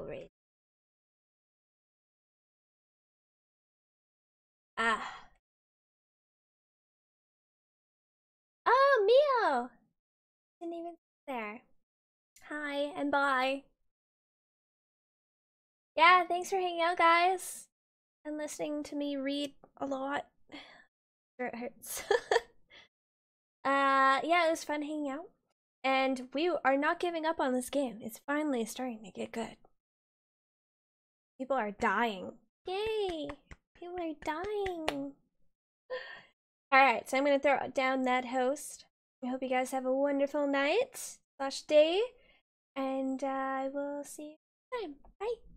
raid. Ah. Oh, Mio! Didn't even there. Hi and bye. Yeah, thanks for hanging out, guys. And listening to me read a lot. Sure, it hurts. Yeah, it was fun hanging out. And we are not giving up on this game. It's finally starting to get good. People are dying. Yay! People are dying. Alright, so I'm gonna throw down that host. I hope you guys have a wonderful night / day. And I will see you next time. Bye.